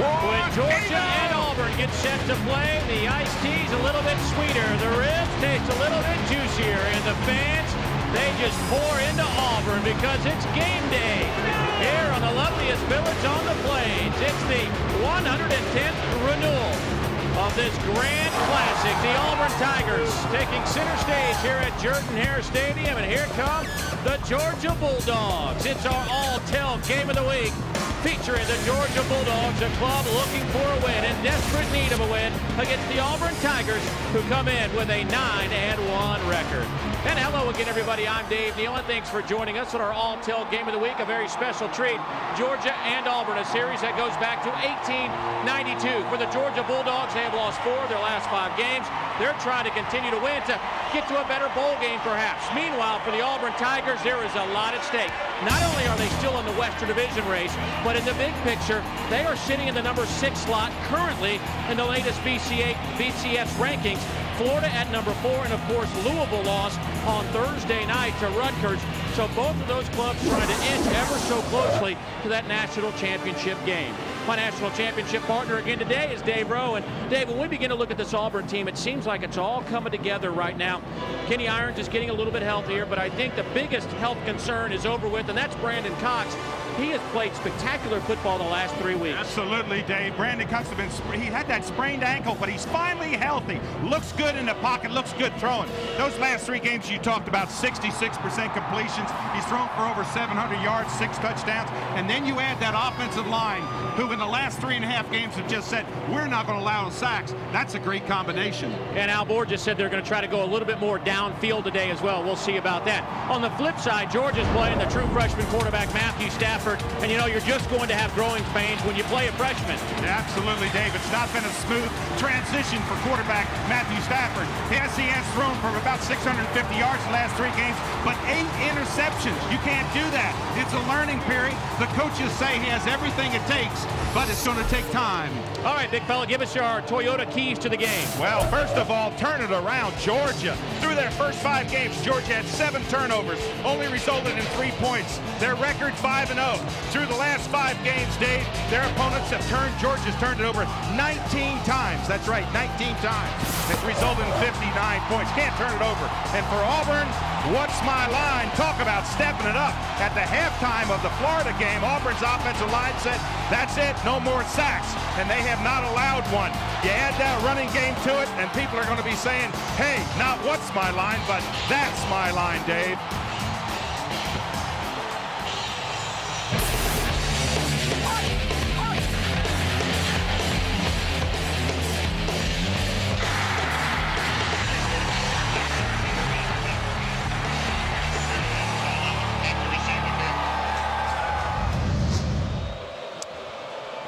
When Georgia and Auburn get set to play, the iced tea's a little bit sweeter. The ribs taste a little bit juicier. And the fans, they just pour into Auburn because it's game day here on the loveliest village on the plains. It's the 110th renewal of this grand classic. The Auburn Tigers taking center stage here at Jordan-Hare Stadium. And here come the Georgia Bulldogs. It's our all-tell game of the week, featuring the Georgia Bulldogs, a club looking for a win, in desperate need of a win against the Auburn Tigers, who come in with a 9-1 record. And hello again, everybody. I'm Dave Neal, and thanks for joining us on our all-tell game of the week. A very special treat, Georgia and Auburn, a series that goes back to 1892. For the Georgia Bulldogs, they have lost 4 of their last 5 games. They're trying to continue to win to get to a better bowl game, perhaps. Meanwhile, for the Auburn Tigers, there is a lot at stake. Not only are they still in the Western Division race, but in the big picture, they are sitting in the number 6 slot currently in the latest BCS rankings. Florida at number 4, and of course Louisville lost on Thursday night to Rutgers. So both of those clubs trying to inch ever so closely to that national championship game. My national championship partner again today is Dave Rowe. And Dave, when we begin to look at this Auburn team, it seems like it's all coming together right now. Kenny Irons is getting a little bit healthier, but I think the biggest health concern is over with, and that's Brandon Cox. He has played spectacular football the last 3 weeks. Absolutely, Dave. Brandon Cox he had that sprained ankle, but he's finally healthy. Looks good in the pocket, looks good throwing. Those last 3 games you talked about, 66% completions. He's thrown for over 700 yards, 6 touchdowns. And then you add that offensive line, who in the last 3.5 games have just said, we're not going to allow sacks. That's a great combination. And Al Board just said they're going to try to go a little bit more downfield today as well. We'll see about that. On the flip side, Georgia's playing the true freshman quarterback, Matthew Stafford. And you know, you're just going to have growing pains when you play a freshman. Yeah, absolutely, Dave. It's not been a smooth transition for quarterback Matthew Stafford. Yes, he has thrown for about 650 yards the last 3 games, but 8 interceptions. You can't do that. It's a learning period. The coaches say he has everything it takes, but it's going to take time. All right, big fella, give us your Toyota keys to the game. Well, first of all, turn it around, Georgia. Through their first 5 games, Georgia had 7 turnovers, only resulted in 3 points. Their record 5-0. Through the last 5 games, Dave, their opponents have Georgia's turned it over 19 times. That's right, 19 times. It's resulted in 59 points. Can't turn it over. And for Auburn, what's my line? Talk about stepping it up. At the halftime of the Florida game, Auburn's offensive line said, that's it, no more sacks. And they have not allowed one. You add that running game to it, and people are going to be saying, hey, not what's my line, but that's my line, Dave.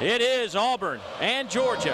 It is Auburn and Georgia.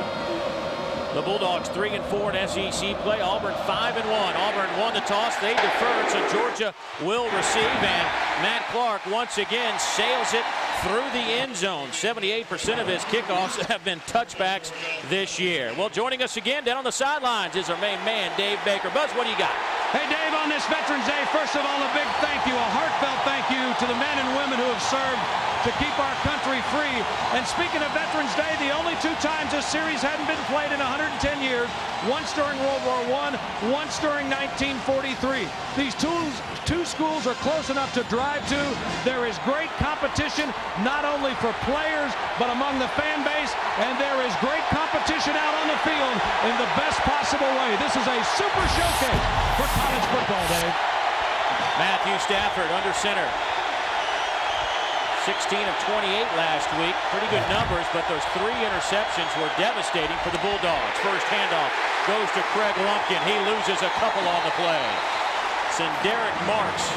The Bulldogs 3-4 in SEC play. Auburn 5-1. Auburn won the toss. They deferred, so Georgia will receive. And Matt Clark once again sails it through the end zone. 78% of his kickoffs have been touchbacks this year. Well, joining us again down on the sidelines is our main man, Dave Baker. Buzz, what do you got? Hey, Dave, on this Veterans Day, first of all, a big thank you, a heartfelt thank you to the men and women who have served to keep our country free. And speaking of Veterans Day, the only 2 times this series hadn't been played in 110 years, once during World War I, once during 1943. These two schools are close enough to drive to. There is great competition, not only for players, but among the fan base, and there is great competition out on the field in the best possible way. This is a super showcase for college football, Dave. Matthew Stafford under center. 16 of 28 last week. Pretty good numbers, but those 3 interceptions were devastating for the Bulldogs. First handoff goes to Craig Lumpkin. He loses a couple on the play. And Derek Marks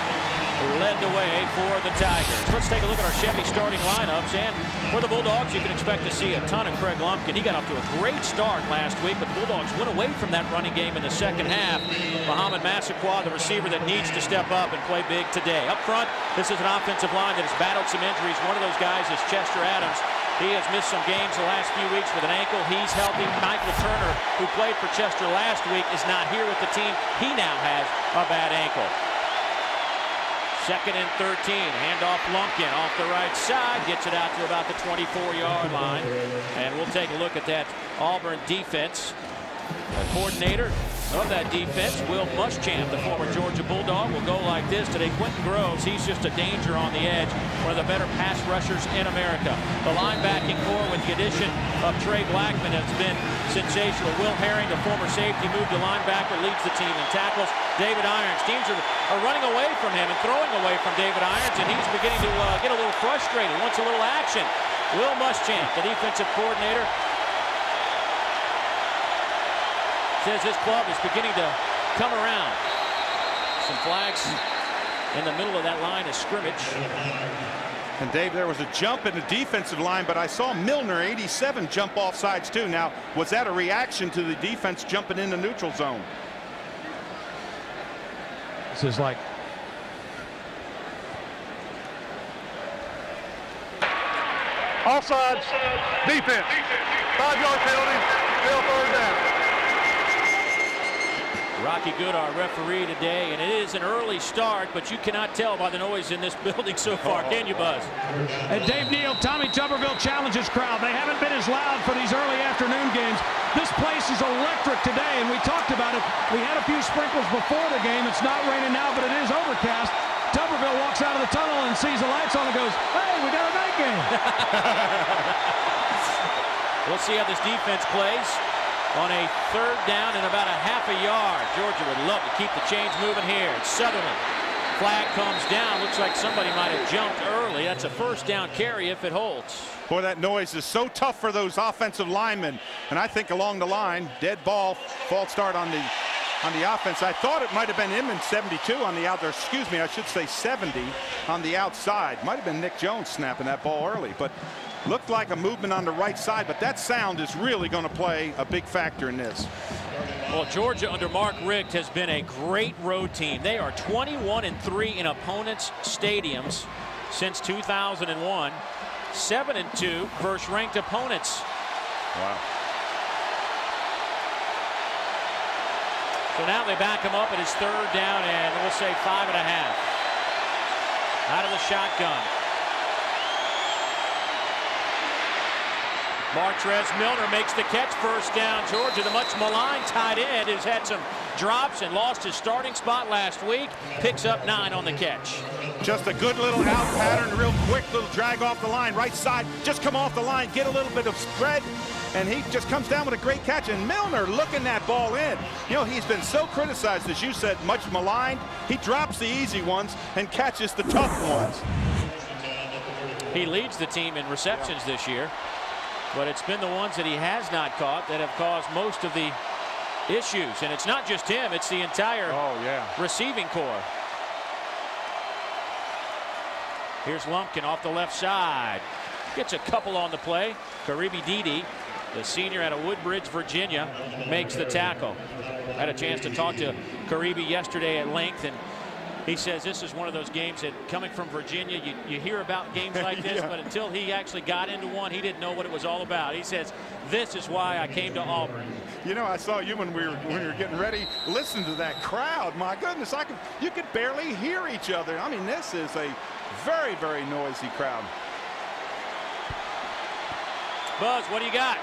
led the way for the Tigers. Let's take a look at our Chevy starting lineups. And for the Bulldogs, you can expect to see a ton of Craig Lumpkin. He got off to a great start last week, but the Bulldogs went away from that running game in the second half. Muhammad Massaquoi, the receiver that needs to step up and play big today. Up front, this is an offensive line that has battled some injuries. One of those guys is Chester Adams. He has missed some games the last few weeks with an ankle. He's healthy. Michael Turner, who played for Chester last week, is not here with the team. He now has a bad ankle. 2nd and 13. Handoff Lumpkin off the right side. Gets it out to about the 24-yard line. And we'll take a look at that Auburn defense. The coordinator of that defense, Will Muschamp, the former Georgia Bulldog, will go like this today. Quentin Groves, he's just a danger on the edge. One of the better pass rushers in America. The linebacking core with the addition of Trey Blackman has been sensational. Will Herring, the former safety, moved to linebacker, leads the team in tackles. David Irons, teams are running away from him and throwing away from David Irons, and he's beginning to get a little frustrated, wants a little action. Will Muschamp, the defensive coordinator, says this club is beginning to come around. Some flags in the middle of that line of scrimmage. And Dave, there was a jump in the defensive line, but I saw Milner, 87, jump off sides too. Now, was that a reaction to the defense jumping in the neutral zone? This is like offside, defense, 5-yard penalty, still 3rd down. Rocky Good, our referee today, and it is an early start, but you cannot tell by the noise in this building so far, can you, Buzz? And Dave Neal, Tommy Tuberville challenges crowd. They haven't been as loud for these early afternoon games. This place is electric today, and we talked about it. We had a few sprinkles before the game. It's not raining now, but it is overcast. Tuberville walks out of the tunnel and sees the lights on and goes, hey, we got a night game. We'll see how this defense plays on a 3rd down and about a half a yard. Georgia would love to keep the chains moving here. It's Sutherland. Flag comes down. Looks like somebody might have jumped early. That's a 1st down carry if it holds. Boy, that noise is so tough for those offensive linemen. And I think along the line, dead ball, false start on the offense. I thought it might have been Inman, 72 on the out there. Excuse me, I should say 70 on the outside. Might have been Nick Jones snapping that ball early, but looked like a movement on the right side. But that sound is really going to play a big factor in this. Well, Georgia under Mark Richt has been a great road team. They are 21-3 in opponents' stadiums since 2001. 7-2 versus ranked opponents. Wow. So now they back him up at his 3rd down and we'll say 5.5. Out of the shotgun. Martrez Milner makes the catch, 1st down. Georgia, the much maligned tight end, has had some drops and lost his starting spot last week. Picks up 9 on the catch. Just a good little out pattern, real quick little drag off the line, right side. Just come off the line, get a little bit of spread, and he just comes down with a great catch. And Milner looking that ball in. You know, he's been so criticized, as you said, much maligned. He drops the easy ones and catches the tough ones. He leads the team in receptions this year, but it's been the ones that he has not caught that have caused most of the issues. And it's not just him, it's the entire receiving core. Here's Lumpkin off the left side. Gets a couple on the play. Karibi Dede, the senior out of Woodbridge, Virginia, makes the tackle. Had a chance to talk to Karibi yesterday at length, and he says this is one of those games that, coming from Virginia, you hear about games like this, but until he actually got into one, he didn't know what it was all about. He says, this is why I came to Auburn. You know, I saw you when we were getting ready. Listen to that crowd. My goodness, you could barely hear each other. I mean, this is a very, very noisy crowd. Buzz, what do you got?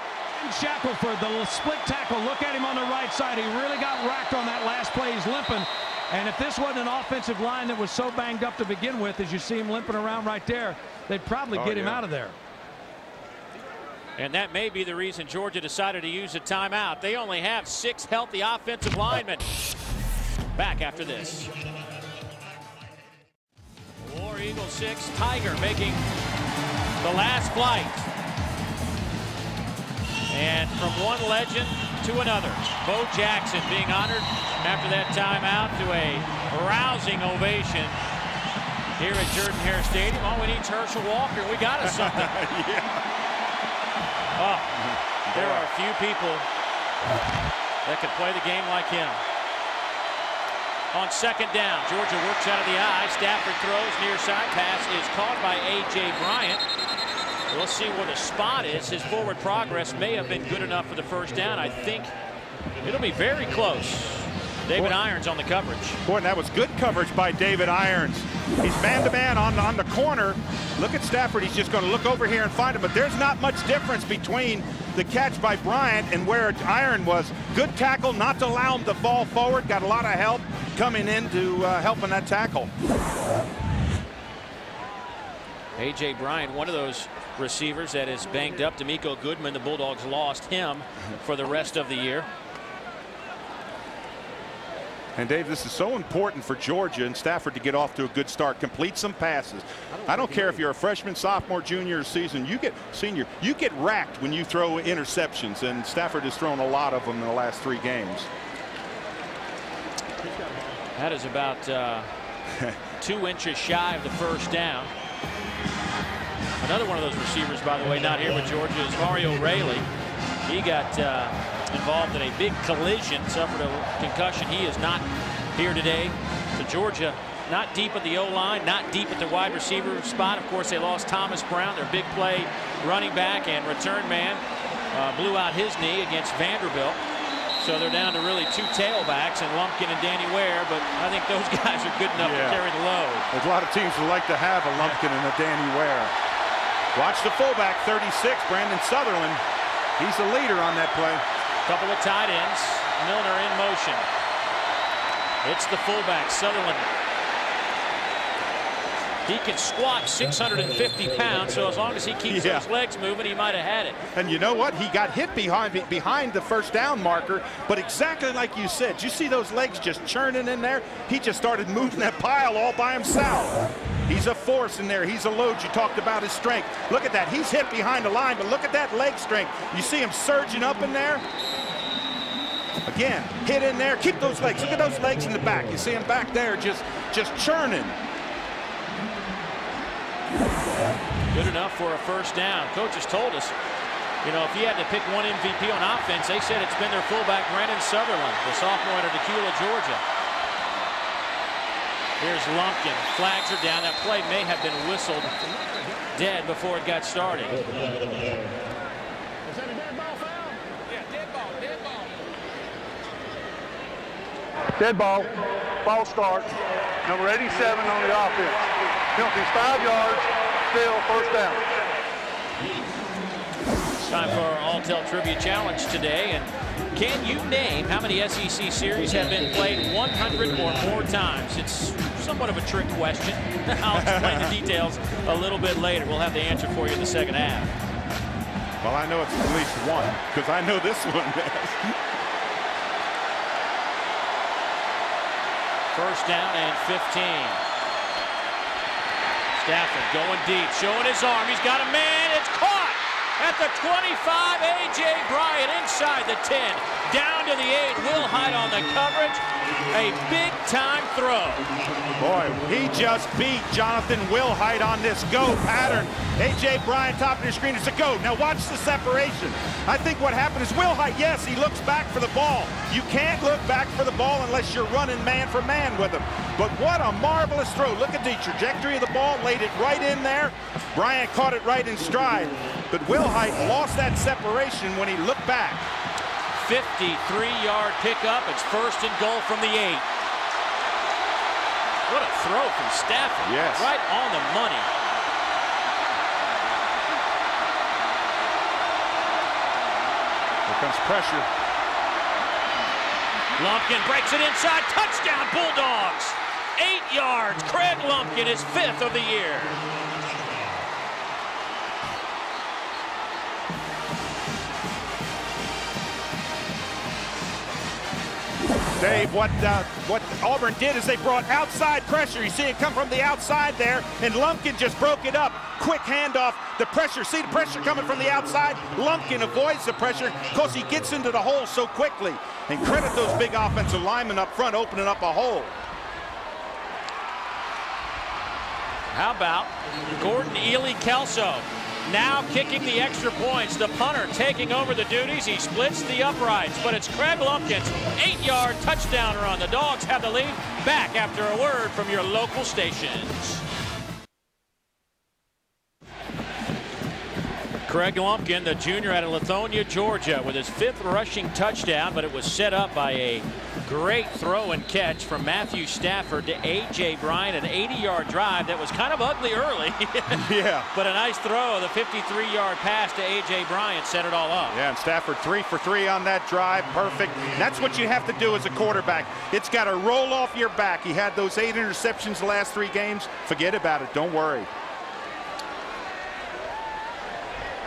Shackelford, the split tackle. Look at him on the right side. He really got racked on that last play. He's limping. And if this wasn't an offensive line that was so banged up to begin with, as you see him limping around right there, they'd probably get him out of there. And that may be the reason Georgia decided to use a timeout. They only have 6 healthy offensive linemen. Back after this. War Eagle 6, Tiger making the last flight. And from one legend to another, Bo Jackson being honored after that timeout to a rousing ovation here at Jordan-Hare Stadium. All we need is Herschel Walker. We got us something. Oh, there are a few people that could play the game like him. On 2nd down, Georgia works out of the eye. Stafford throws near side. Pass is caught by A.J. Bryant. We'll see where the spot is. His forward progress may have been good enough for the 1st down. I think it'll be very close. David Irons on the coverage. Boy, and that was good coverage by David Irons. He's man-to-man on the corner. Look at Stafford. He's just going to look over here and find him. But there's not much difference between the catch by Bryant and where Iron was. Good tackle, not to allow him to fall forward. Got a lot of help coming in to help in that tackle. A.J. Bryant, one of those receivers that is banged up. D'Amico Goodman, the Bulldogs lost him for the rest of the year. And Dave, this is so important for Georgia and Stafford to get off to a good start. Complete some passes. I don't care if you're a freshman, sophomore, junior, or senior, you get racked when you throw interceptions, and Stafford has thrown a lot of them in the last 3 games. That is about 2 inches shy of the first down. Another one of those receivers, by the way, not here with Georgia, is Mario Rayleigh. He got involved in a big collision, suffered a concussion. He is not here today. So Georgia not deep at the O-line, not deep at the wide receiver spot. Of course, they lost Thomas Brown, their big play running back and return man. Blew out his knee against Vanderbilt. So they're down to really 2 tailbacks, and Lumpkin and Danny Ware, but I think those guys are good enough to carry the load. There's a lot of teams would like to have a Lumpkin and a Danny Ware. Watch the fullback, 36, Brandon Sutherland. He's the leader on that play. Couple of tight ends. Milner in motion. It's the fullback, Sutherland. He can squat 650 pounds, so as long as he keeps those legs moving, he might have had it. And you know what? He got hit behind the first down marker, but exactly like you said, you see those legs just churning in there? He just started moving that pile all by himself. He's a force in there. He's a load. You talked about his strength. Look at that. He's hit behind the line, but look at that leg strength. You see him surging up in there? Again, hit in there. Keep those legs. Look at those legs in the back. You see him back there just churning. Good enough for a first down. Coaches told us, you know, if he had to pick one MVP on offense, they said it's been their fullback, Brandon Sutherland, the sophomore out of Tequila, Georgia. Here's Lumpkin. Flags are down. That play may have been whistled dead before it got started. Is that a dead ball foul? Yeah, dead ball, dead ball. Dead ball. Ball starts. Number 87 on the offense. Penalty's 5 yards. Still first down. It's time for our All-Tel Trivia Challenge today. And can you name how many SEC series have been played 100 or more times? It's somewhat of a trick question. I'll explain the details a little bit later. We'll have the answer for you in the second half. Well, I know it's at least one, because I know this one is. First down and 15. Stafford going deep, showing his arm. He's got a man. It's caught at the 25. A.J. Bryant inside the 10. Down to the 8. Will Hyde on the coverage. A big-time throw. Boy, he just beat Jonathan Wilhite on this go pattern. A.J. Bryant top of the screen. It's a go. Now watch the separation. I think what happened is Wilhite, yes, he looks back for the ball. You can't look back for the ball unless you're running man for man with him. But what a marvelous throw. Look at the trajectory of the ball. Laid it right in there. Bryant caught it right in stride. But Wilhite lost that separation when he looked back. 53-yard pickup. It's first and goal from the 8. What a throw from Stafford. Yes. Right on the money. Here comes pressure. Lumpkin breaks it inside. Touchdown, Bulldogs. 8 yards. Craig Lumpkin is 5th of the year. Dave, what Auburn did is they brought outside pressure. You see it come from the outside there, and Lumpkin just broke it up. Quick handoff. The pressure, see the pressure coming from the outside? Lumpkin avoids the pressure because he gets into the hole so quickly. And credit those big offensive linemen up front opening up a hole. How about Gordon Ely-Kelso now kicking the extra points? The punter taking over the duties. He splits the uprights, but it's Craig Lumpkin's 8-yard touchdown run. The Dogs have the lead. Back after a word from your local stations. Craig Lumpkin, the junior out of Lithonia, Georgia, with his 5th rushing touchdown, but it was set up by a great throw and catch from Matthew Stafford to A.J. Bryant, an 80-yard drive that was kind of ugly early. Yeah. But a nice throw. The 53-yard pass to A.J. Bryant set it all up. Yeah, and Stafford 3 for 3 on that drive. Perfect. That's what you have to do as a quarterback. It's got to roll off your back. He had those 8 interceptions the last 3 games. Forget about it. Don't worry.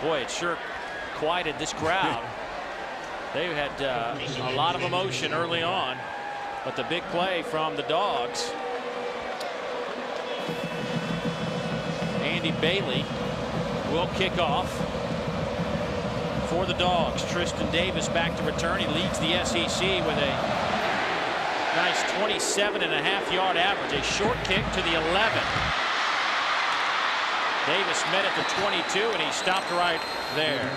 Boy, it sure quieted this crowd. They had a lot of emotion early on, but the big play from the Dogs. Andy Bailey will kick off for the Dogs. Tristan Davis back to return. He leads the SEC with a nice 27.5-yard average. A short kick to the 11. Davis met at the 22, and he stopped right there.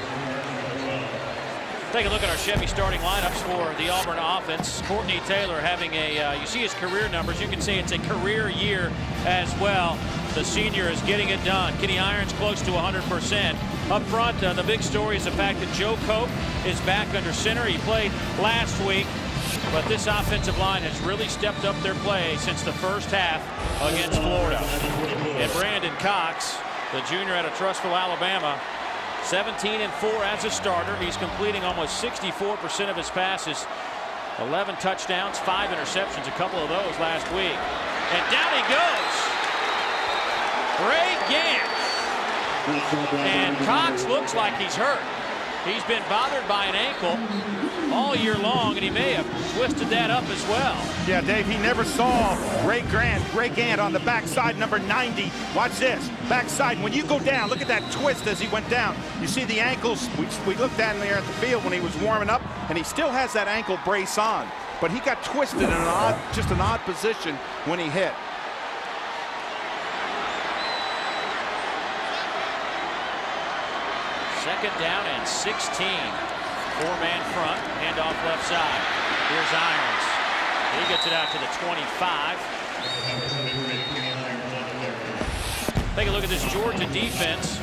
Take a look at our Chevy starting lineups for the Auburn offense. Courtney Taylor having a, you see his career numbers. You can see it's a career year as well. The senior is getting it done. Kenny Irons close to 100%. Up front, the big story is the fact that Joe Cope is back under center. He played last week, but this offensive line has really stepped up their play since the first half against Florida. And Brandon Cox, the junior out of Trussville, Alabama, 17-4 as a starter. He's completing almost 64% of his passes. 11 touchdowns, 5 interceptions, a couple of those last week. And down he goes. Ray Gant. And Cox looks like he's hurt. He's been bothered by an ankle all year long, and he may have twisted that up as well. Yeah, Dave, he never saw Ray Gant on the backside, number 90. Watch this, backside. When you go down, look at that twist as he went down. You see the ankles. We looked down there at the field when he was warming up, and he still has that ankle brace on. But he got twisted in just an odd position when he hit. Second down and 16. 4-man front, handoff left side. Here's Irons. He gets it out to the 25. Take a look at this Georgia defense.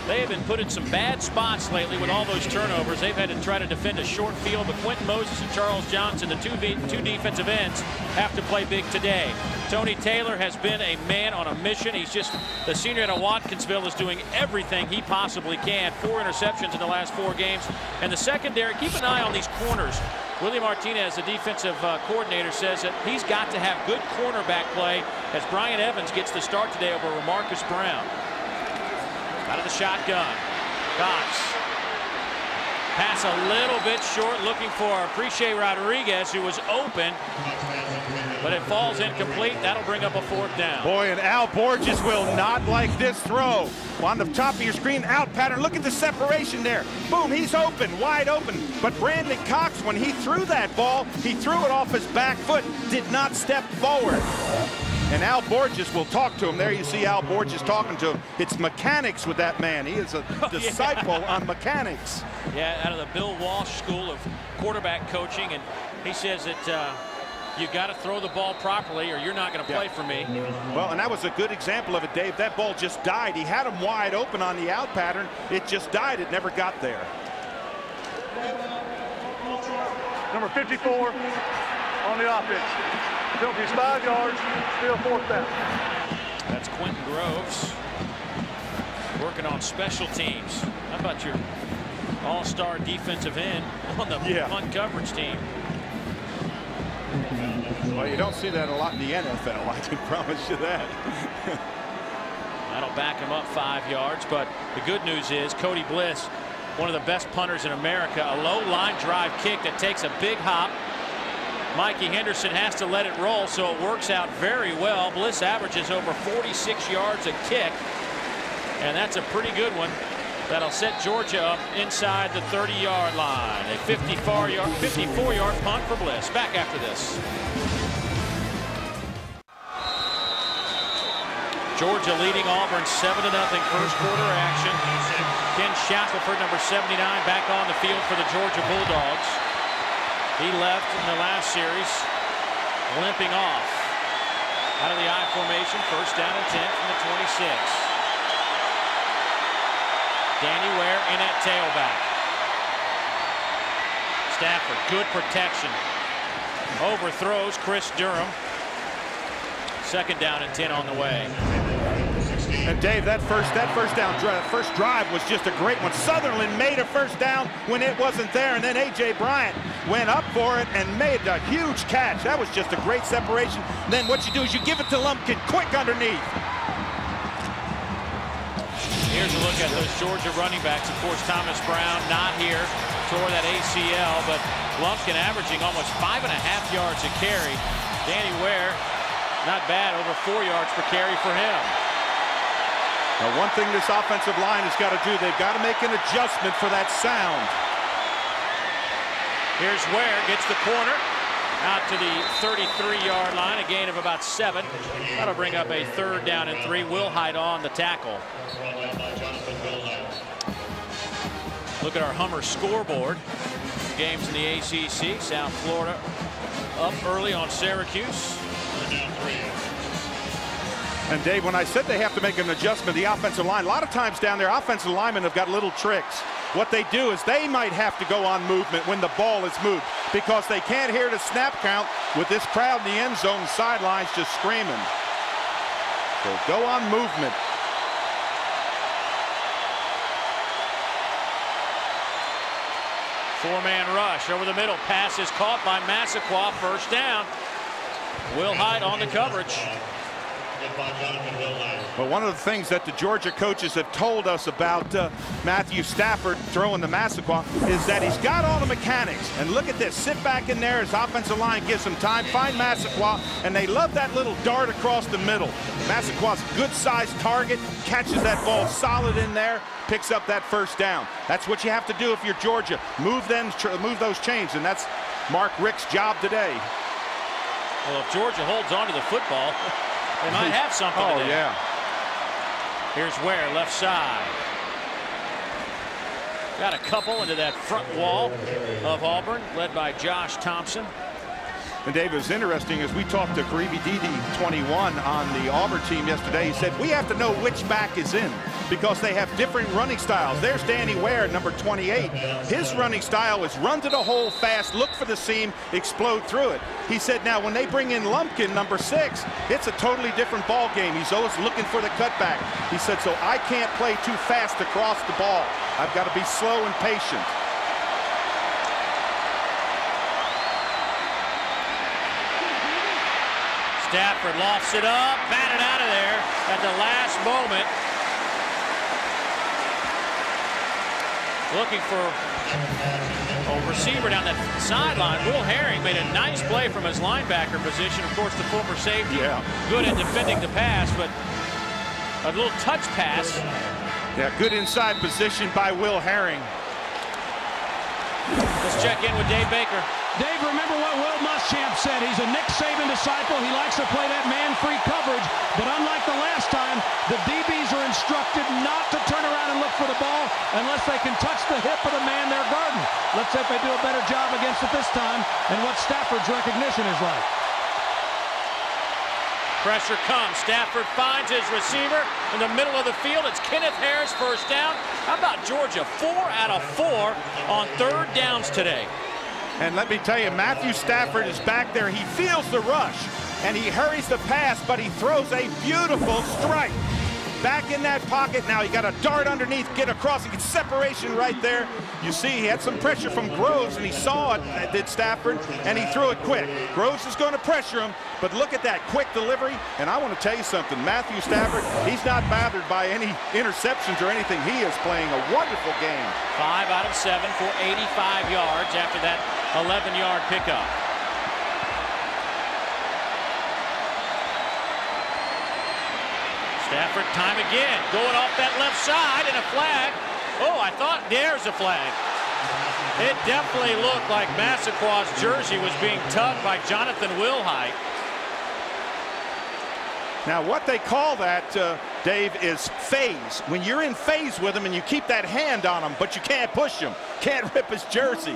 They have been put in some bad spots lately with all those turnovers. They've had to try to defend a short field, but Quentin Moses and Charles Johnson, the two defensive ends, have to play big today. Tony Taylor has been a man on a mission. He's just, the senior out of Watkinsville is doing everything he possibly can. 4 interceptions in the last 4 games. And the secondary, keep an eye on these corners. Willie Martinez, the defensive coordinator, says that he's got to have good cornerback play as Brian Evans gets the start today over Marcus Brown. Out of the shotgun. Cox. Pass a little bit short, looking for Preche Rodriguez, who was open, but it falls incomplete. That'll bring up a 4th down. Boy, and Al Borges will not like this throw. On the top of your screen, out pattern. Look at the separation there. Boom, he's open, wide open. But Brandon Cox, when he threw that ball, he threw it off his back foot, did not step forward. And Al Borges will talk to him. There you see Al Borges talking to him. It's mechanics with that man. He is a disciple on mechanics. Yeah, out of the Bill Walsh School of quarterback coaching. And he says that you got to throw the ball properly or you're not going to play for me. Well, and that was a good example of it, Dave. That ball just died. He had him wide open on the out pattern. It just died. It never got there. Number 54 on the offense. Penalty's 5 yards, still 4th down. That's Quentin Groves working on special teams. How about your all-star defensive end on the punt coverage team? Well, you don't see that a lot in the NFL, I can promise you that. That'll back him up 5 yards, but the good news is Cody Bliss, one of the best punters in America, a low line drive kick that takes a big hop. Mikey Henderson has to let it roll, so it works out very well. Bliss averages over 46 yards a kick, and that's a pretty good one. That'll set Georgia up inside the 30-yard line. A 54-yard punt for Bliss. Back after this. Georgia leading Auburn 7-0 first quarter action. Ken Shackelford, number 79, back on the field for the Georgia Bulldogs. He left in the last series, limping off. Out of the I formation, 1st down and 10 from the 26. Danny Ware in at tailback. Stafford, good protection. Overthrows Chris Durham. 2nd down and 10 on the way. And Dave, that first drive was just a great one. Sutherland made a first down when it wasn't there, and then A.J. Bryant went up for it and made a huge catch. That was just a great separation. Then what you do is you give it to Lumpkin quick underneath. Here's a look at those Georgia running backs. Of course, Thomas Brown not here, tore that ACL, but Lumpkin averaging almost 5.5 yards a carry. Danny Ware, not bad, over 4 yards per carry for him. Now, one thing this offensive line has got to do, they've got to make an adjustment for that sound. Here's Ware, gets the corner out to the 33-yard line, a gain of about 7. That'll bring up a 3rd down and 3. Wilhite on the tackle. Look at our Hummer scoreboard. Games in the ACC. South Florida up early on Syracuse. And Dave, when I said they have to make an adjustment, the offensive line, a lot of times down there, offensive linemen have got little tricks. What they do is they might have to go on movement when the ball is moved because they can't hear the snap count with this crowd in the end zone sidelines just screaming. So go on movement. Four-man rush over the middle. Pass is caught by Massaquoi. 1st down. Wilhite on the coverage. But one of the things that the Georgia coaches have told us about Matthew Stafford throwing the Massaquoi is that he's got all the mechanics. And look at this. Sit back in there. His offensive line gives him time. Find Massaquoi. And they love that little dart across the middle. Massaquoi's a good-sized target. Catches that ball solid in there. Picks up that 1st down. That's what you have to do if you're Georgia. Move those chains. And that's Mark Richt's job today. Well, if Georgia holds on to the football, they might have something today. Yeah. Here's Ware, left side. Got a couple into that front wall of Auburn, led by Josh Thompson. And Dave, it was interesting as we talked to Karibi Didi 21 on the Auburn team yesterday. He said we have to know which back is in because they have different running styles. There's Danny Ware, number 28. His running style is run to the hole fast, look for the seam, explode through it. He said now when they bring in Lumpkin, number 6, it's a totally different ball game. He's always looking for the cutback. He said, so I can't play too fast across the ball. I've got to be slow and patient. Stafford lofts it up, batted out of there at the last moment. Looking for a receiver down that sideline. Will Herring made a nice play from his linebacker position. Of course, the former safety, good at defending the pass, but a little touch pass. Yeah, good inside position by Will Herring. Let's check in with Dave Baker. Dave, remember what Will Muschamp said. He's a Nick Saban disciple. He likes to play that man-free coverage. But unlike the last time, the DBs are instructed not to turn around and look for the ball unless they can touch the hip of the man they're guarding. Let's see if they do a better job against it this time and what Stafford's recognition is like. Pressure comes. Stafford finds his receiver in the middle of the field. It's Kenneth Harris, 1st down. How about Georgia? 4 out of 4 on 3rd downs today. And let me tell you, Matthew Stafford is back there. He feels the rush, and he hurries the pass, but he throws a beautiful strike. Back in that pocket now. He got a dart underneath, get across. He gets separation right there. You see, he had some pressure from Groves, and he saw it, did Stafford, and he threw it quick. Groves is going to pressure him, but look at that quick delivery. And I want to tell you something. Matthew Stafford, he's not bothered by any interceptions or anything. He is playing a wonderful game. 5 out of 7 for 85 yards after that 11-yard pickup. Stafford time again, going off that left side, and a flag. Oh, I thought there's a flag. It definitely looked like Massaquoi's jersey was being tugged by Jonathan Wilhite. Now, what they call that, Dave, is phase. When you're in phase with him and you keep that hand on him, but you can't push him, can't rip his jersey.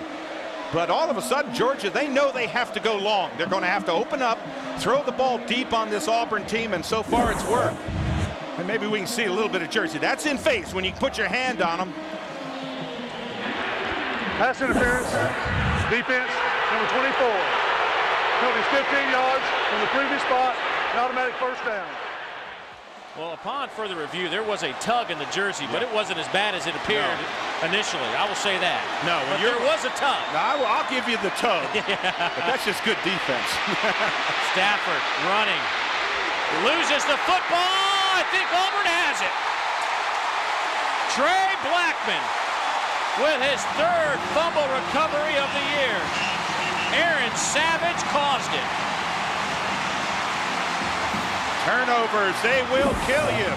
But all of a sudden, Georgia, they know they have to go long. They're going to have to open up, throw the ball deep on this Auburn team, and so far it's worked. And maybe we can see a little bit of Jersey. That's in face when you put your hand on them. Pass interference, defense, number 24. Penalty's 15 yards from the previous spot, an automatic first down. Well, upon further review, there was a tug in the jersey, but it wasn't as bad as it appeared initially. I will say that. No, but there was a tug. No, I'll give you the tug. But that's just good defense. Stafford running. Loses the football. I think Auburn has it. Trey Blackman with his third fumble recovery of the year. Aaron Savage caused it. Turnovers, they will kill you.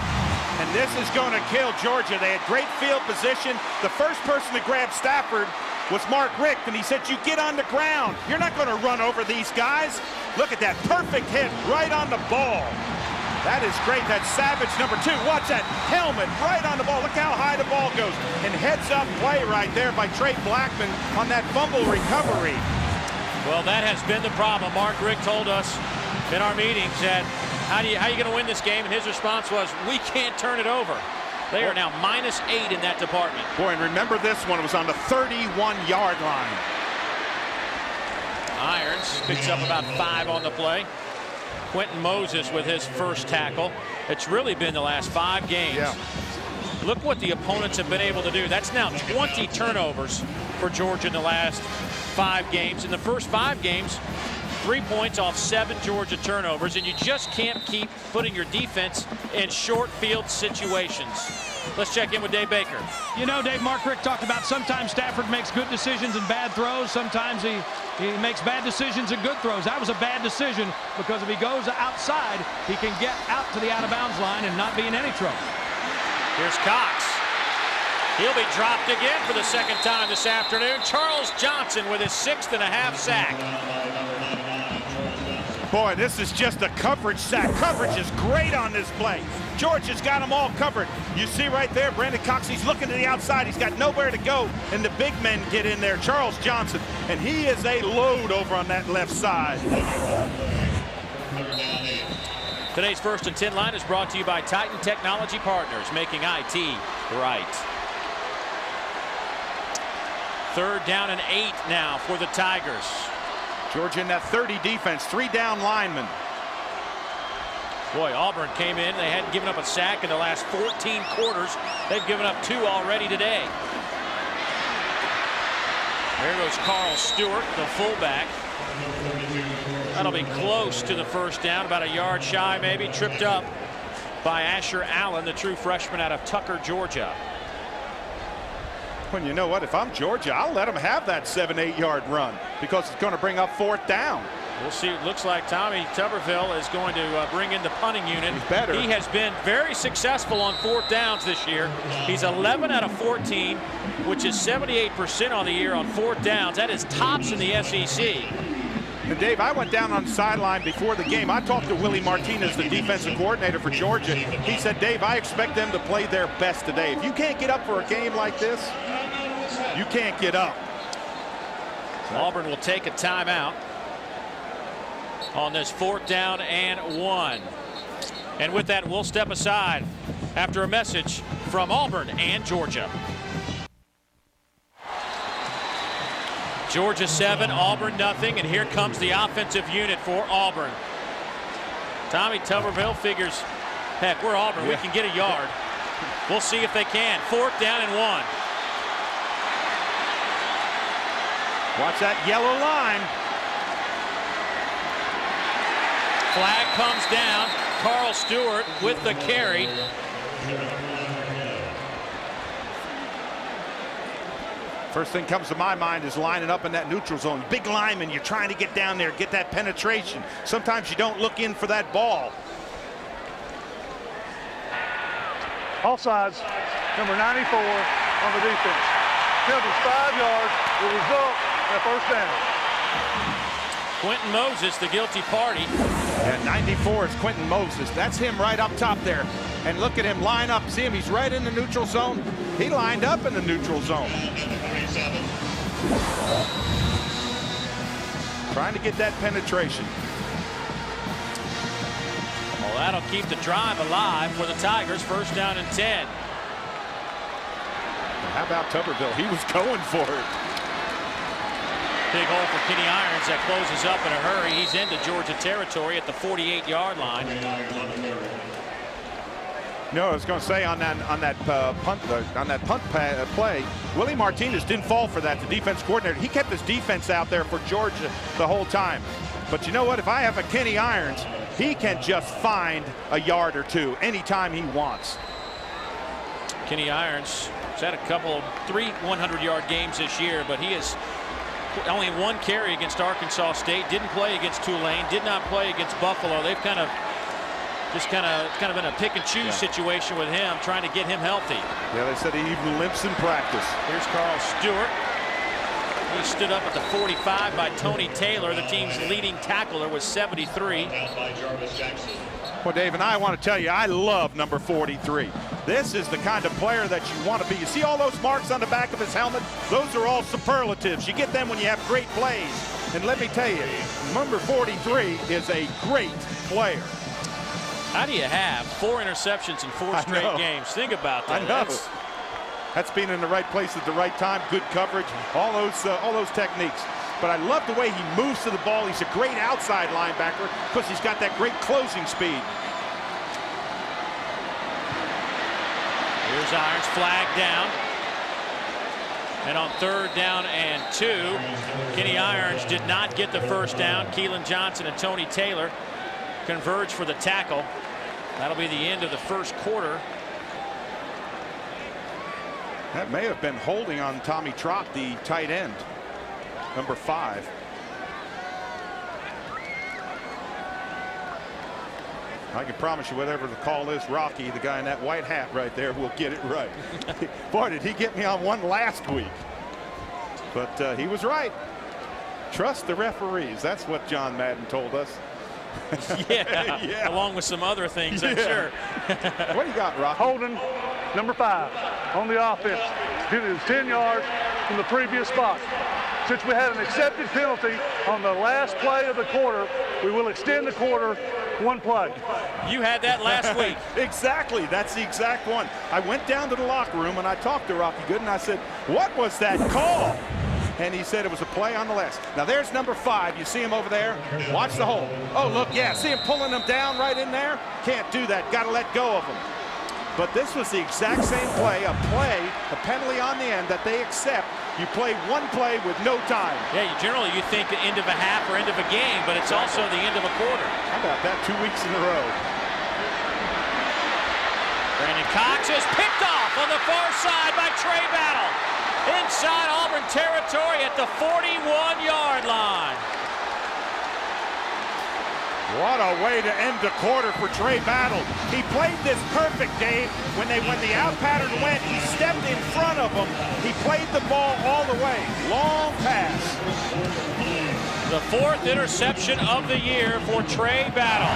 And this is going to kill Georgia. They had great field position. The first person to grab Stafford was Mark Richt, and he said, you get on the ground. You're not going to run over these guys. Look at that perfect hit right on the ball. That is great. That's Savage, number 2. Watch that helmet right on the ball. Look how high the ball goes. And heads-up play right there by Trey Blackman on that fumble recovery. Well, that has been the problem. Mark Richt told us in our meetings that how are you going to win this game? And his response was, we can't turn it over. They are now -8 in that department. Boy, and remember this one. It was on the 31-yard line. Irons picks up about 5 on the play. Quentin Moses with his first tackle. It's really been the last 5 games. Yeah. Look what the opponents have been able to do. That's now 20 turnovers for Georgia in the last 5 games. In the first 5 games, 3 points off 7 Georgia turnovers, and you just can't keep putting your defense in short field situations. Let's check in with Dave Baker. You know, Dave, Mark Richt talked about sometimes Stafford makes good decisions and bad throws. Sometimes he makes bad decisions and good throws. That was a bad decision because if he goes outside, he can get out to the out-of-bounds line and not be in any trouble. Here's Cox. He'll be dropped again for the second time this afternoon. Charles Johnson with his 6.5 sack. Boy, this is just a coverage sack. Coverage is great on this play. Georgia's got them all covered. You see right there, Brandon Cox, he's looking to the outside. He's got nowhere to go, and the big men get in there. Charles Johnson, and he is a load over on that left side. Today's 1st and 10 line is brought to you by Titan Technology Partners, making IT right. 3rd down and 8 now for the Tigers. Georgia in that 30 defense, 3 down linemen. Boy, Auburn came in. They hadn't given up a sack in the last 14 quarters. They've given up 2 already today. There goes Carl Stewart, the fullback. That'll be close to the first down, about a yard shy maybe. Tripped up by Asher Allen, the true freshman out of Tucker, Georgia. Well, you know what? If I'm Georgia, I'll let them have that 7-8 yard run because it's going to bring up 4th down. We'll see. It looks like Tommy Tuberville is going to bring in the punting unit. He's better. He has been very successful on 4th downs this year. He's 11 out of 14, which is 78% on the year on 4th downs. That is tops in the SEC. And Dave, I went down on the sideline before the game. I talked to Willie Martinez, the defensive coordinator for Georgia. He said, Dave, I expect them to play their best today. If you can't get up for a game like this, you can't get up. Auburn will take a timeout on this 4th down and 1. And with that, we'll step aside after a message from Auburn and Georgia. Georgia 7, Auburn nothing, and here comes the offensive unit for Auburn. Tommy Tuberville figures, heck, we're Auburn, we can get a yard. We'll see if they can. 4th down and 1. Watch that yellow line. Flag comes down. Carl Stewart with the carry. First thing comes to my mind is lining up in that neutral zone. Big lineman, you're trying to get down there, get that penetration. Sometimes you don't look in for that ball. Offsides, number 94 on the defense. Penalty's 5 yards. The result, a first down. Quentin Moses, the guilty party. And 94 is Quentin Moses. That's him right up top there. And look at him line up. See him? He's right in the neutral zone. He lined up in the neutral zone. Trying to get that penetration. Well, that'll keep the drive alive for the Tigers. First down and 10. How about Tuberville? He was going for it. Big hole for Kenny Irons that closes up in a hurry. He's into Georgia territory at the 48-yard line. No, I was going to say on that punt play, Willie Martinez didn't fall for that. The defense coordinator, he kept his defense out there for Georgia the whole time. But you know what? If I have a Kenny Irons, he can just find a yard or two anytime he wants. Kenny Irons has had a couple of 3 100-yard games this year, but he has only 1 carry against Arkansas State. Didn't play against Tulane. Did not play against Buffalo. They've kind of been a pick and choose situation with him, trying to get him healthy. Yeah, they said he even limps in practice. Here's Carl Stewart. He stood up at the 45 by Tony Taylor. The team's leading tackler was 73. Well, Dave, and I want to tell you, I love number 43. This is the kind of player that you want to be. You see all those marks on the back of his helmet? Those are all superlatives. You get them when you have great plays. And let me tell you, number 43 is a great player. How do you have 4 interceptions in 4 straight games? Think about that. I know. That's being in the right place at the right time, good coverage, all those techniques. But I love the way he moves to the ball. He's a great outside linebacker because he's got that great closing speed. Here's Irons, flag down. And on 3rd down and 2, Kenny Irons did not get the first down. Keelan Johnson and Tony Taylor converge for the tackle. That'll be the end of the first quarter. That may have been holding on Tommy Trott, the tight end, number 5. I can promise you, whatever the call is, Rocky, the guy in that white hat right there, will get it right. Boy, did he get me on one last week. But he was right. Trust the referees. That's what John Madden told us. Yeah, along with some other things, I'm sure. What do you got, Rocky? Holding number 5 on the offense. It is 10 yards from the previous spot. Since we had an accepted penalty on the last play of the quarter, we will extend the quarter 1 play. You had that last week. Exactly. That's the exact one. I went down to the locker room and I talked to Rocky Good and I said, what was that call? And he said it was a play on the last. Now there's number 5. You see him over there? Watch the hole. Oh, look, yeah, see him pulling him down right in there? Can't do that. Got to let go of him. But this was the exact same play, a penalty on the end that they accept. You play 1 play with no time. Yeah, generally you think the end of a half or end of a game, but it's also the end of a quarter. How about that? 2 weeks in a row. Brandon Cox is picked off on the far side by Trey Battle. Inside Auburn territory at the 41-yard line. What a way to end the quarter for Trey Battle. He played this perfect, Dave. When the out pattern went, he stepped in front of him. He played the ball all the way. Long pass. The 4th interception of the year for Trey Battle.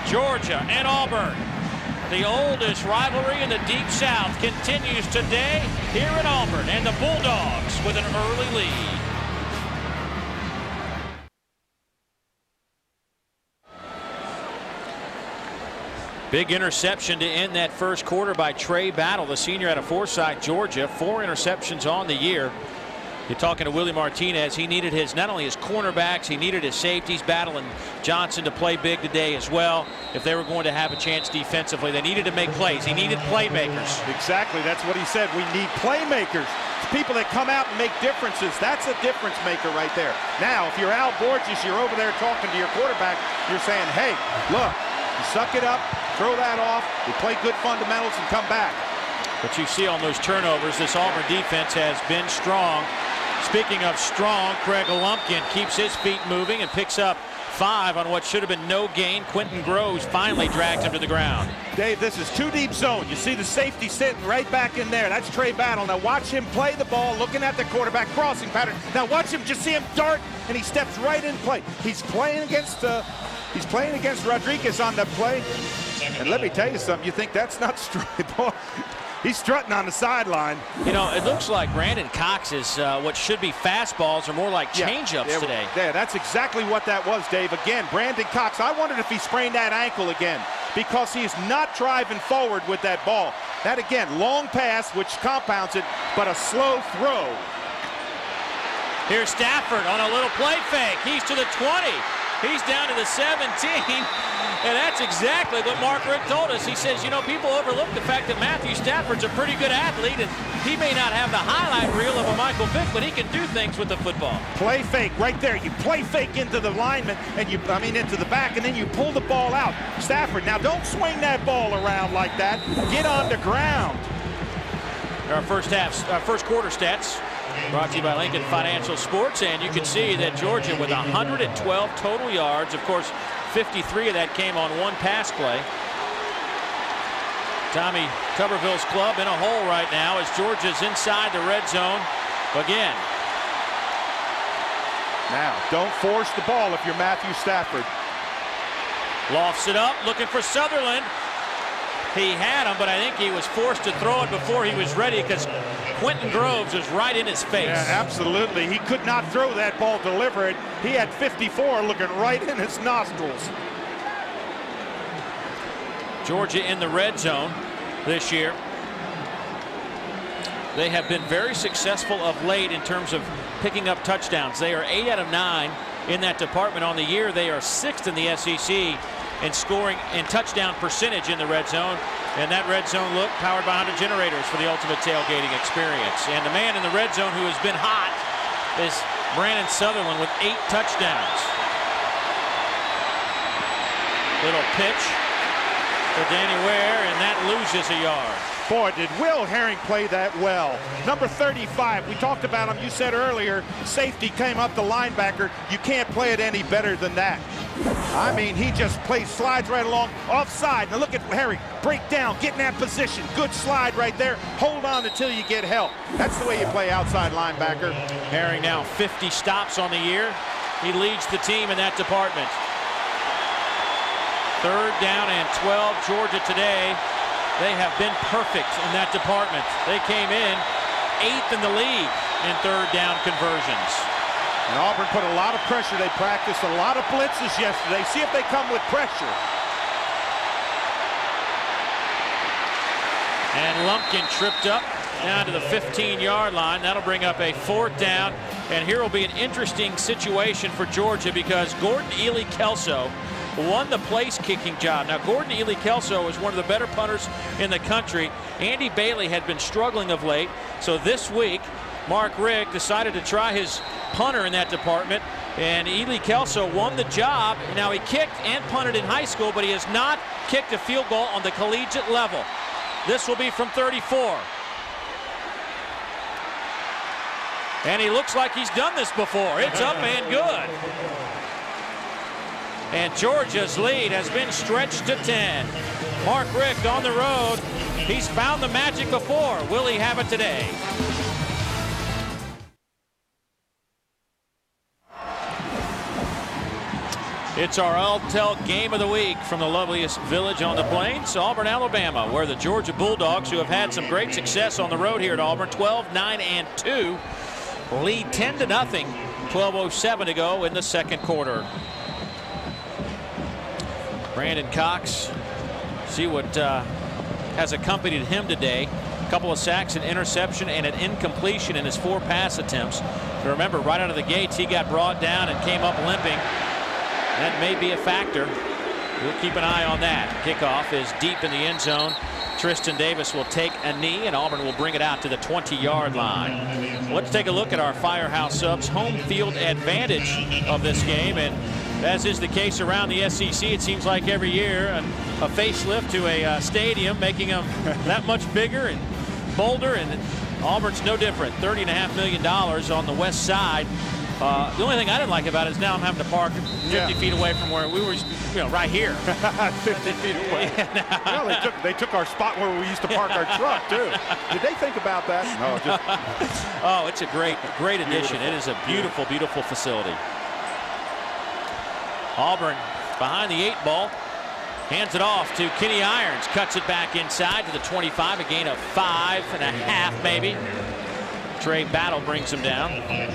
Georgia and Auburn, the oldest rivalry in the Deep South, continues today here in Auburn, and the Bulldogs with an early lead. Big interception to end that first quarter by Trey Battle, the senior out of Forsyth, Georgia. 4 interceptions on the year. You're talking to Willie Martinez. He needed not only his cornerbacks, he needed his safeties, Battle and Johnson, to play big today as well. If they were going to have a chance defensively, they needed to make plays. He needed playmakers. Exactly. That's what he said. We need playmakers. People that come out and make differences. That's a difference maker right there. Now, if you're Al Borges, you're over there talking to your quarterback. You're saying, hey, look, you suck it up, throw that off, we play good fundamentals and come back. But you see on those turnovers, this Auburn defense has been strong. Speaking of strong, Craig Lumpkin keeps his feet moving and picks up 5 on what should have been no gain. Quentin Groves finally dragged him to the ground. Dave, this is 2 deep zone. You see the safety sitting right back in there. That's Trey Battle. Now watch him play the ball, looking at the quarterback, crossing pattern. Now watch him, just see him dart, and he steps right in play. He's playing against Rodriguez on the play. And let me tell you something. You think that's not straight ball? He's strutting on the sideline. You know, it looks like Brandon Cox's what should be fastballs are more like changeups today. Yeah, that's exactly what that was, Dave. Again, Brandon Cox, I wondered if he sprained that ankle again because he's not driving forward with that ball. That, again, long pass, which compounds it, but a slow throw. Here's Stafford on a little play fake. He's to the 20. He's down to the 17. And that's exactly what Mark Richt told us. He says, you know, people overlook the fact that Matthew Stafford's a pretty good athlete, and he may not have the highlight reel of a Michael Vick, but he can do things with the football. Play fake right there. You play fake into the lineman, and into the back, and then you pull the ball out. Stafford, now don't swing that ball around like that. Get on the ground. Our first quarter stats brought to you by Lincoln Financial Sports, and you can see that Georgia with 112 total yards. Of course, 53 of that came on one pass play. Tommy Tuberville's club in a hole right now as Georgia's inside the red zone again. Now, don't force the ball if you're Matthew Stafford. Lofts it up, looking for Sutherland. He had him, but I think he was forced to throw it before he was ready because Quentin Groves was right in his face. Yeah, absolutely. He could not throw that ball delivered. He had 54 looking right in his nostrils. Georgia in the red zone this year. They have been very successful of late in terms of picking up touchdowns. They are 8 out of 9 in that department on the year. They are 6th in the SEC in scoring and touchdown percentage in the red zone. And that red zone look powered by Honda generators for the ultimate tailgating experience. And the man in the red zone who has been hot is Brandon Sutherland with 8 touchdowns. Little pitch for Danny Ware, and that loses a yard. Boy, did Will Herring play that well. Number 35, we talked about him. You said earlier, safety came up the linebacker. You can't play it any better than that. I mean, he just slides right along, offside. Now look at Herring, break down, get in that position. Good slide right there. Hold on until you get help. That's the way you play outside linebacker. Herring now 50 stops on the year. He leads the team in that department. 3rd down and 12. Georgia today, they have been perfect in that department. They came in 8th in the league in 3rd down conversions. And Auburn put a lot of pressure. They practiced a lot of blitzes yesterday. See if they come with pressure. And Lumpkin tripped up down to the 15-yard line. That'll bring up a 4th down. And here will be an interesting situation for Georgia because Gordon Ely Kelso won the place kicking job. Now, Gordon Ely Kelso is one of the better punters in the country. Andy Bailey had been struggling of late. So this week, Mark Richt decided to try his punter in that department, and Ely Kelso won the job. Now, he kicked and punted in high school, but he has not kicked a field goal on the collegiate level. This will be from 34. And he looks like he's done this before. It's up and good. And Georgia's lead has been stretched to 10. Mark Richt on the road. He's found the magic before. Will he have it today? It's our Altel Game of the Week from the loveliest village on the plains, Auburn, Alabama, where the Georgia Bulldogs, who have had some great success on the road here at Auburn, 12, 9, and 2, lead 10-0, 12:07 to go in the second quarter. Brandon Cox, see what has accompanied him today. A couple of sacks, an interception, and an incompletion in his 4 pass attempts. But remember, right out of the gates, he got brought down and came up limping. That may be a factor. We'll keep an eye on that. Kickoff is deep in the end zone. Tristan Davis will take a knee, and Auburn will bring it out to the 20-yard line. Let's take a look at our Firehouse Subs home field advantage of this game. And as is the case around the SEC, it seems like every year a facelift to a stadium, making them that much bigger and bolder. And Auburn's no different. $30.5 million on the west side. The only thing I didn't like about it is now I'm having to park 50 feet away from where we were, right here. 50 feet away. Yeah, well, they took our spot where we used to park our truck, too. Did they think about that? No, just... Oh, it's a great addition. It is a beautiful, beautiful facility. Auburn behind the 8 ball. Hands it off to Kenny Irons. Cuts it back inside to the 25. A gain of 5.5 maybe. Trey Battle brings him down.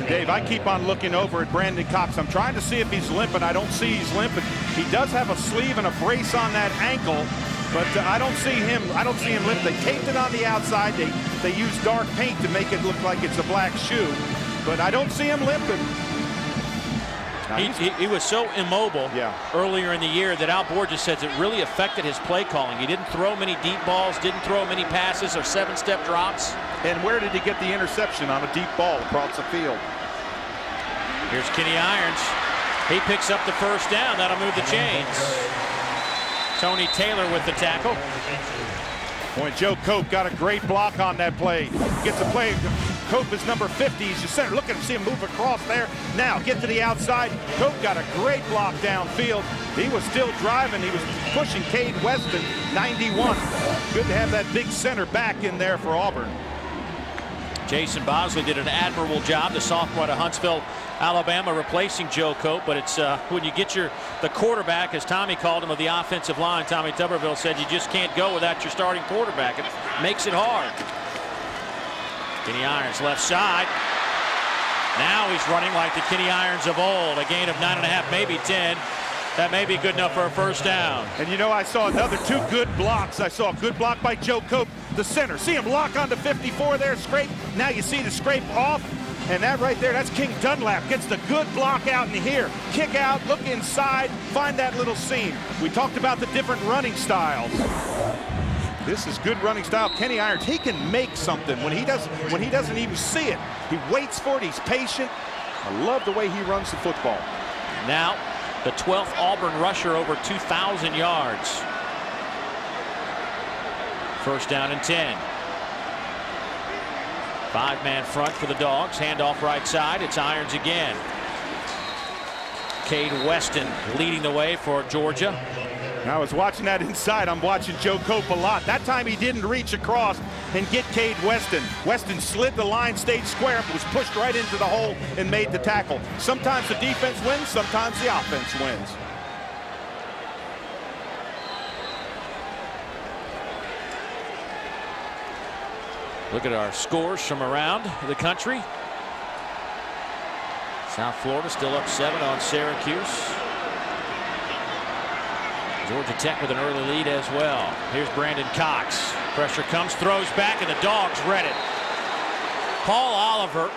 Dave, I keep on looking over at Brandon Cox. I'm trying to see if he's limping. I don't see he's limping. He does have a sleeve and a brace on that ankle, but I don't see him limp. They taped it on the outside. They used dark paint to make it look like it's a black shoe, but I don't see him limping. He was so immobile earlier in the year that Al Borges says it really affected his play calling. He didn't throw many deep balls, didn't throw many passes or 7-step drops. And where did he get the interception? On a deep ball across the field. Here's Kenny Irons. He picks up the first down. That'll move the chains. Tony Taylor with the tackle. Boy, Joe Cope got a great block on that play. Gets a play. Cope is number 50. He's the center. Look at him, see him move across there. Now get to the outside. Cope got a great block downfield. He was still driving. He was pushing Cade Weston, 91. Good to have that big center back in there for Auburn. Jason Bosley did an admirable job, the sophomore out of Huntsville, Alabama, replacing Joe Cope. But it's when you get the quarterback, as Tommy called him, of the offensive line. Tommy Tuberville said you just can't go without your starting quarterback. It makes it hard. Kenny Irons left side. Now he's running like the Kenny Irons of old. A gain of 9.5, maybe 10. That may be good enough for a first down. And you know, I saw another 2 good blocks. I saw a good block by Joe Cope, the center. See him lock onto 54 there, scrape. Now you see the scrape off. And that right there, that's King Dunlap. Gets the good block out in here. Kick out, look inside, find that little seam. We talked about the different running styles. This is good running style. Kenny Irons, he can make something when he doesn't even see it. He waits for it, he's patient. I love the way he runs the football. Now, the 12th Auburn rusher over 2,000 yards. First down and 10. 5-man front for the Dogs. Handoff right side. It's Irons again. Cade Weston leading the way for Georgia. Now, I was watching that inside. I'm watching Joe Cope a lot. That time he didn't reach across and get Cade Weston. Weston slid the line, stayed square, was pushed right into the hole and made the tackle. Sometimes the defense wins, sometimes the offense wins. Look at our scores from around the country. South Florida still up 7 on Syracuse. Georgia Tech with an early lead as well. Here's Brandon Cox. Pressure comes, throws back, and the Dogs read it. Paul Oliver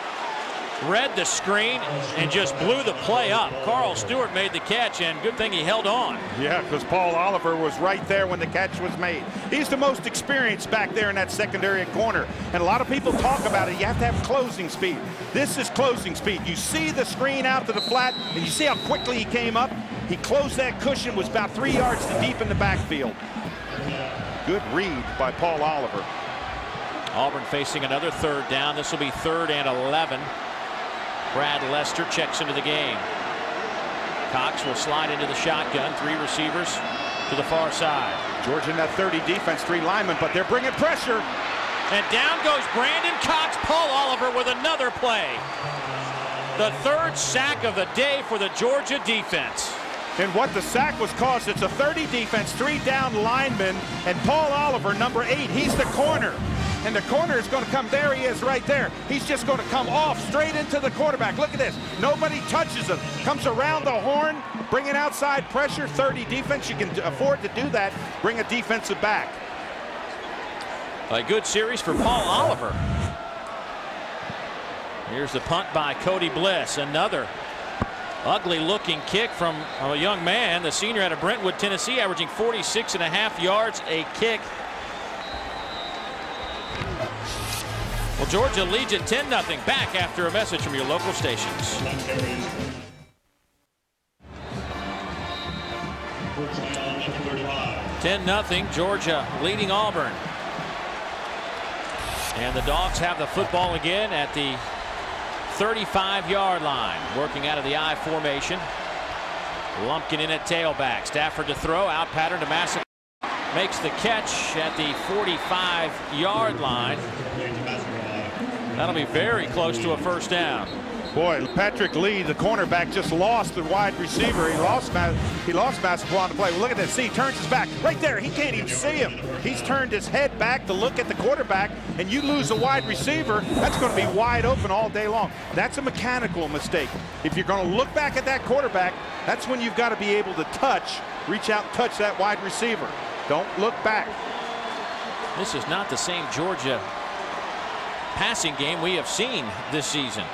read the screen and just blew the play up. Carl Stewart made the catch, and good thing he held on. Yeah, because Paul Oliver was right there when the catch was made. He's the most experienced back there in that secondary corner. And a lot of people talk about it. You have to have closing speed. This is closing speed. You see the screen out to the flat, and you see how quickly he came up. He closed that cushion, was about 3 yards to deep in the backfield. Good read by Paul Oliver. Auburn facing another third down. This will be 3rd and 11. Brad Lester checks into the game. Cox will slide into the shotgun. 3 receivers to the far side. Georgia in that 30 defense, 3 linemen, but they're bringing pressure. And down goes Brandon Cox. Paul Oliver with another play. The 3rd sack of the day for the Georgia defense. And what the sack was caused, it's a 30 defense, 3 down linemen, and Paul Oliver, number 8, he's the corner. And the corner is going to come, there he is right there. He's just going to come off straight into the quarterback. Look at this. Nobody touches him. Comes around the horn, bringing outside pressure. 30 defense, you can afford to do that. Bring a defensive back. A good series for Paul Oliver. Here's the punt by Cody Bliss. Another ugly looking kick from a young man, the senior out of Brentwood, Tennessee, averaging 46.5 yards a kick. Well, Georgia leads at 10-0. Back after a message from your local stations. (10-0) Georgia leading Auburn. And the Dogs have the football again at the 35-yard line, working out of the I formation. Lumpkin in at tailback. Stafford to throw, out pattern to Massacre. Makes the catch at the 45-yard line. That'll be very close to a first down. Boy, Patrick Lee, the cornerback, just lost the wide receiver. He lost Massapequa on the play. Well, look at this. See, he turns his back. Right there, he can't even see him. He's turned his head back to look at the quarterback, and you lose a wide receiver, that's going to be wide open all day long. That's a mechanical mistake. If you're going to look back at that quarterback, that's when you've got to be able to reach out and touch that wide receiver. Don't look back. This is not the same Georgia passing game we have seen this season.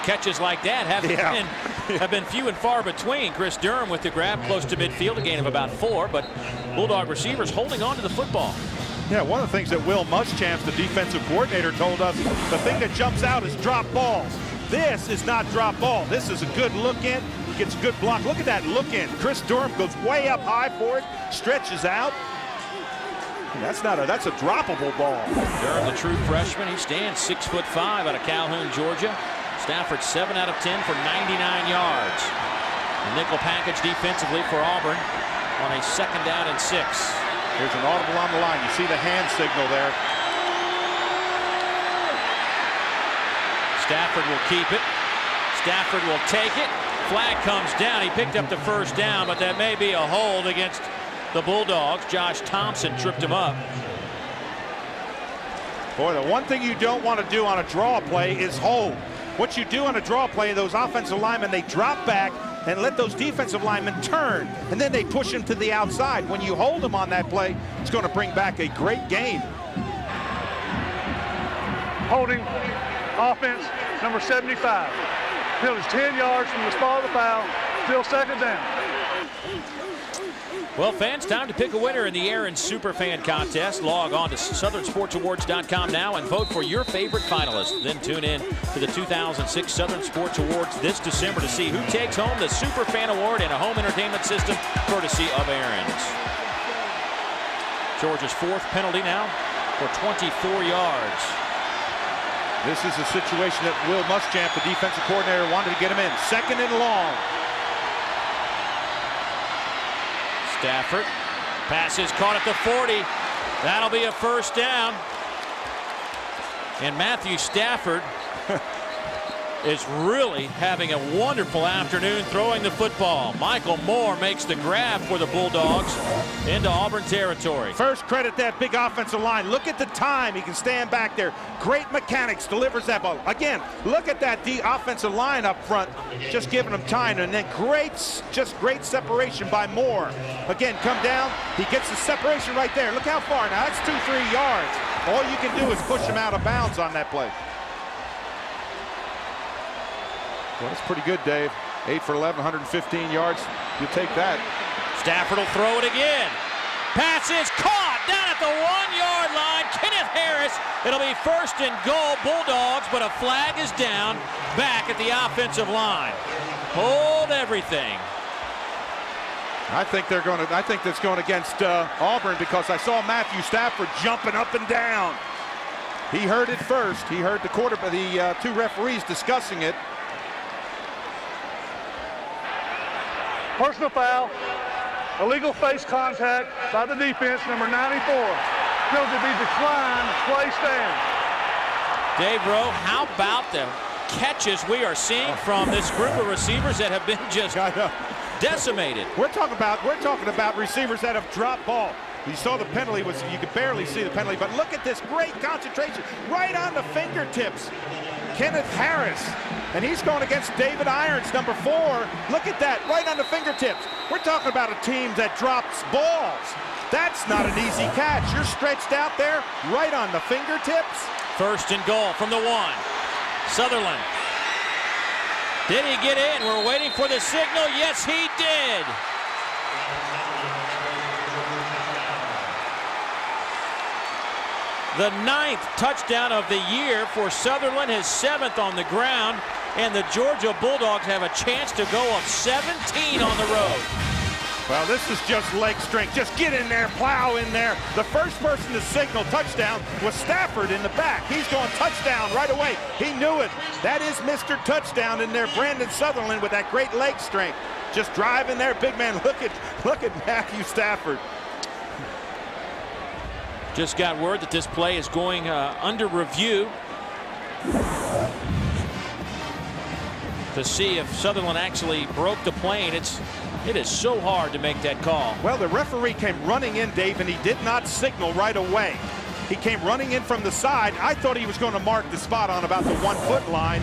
Catches like that have been few and far between. Chris Durham with the grab close to midfield, a gain of about 4, but Bulldog receivers holding on to the football. Yeah, one of the things that Will Muschamp, the defensive coordinator, told us, the thing that jumps out is drop balls. This is not drop ball. This is a good look in. He gets a good block. Look at that look in. Chris Durham goes way up high for it, stretches out. That's a droppable ball. Durham, the true freshman, he stands 6'5" out of Calhoun, Georgia. Stafford 7 out of 10 for 99 yards. The nickel package defensively for Auburn on a 2nd down and 6. Here's an audible on the line. You see the hand signal there. Stafford will keep it. Stafford will take it. Flag comes down. He picked up the 1st down, but that may be a hold against the Bulldogs. Josh Thompson tripped him up. Boy, the one thing you don't want to do on a draw play is hold. What you do on a draw play, those offensive linemen, they drop back and let those defensive linemen turn, and then they push them to the outside. When you hold them on that play, it's going to bring back a great gain. Holding offense, number 75. Penalty 10 yards from the spot of the foul, still 2nd down. Well, fans, time to pick a winner in the Aaron Superfan Contest. Log on to SouthernSportsAwards.com now and vote for your favorite finalist. Then tune in to the 2006 Southern Sports Awards this December to see who takes home the Superfan Award and a home entertainment system courtesy of Aaron's. Georgia's 4th penalty now for 24 yards. This is a situation that Will Muschamp, the defensive coordinator, wanted to get him in. 2nd and long. Stafford, pass is caught at the 40. That'll be a 1st down. And Matthew Stafford is really having a wonderful afternoon throwing the football. Michael Moore makes the grab for the Bulldogs into Auburn territory. First, credit that big offensive line. Look at the time he can stand back there. Great mechanics, delivers that ball. Again, look at that offensive line up front, just giving him time, and then great separation by Moore. Again, come down, he gets the separation right there. Look how far now, that's 2-3 yards. All you can do is push him out of bounds on that play. Well, that's pretty good, Dave. 8 for 11, 115 yards. You'll take that. Stafford will throw it again. Pass is caught down at the 1-yard line. Kenneth Harris. It'll be 1st and goal, Bulldogs, but a flag is down back at the offensive line. Hold everything. I think that's going against Auburn, because I saw Matthew Stafford jumping up and down. He heard it first. He heard the 2 referees discussing it. Personal foul, illegal face contact by the defense, number 94. Penalty be declined, play stand. Dave Rowe, how about the catches we are seeing from this group of receivers that have been just decimated? We're talking about receivers that have dropped ball. You saw the penalty you could barely see the penalty, but look at this great concentration right on the fingertips. Kenneth Harris, and he's going against David Irons, number 4. Look at that, right on the fingertips. We're talking about a team that drops balls. That's not an easy catch. You're stretched out there, right on the fingertips. 1st and goal from the 1. Sutherland. Did he get in? We're waiting for the signal. Yes, he did. The 9th touchdown of the year for Sutherland, his 7th on the ground, and the Georgia Bulldogs have a chance to go up 17 on the road. Well, this is just leg strength. Just get in there, plow in there. The first person to signal touchdown was Stafford in the back. He's going touchdown right away. He knew it. That is Mr. Touchdown in there, Brandon Sutherland, with that great leg strength. Just driving there, big man. Look at Matthew Stafford. Just got word that this play is going under review To see if Sutherland actually broke the plane. It is so hard to make that call. Well, the referee came running in, Dave, and he did not signal right away. He came running in from the side. I thought he was going to mark the spot on about the 1 foot line.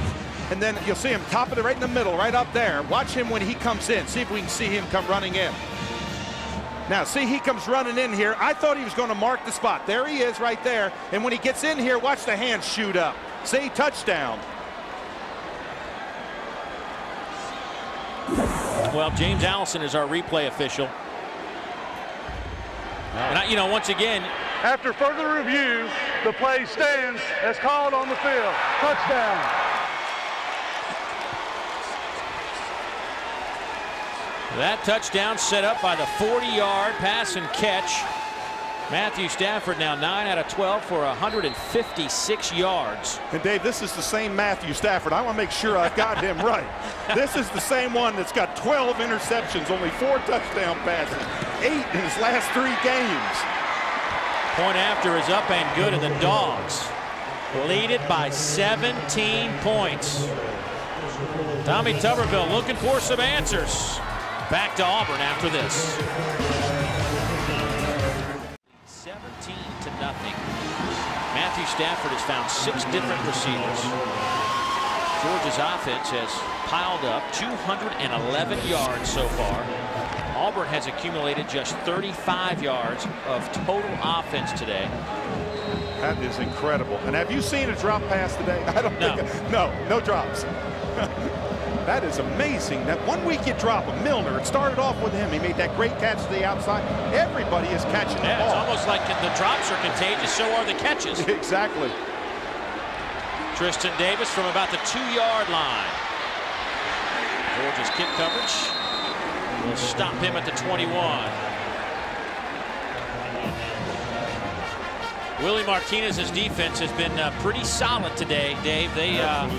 And then you'll see him top of it right in the middle, right up there. Watch him when he comes in. See if we can see him come running in. Now, see, he comes running in here. I thought he was going to mark the spot. There he is right there. And when he gets in here, watch the hands shoot up. See, touchdown. Well, James Allison is our replay official. And, once again. After further review, the play stands as called on the field. Touchdown. That touchdown set up by the 40-yard pass and catch. Matthew Stafford now 9 out of 12 for 156 yards. And Dave, this is the same Matthew Stafford. I want to make sure I've got him right. This is the same one that's got 12 interceptions, only 4 touchdown passes, 8 in his last 3 games. Point after is up and good, and the Dogs lead it by 17 points. Tommy Tuberville looking for some answers. Back to Auburn after this. 17-0. Matthew Stafford has found 6 different receivers. Georgia's offense has piled up 211 yards so far. Auburn has accumulated just 35 yards of total offense today. That is incredible. And have you seen a drop pass today? I don't think. No drops. That is amazing. That 1 week you drop a Milner. It started off with him. He made that great catch to the outside. Everybody is catching the ball. It's almost like the drops are contagious, so are the catches. Exactly. Tristan Davis from about the 2-yard line. Georgia's kick coverage will stop him at the 21. Willie Martinez's defense has been pretty solid today, Dave. They have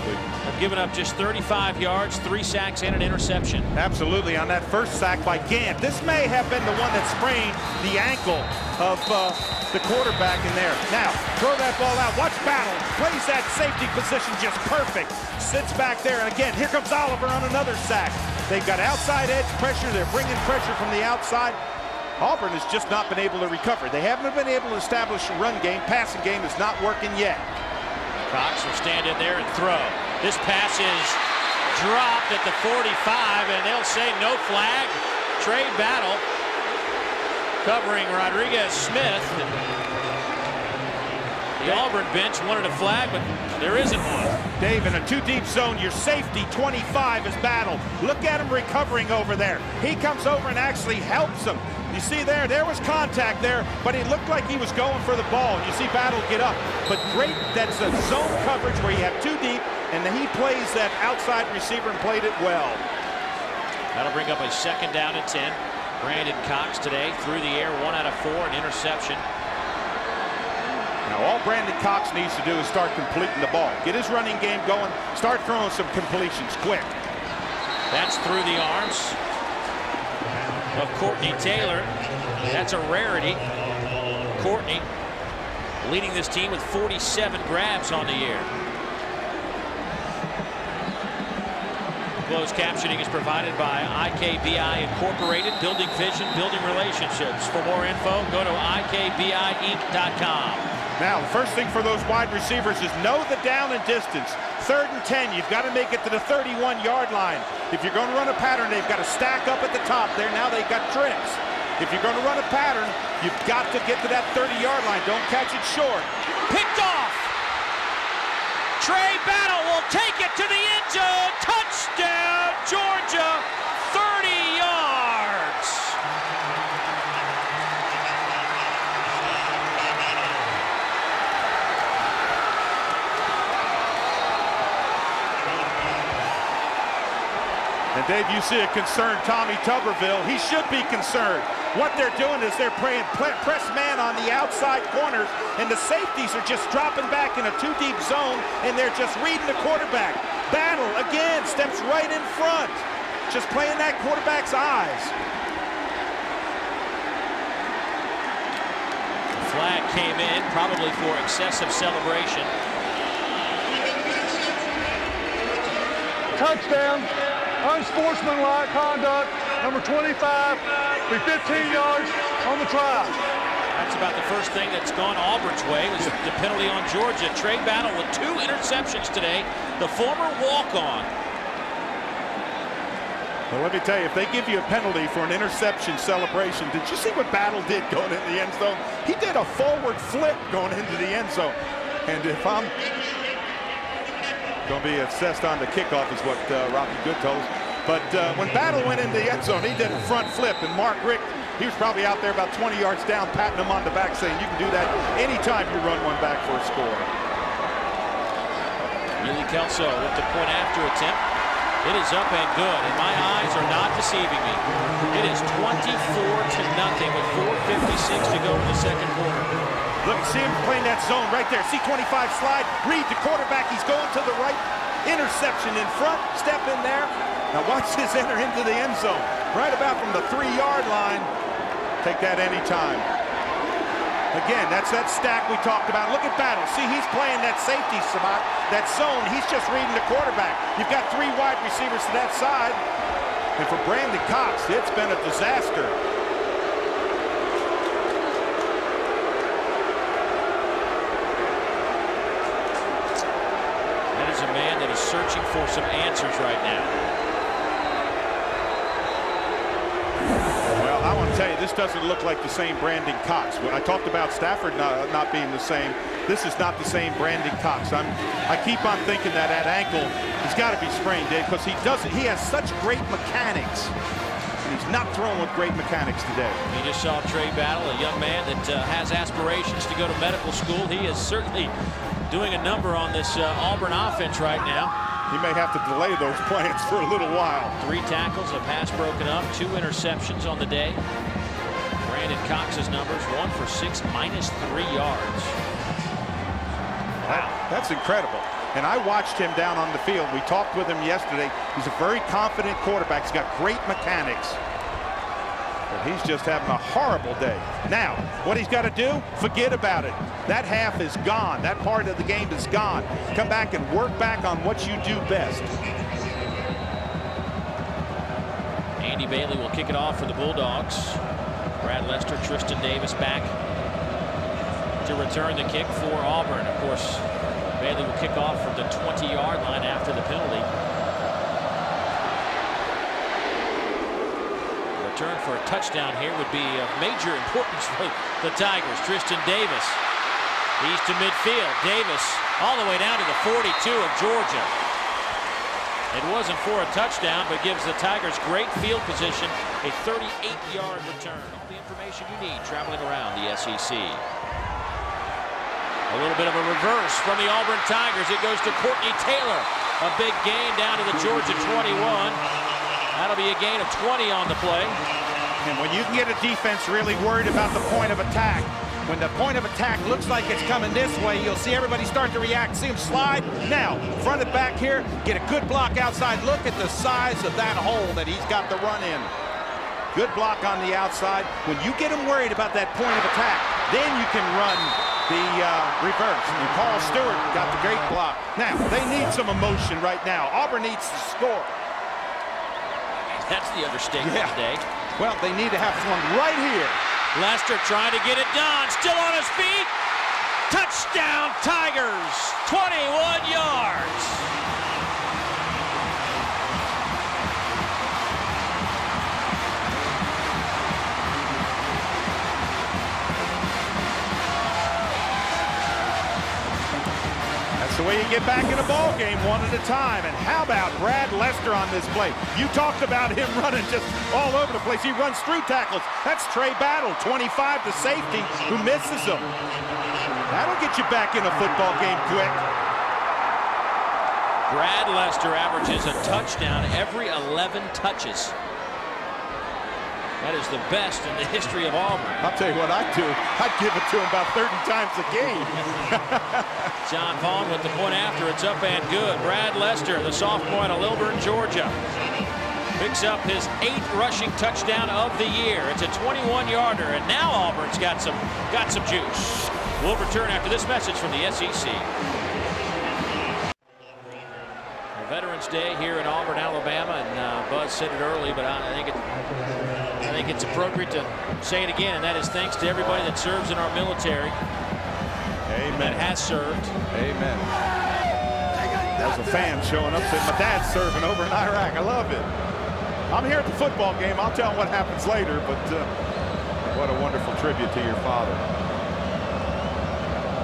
given up just 35 yards, 3 sacks, and an interception. Absolutely, on that first sack by Gant. This may have been the one that sprained the ankle of the quarterback in there. Now, throw that ball out. Watch Battle. Plays that safety position just perfect. Sits back there, and again, here comes Oliver on another sack. They've got outside edge pressure. They're bringing pressure from the outside. Auburn has just not been able to recover. They haven't been able to establish a run game. Passing game is not working yet. Cox will stand in there and throw. This pass is dropped at the 45, and they'll say no flag. Trey Battle covering Rodriguez Smith. The Auburn bench wanted a flag, but there isn't one. Dave, in a 2-deep zone, your safety 25 is Battle. Look at him recovering over there. He comes over and actually helps him. You see there was contact there, but it looked like he was going for the ball. You see Battle get up, but great, that's a zone coverage where you have 2 deep, and he plays that outside receiver and played it well. That'll bring up a 2nd down and 10. Brandon Cox today through the air, 1 out of 4, an interception. Now all Brandon Cox needs to do is start completing the ball. Get his running game going, start throwing some completions quick. That's through the arms of Courtney Taylor. That's a rarity. Courtney leading this team with 47 grabs on the year. Closed captioning is provided by IKBI Incorporated, building vision, building relationships. For more info, go to ikbiinc.com. Now, the first thing for those wide receivers is know the down and distance. 3rd and 10, you've got to make it to the 31-yard line. If you're going to run a pattern, they've got to stack up at the top there. Now they've got tricks. If you're going to run a pattern, you've got to get to that 30-yard line. Don't catch it short. Picked off. Trey Battle will take it to the end zone. Touchdown, Georgia, 30 yards. And Dave, you see a concerned Tommy Tuberville. He should be concerned. What they're doing is they're playing press man on the outside corners, and the safeties are just dropping back in a 2-deep zone, and they're just reading the quarterback. Battle, again, steps right in front. Just playing that quarterback's eyes. Flag came in, probably for excessive celebration. touchdown. Unsportsmanlike conduct, number 25, be 15 yards on the try. That's about the first thing that's gone Auburn's way was the penalty on Georgia. Trey Battle with 2 interceptions today, the former walk-on. Well, let me tell you, if they give you a penalty for an interception celebration, did you see what Battle did going into the end zone? He did a forward flip going into the end zone. And if I'm going to be assessed on the kickoff is what Rocky Good told us. But when Battle went into the end zone, he did a front flip. And Mark Richt, he was probably out there about 20 yards down, patting him on the back, saying you can do that anytime you run one back for a score. Neely Kelso with the point after attempt. It is up and good, and my eyes are not deceiving me. It is 24-0 with 4:56 to go in the second quarter. Look, see him playing that zone right there. See 25 slide, read the quarterback. He's going to the right. Interception in front, step in there. Now watch this enter into the end zone. Right about from the 3-yard line. Take that anytime. Again, that's that stack we talked about. Look at Battle. See, he's playing that safety spot, that zone. He's just reading the quarterback. You've got 3 wide receivers to that side. And for Brandon Cox, it's been a disaster. That is a man that is searching for some answers right now. Well, I want to tell you, this doesn't look like the same Brandon Cox. When I talked about Stafford not being the same, this is not the same Brandon Cox. I keep on thinking that ankle has got to be sprained, Dave, because he has such great mechanics. And he's not throwing with great mechanics today. You just saw Trey Battle, a young man that has aspirations to go to medical school. He is certainly doing a number on this Auburn offense right now. He may have to delay those plans for a little while. 3 tackles, a pass broken up, 2 interceptions on the day. Brandon Cox's numbers, 1 for 6, -3 yards. Wow. That's incredible. And I watched him down on the field. We talked with him yesterday. He's a very confident quarterback. He's got great mechanics. But he's just having a horrible day. Now, what he's got to do, forget about it. That half is gone. That part of the game is gone. Come back and work back on what you do best. Andy Bailey will kick it off for the Bulldogs. Brad Lester, Tristan Davis back to return the kick for Auburn. Of course, Bailey will kick off from the 20-yard line after the penalty. Return for a touchdown here would be of major importance for the Tigers. Tristan Davis, he's to midfield. Davis all the way down to the 42 of Georgia. It wasn't for a touchdown, but gives the Tigers great field position. A 38-yard return. All the information you need traveling around the SEC. A little bit of a reverse from the Auburn Tigers. It goes to Courtney Taylor. A big gain down to the Georgia 21. That'll be a gain of 20 on the play. And when you can get a defense really worried about the point of attack, when the point of attack looks like it's coming this way, you'll see everybody start to react. See him slide. Now, front it back here, get a good block outside. Look at the size of that hole that he's got to run in. Good block on the outside. When you get him worried about that point of attack, then you can run the reverse. And Carl Stewart got the great block. Now, they need some emotion right now. Auburn needs to score. That's the understatement today. Well, they need to have one right here. Lester trying to get it done. Still on his feet. Touchdown, Tigers. 21 yards. That's the way you get back in a ball game, one at a time. And how about Brad Lester on this play? You talked about him running just all over the place. He runs through tackles. That's Trey Battle, 25 to safety, who misses him. That'll get you back in a football game quick. Brad Lester averages a touchdown every 11 touches. That is the best in the history of Auburn. I'll tell you what I'd do. I'd give it to him about 30 times a game. John Vaughn with the point after. It's up and good. Brad Lester, the sophomore out of Lilburn, Georgia, picks up his 8th rushing touchdown of the year. It's a 21-yarder, and now Auburn's got some juice. We'll return after this message from the SEC. Veterans Day here in Auburn, Alabama, and Buzz said it early, but I think it's appropriate to say it again, and that is thanks to everybody that serves in our military. Amen. That has served. Amen. There's a fan showing up saying, my dad's serving over in Iraq. I love it. I'm here at the football game. I'll tell him what happens later, but what a wonderful tribute to your father.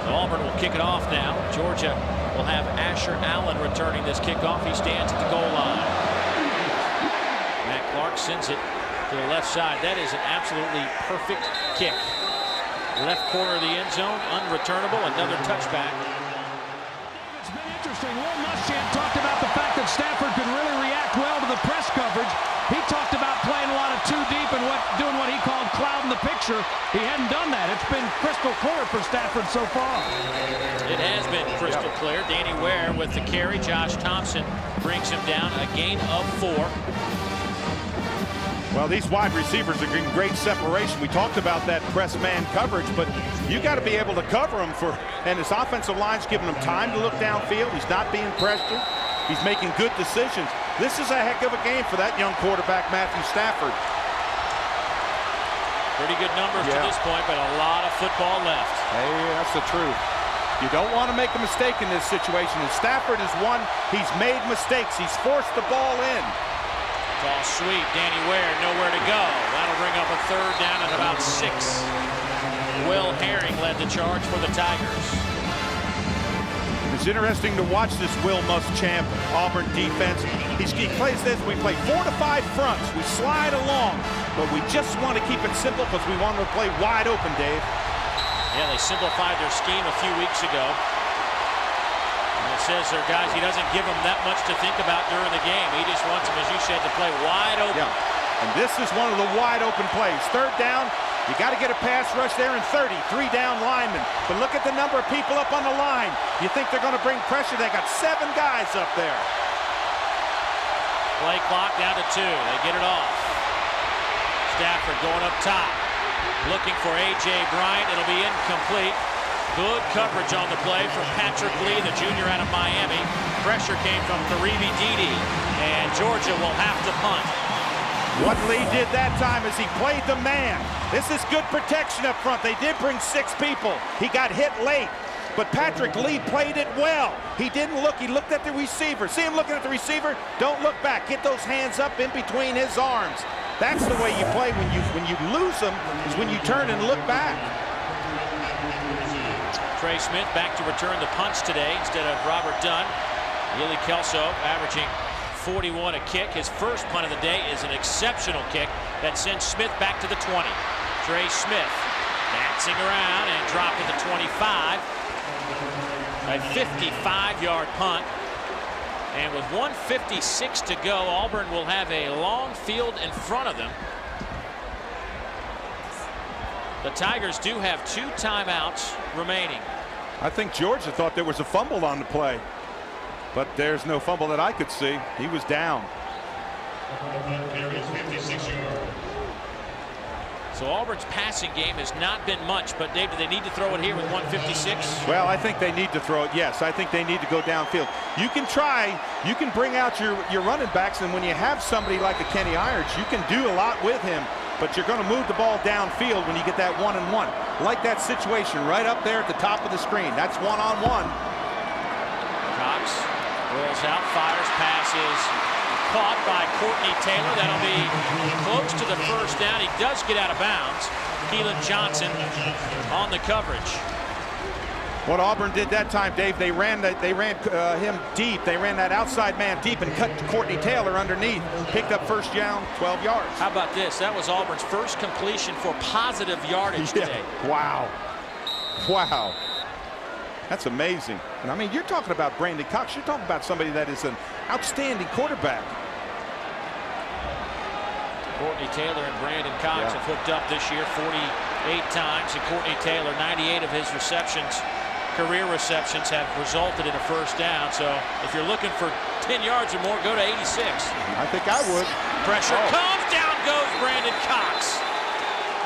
So Auburn will kick it off now. Georgia will have Asher Allen returning this kickoff. He stands at the goal line. Matt Clark sends it to the left side. That is an absolutely perfect kick. Left corner of the end zone, unreturnable, another touchback. It's been interesting. Will Muschamp talked about the fact that Stafford could really react well to the press coverage. He talked about playing a lot of too deep and doing what he called clouding the picture. He hadn't done that. It's been crystal clear for Stafford so far. It has been crystal clear. Danny Ware with the carry. Josh Thompson brings him down, a gain of 4. Well, these wide receivers are getting great separation. We talked about that press man coverage, but you got to be able to cover them and his offensive line's giving him time to look downfield. He's not being pressured. He's making good decisions. This is a heck of a game for that young quarterback, Matthew Stafford. Pretty good numbers to this point, but a lot of football left. Hey, that's the truth. You don't want to make a mistake in this situation. And Stafford is one, he's made mistakes. He's forced the ball in. Ball sweep. Danny Ware nowhere to go. That'll bring up a 3rd down at about 6. Will Herring led the charge for the Tigers. It's interesting to watch this Will Muschamp Auburn defense. He plays this. We play 4 to 5 fronts. We slide along, but we just want to keep it simple because we want to play wide open, Dave. Yeah, they simplified their scheme a few weeks ago. Says there, guys, he doesn't give them that much to think about during the game. He just wants them, as you said, to play wide open. Yeah. And this is one of the wide open plays. 3rd down, you got to get a pass rush there in 30. 3 down linemen. But look at the number of people up on the line. You think they're going to bring pressure? They got 7 guys up there. Play clock down to 2. They get it off. Stafford going up top. Looking for A.J. Bryant. It'll be incomplete. Good coverage on the play from Patrick Lee, the junior out of Miami. Pressure came from Tharibi Didi, and Georgia will have to punt. What Lee did that time is he played the man. This is good protection up front. They did bring 6 people. He got hit late, but Patrick Lee played it well. He didn't look. He looked at the receiver. See him looking at the receiver? Don't look back. Get those hands up in between his arms. That's the way you play when you lose them, is when you turn and look back. Trey Smith back to return the punts today instead of Robert Dunn. Willie Kelso averaging 41 a kick. His first punt of the day is an exceptional kick that sends Smith back to the 20. Trey Smith dancing around and dropped at the 25. A 55-yard punt. And with 1:56 to go, Auburn will have a long field in front of them. The Tigers do have 2 timeouts remaining. I think Georgia thought there was a fumble on the play, but there's no fumble that I could see. He was down. So Auburn's passing game has not been much, but Dave, do they need to throw it here with 1:56? Well, I think they need to throw it. Yes, I think they need to go downfield. You can try, you can bring out your running backs, and when you have somebody like a Kenny Irons, you can do a lot with him. But you're going to move the ball downfield when you get that 1-on-1. Like that situation right up there at the top of the screen. That's 1-on-1. Cox rolls out, fires, passes. Caught by Courtney Taylor. That'll be close to the 1st down. He does get out of bounds. Keelan Johnson on the coverage. What Auburn did that time, Dave, they ran him deep. They ran that outside man deep and cut Courtney Taylor underneath. Picked up 1st down, 12 yards. How about this? That was Auburn's first completion for positive yardage today. Wow. Wow. That's amazing. And I mean, you're talking about Brandon Cox. You're talking about somebody that is an outstanding quarterback. Courtney Taylor and Brandon Cox have hooked up this year 48 times, and Courtney Taylor, 98 of his receptions, career receptions, have resulted in a 1st down. So if you're looking for 10 yards or more, go to 86. I think I would. Pressure comes, down goes Brandon Cox.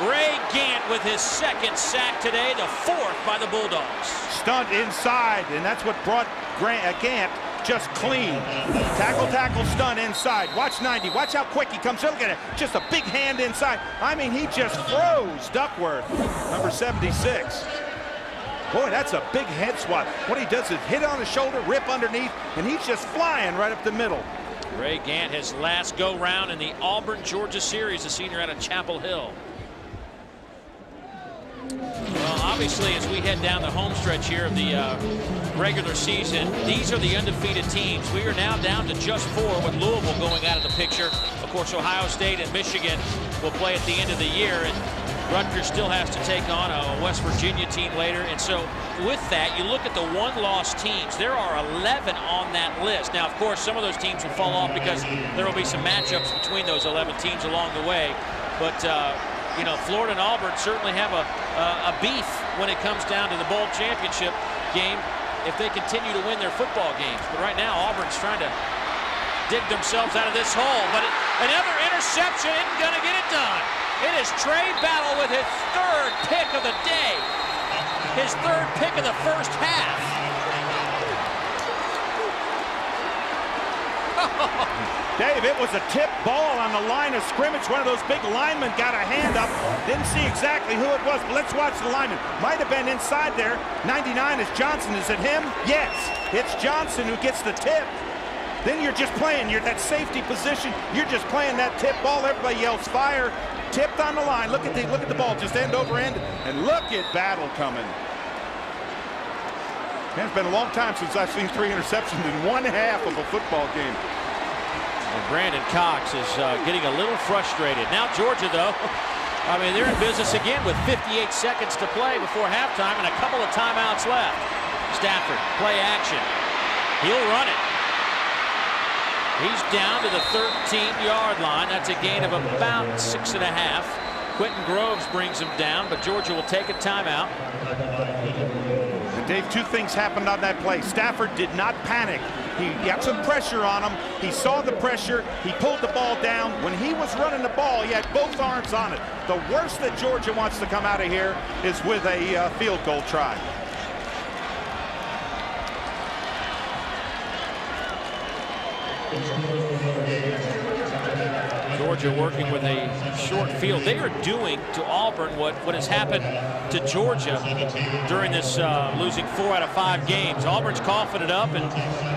Ray Gant with his 2nd sack today, the 4th by the Bulldogs. Stunt inside, and that's what brought Gant just clean. Tackle, tackle, stun inside. Watch 90. Watch how quick he comes. Look at it. Just a big hand inside. I mean, he just froze Duckworth, number 76. Boy, that's a big head swat. What he does is hit on his shoulder, rip underneath, and he's just flying right up the middle. Ray Gant, his last go-round in the Auburn, Georgia series, the senior out of Chapel Hill. Well, obviously, as we head down the home stretch here of the regular season, these are the undefeated teams. We are now down to just 4 with Louisville going out of the picture. Of course, Ohio State and Michigan will play at the end of the year, and Rutgers still has to take on a West Virginia team later. And so with that, you look at the one-loss teams. There are 11 on that list. Now, of course, some of those teams will fall off because there will be some matchups between those 11 teams along the way. But you know, Florida and Auburn certainly have a beef when it comes down to the bowl championship game if they continue to win their football games. But right now, Auburn's trying to dig themselves out of this hole. But another interception isn't going to get it done. It is Trey Battle with his 3rd pick of the day. His 3rd pick of the first half. Dave, it was a tip ball on the line of scrimmage. One of those big linemen got a hand up. Didn't see exactly who it was, but let's watch the lineman. Might have been inside there. 99 is Johnson. Is it him? Yes, it's Johnson who gets the tip. Then you're just playing. You're that safety position. You're just playing that tip ball. Everybody yells fire. Tipped on the line. Look at the ball, just end over end, and look at Battle coming. Man, it's been a long time since I've seen 3 interceptions in 1/2 of a football game. And Brandon Cox is getting a little frustrated. Now Georgia, though, I mean, they're in business again with 58 seconds to play before halftime and a couple of timeouts left. Stafford, play action. He'll run it. He's down to the 13-yard line. That's a gain of about 6.5. Quentin Groves brings him down, but Georgia will take a timeout. And Dave, 2 things happened on that play. Stafford did not panic. He got some pressure on him. He saw the pressure. He pulled the ball down. When he was running the ball, he had both arms on it. The worst that Georgia wants to come out of here is with a field goal try. Georgia working with a short field. They are doing to Auburn what has happened to Georgia during this losing 4 out of 5 games. Auburn's coughing it up and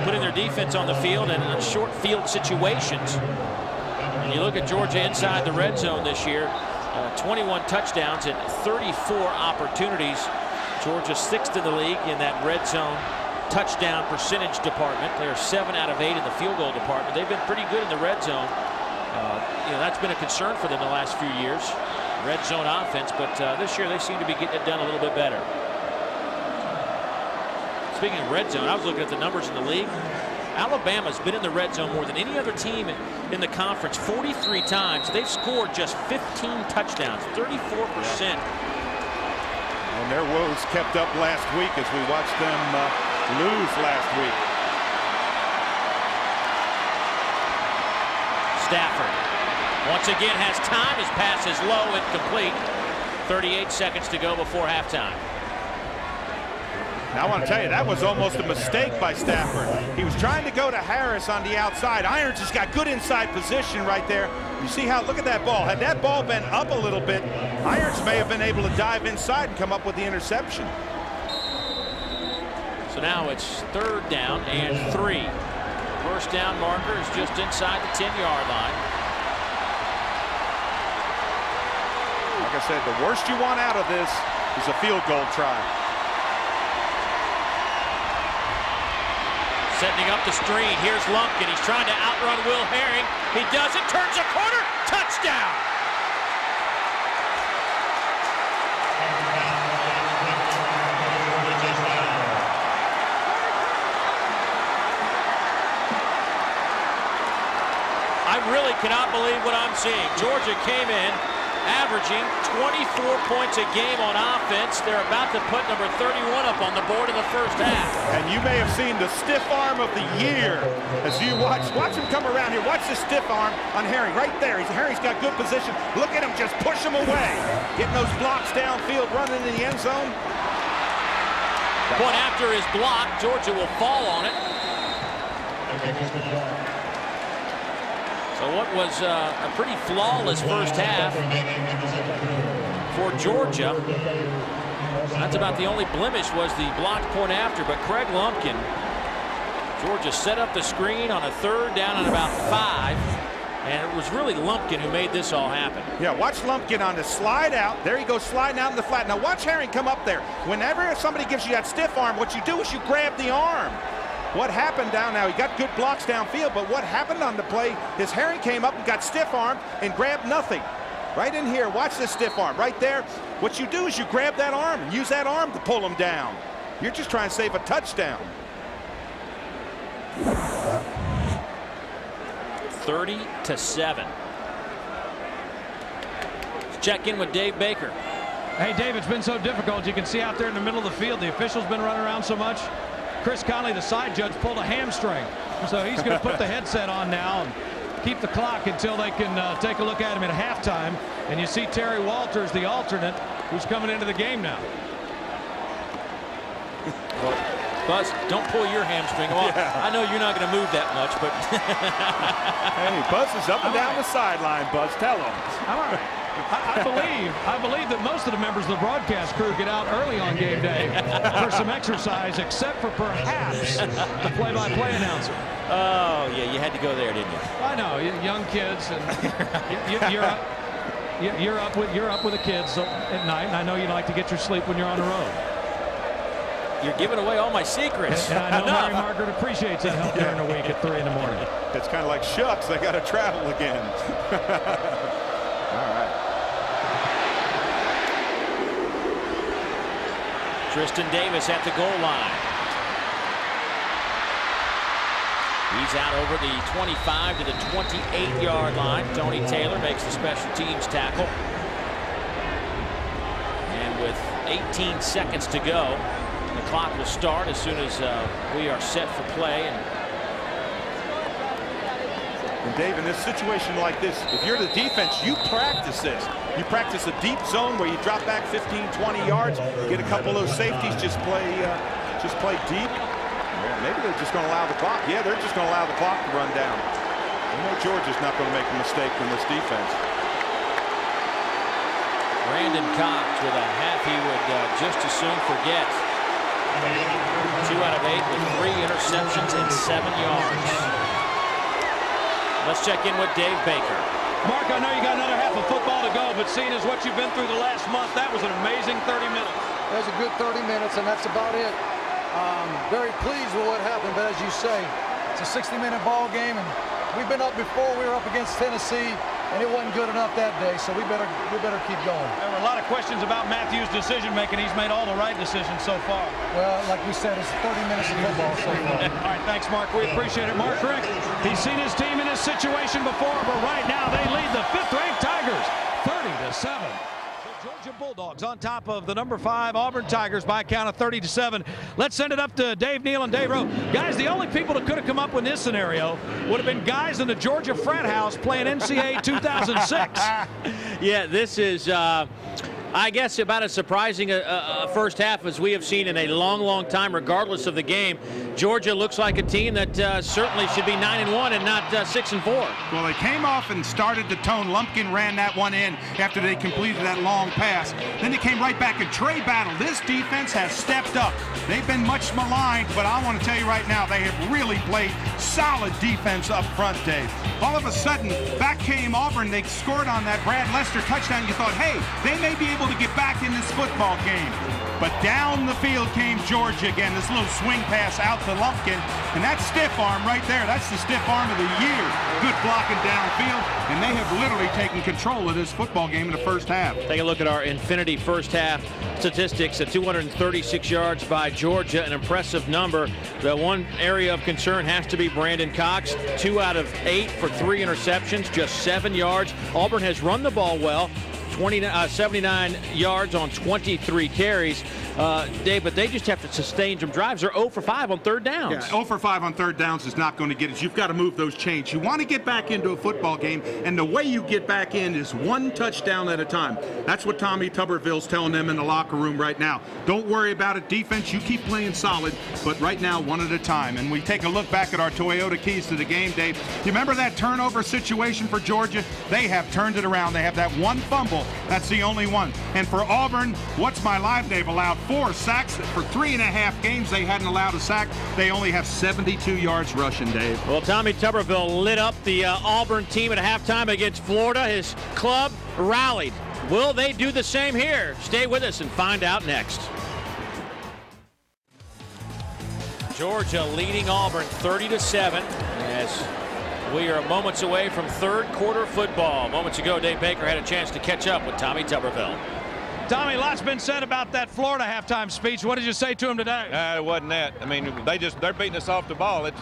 putting their defense on the field in short field situations. And you look at Georgia inside the red zone this year, 21 touchdowns and 34 opportunities. Georgia 6th in the league in that red zone touchdown percentage department. They're 7 out of 8 in the field goal department. They've been pretty good in the red zone. You know, that's been a concern for them the last few years, red zone offense, but this year they seem to be getting it done a little bit better. Speaking of red zone, I was looking at the numbers in the league. Alabama's been in the red zone more than any other team in the conference 43 times. They've scored just 15 touchdowns, 34%. And their woes kept up last week as we watched them lose last week. Stafford once again has time. His pass is low and complete. 38 seconds to go before halftime. Now I want to tell you, that was almost a mistake by Stafford. He was trying to go to Harris on the outside. Irons has got good inside position right there. You see how, look at that ball. Had that ball been up a little bit, Irons may have been able to dive inside and come up with the interception. So now it's 3rd down and 3. First down marker is just inside the 10-yard line. Like I said, the worst you want out of this is a field goal try. Setting up the screen. Here's Lumpkin. He's trying to outrun Will Herring. He does it. Turns a corner. Touchdown. I really cannot believe what I'm seeing. Georgia came in averaging 24 points a game on offense. They're about to put number 31 up on the board in the first half. And you may have seen the stiff arm of the year as you watch him come around here. Watch the stiff arm on Herring right there. Herring's got good position. Look at him just push him away. Getting those blocks downfield, running in the end zone. Point after his block, Georgia will fall on it. So what was a pretty flawless first half for Georgia. That's about the only blemish was the blocked point after, but Craig Lumpkin, Georgia set up the screen on a 3rd down and about 5. And it was really Lumpkin who made this all happen. Yeah, watch Lumpkin on the slide out. There he goes sliding out in the flat. Now watch Herring come up there. Whenever somebody gives you that stiff arm, what you do is you grab the arm. What happened down now? He got good blocks downfield, but what happened on the play is Herring came up and got stiff armed and grabbed nothing. Right in here, watch this stiff arm right there. What you do is you grab that arm and use that arm to pull him down. You're just trying to save a touchdown. 30-7. Let's check in with Dave Baker. Hey, Dave, it's been so difficult. You can see out there in the middle of the field, the officials been running around so much. Chris Conley, the side judge, pulled a hamstring. So he's going to put the headset on now and keep the clock until they can take a look at him at halftime. And you see Terry Walters, the alternate, who's coming into the game now. Buzz, don't pull your hamstring off. Yeah. I know you're not going to move that much, but hey, Buzz is up and down the sideline. Buzz, tell him. All right. I believe that most of the members of the broadcast crew get out early on game day for some exercise, except for perhaps the play-by-play announcer. Oh yeah, you had to go there, didn't you? I know, young kids, and you're up with the kids at night, and I know you like to get your sleep when you're on the road. You're giving away all my secrets. And I know Mary Margaret appreciates that help during the week at 3 in the morning. It's kind of like, shucks, they got to travel again. All right. Tristan Davis at the goal line. He's out over the 25 to the 28-yard line. Tony Taylor makes the special teams tackle. And with 18 seconds to go, the clock will start as soon as we are set for play. And Dave, in this situation like this, if you're the defense, you practice this. You practice a deep zone where you drop back 15, 20 yards, get a couple of those safeties, just play deep. Yeah, maybe they're just going to allow the clock. Yeah, they're just going to allow the clock to run down. You know Georgia's not going to make a mistake in this defense. Brandon Cox with a half he would just as soon forget. 2 out of 8 with 3 interceptions and 7 yards. Let's check in with Dave Baker. Mark, I know you got another half of football to go, but seeing as what you've been through the last month, that was an amazing 30 minutes. That was a good 30 minutes, and that's about it. Very pleased with what happened, but as you say, it's a 60-minute ball game, and we've been up before. We were up against Tennessee, and it wasn't good enough that day, so we better keep going. There were a lot of questions about Matthew's decision-making. He's made all the right decisions so far. Well, like we said, it's 30 minutes of football so far. All right, thanks, Mark. We appreciate it. Mark Rick, he's seen his team in this situation before, but right now they lead the 5th-ranked Tigers 30-7. The Georgia Bulldogs on top of the number 5 Auburn Tigers by a count of 30-7. Let's send it up to Dave Neal and Dave Rowe. Guys, the only people that could have come up with this scenario would have been guys in the Georgia frat house playing NCAA 2006. Yeah, this is, I guess, about as surprising a first half as we have seen in a long, long time, regardless of the game. Georgia looks like a team that certainly should be 9-1 and not 6-4. Well, they came off and started the tone. Lumpkin ran that one in after they completed that long pass. Then they came right back and Trey Battle. This defense has stepped up. They've been much maligned, but I want to tell you right now, they have really played solid defense up front, Dave. All of a sudden, back came Auburn. They scored on that Brad Lester touchdown. You thought, hey, they may be able to get back in this football game. But down the field came Georgia again. This little swing pass out to Lumpkin. And that stiff arm right there, that's the stiff arm of the year. Good blocking downfield. And they have literally taken control of this football game in the first half. Take a look at our Infinity first half statistics at 236 yards by Georgia, an impressive number. The one area of concern has to be Brandon Cox. 2 out of 8 for 3 interceptions, just 7 yards. Auburn has run the ball well. 79 yards on 23 carries. Dave, but they just have to sustain some drives. They're 0 for 5 on third downs. Yeah, 0 for 5 on third downs is not going to get it. You've got to move those chains. You want to get back into a football game, and the way you get back in is one touchdown at a time. That's what Tommy Tuberville's telling them in the locker room right now. Don't worry about it. Defense, you keep playing solid, but right now, one at a time. And we take a look back at our Toyota keys to the game, Dave. You remember that turnover situation for Georgia? They have turned it around. They have that one fumble. That's the only one. And for Auburn, what's my live? They've allowed 4 sacks. For 3.5 games, they hadn't allowed a sack. They only have 72 yards rushing, Dave. Well, Tommy Tuberville lit up the Auburn team at halftime against Florida. His club rallied. Will they do the same here? Stay with us and find out next. Georgia leading Auburn 30-7 as we are moments away from third quarter football. Moments ago, Dave Baker had a chance to catch up with Tommy Tuberville. Tommy, lots been said about that Florida halftime speech. What did you say to him today? It wasn't that. I mean, they're beating us off the ball. It's,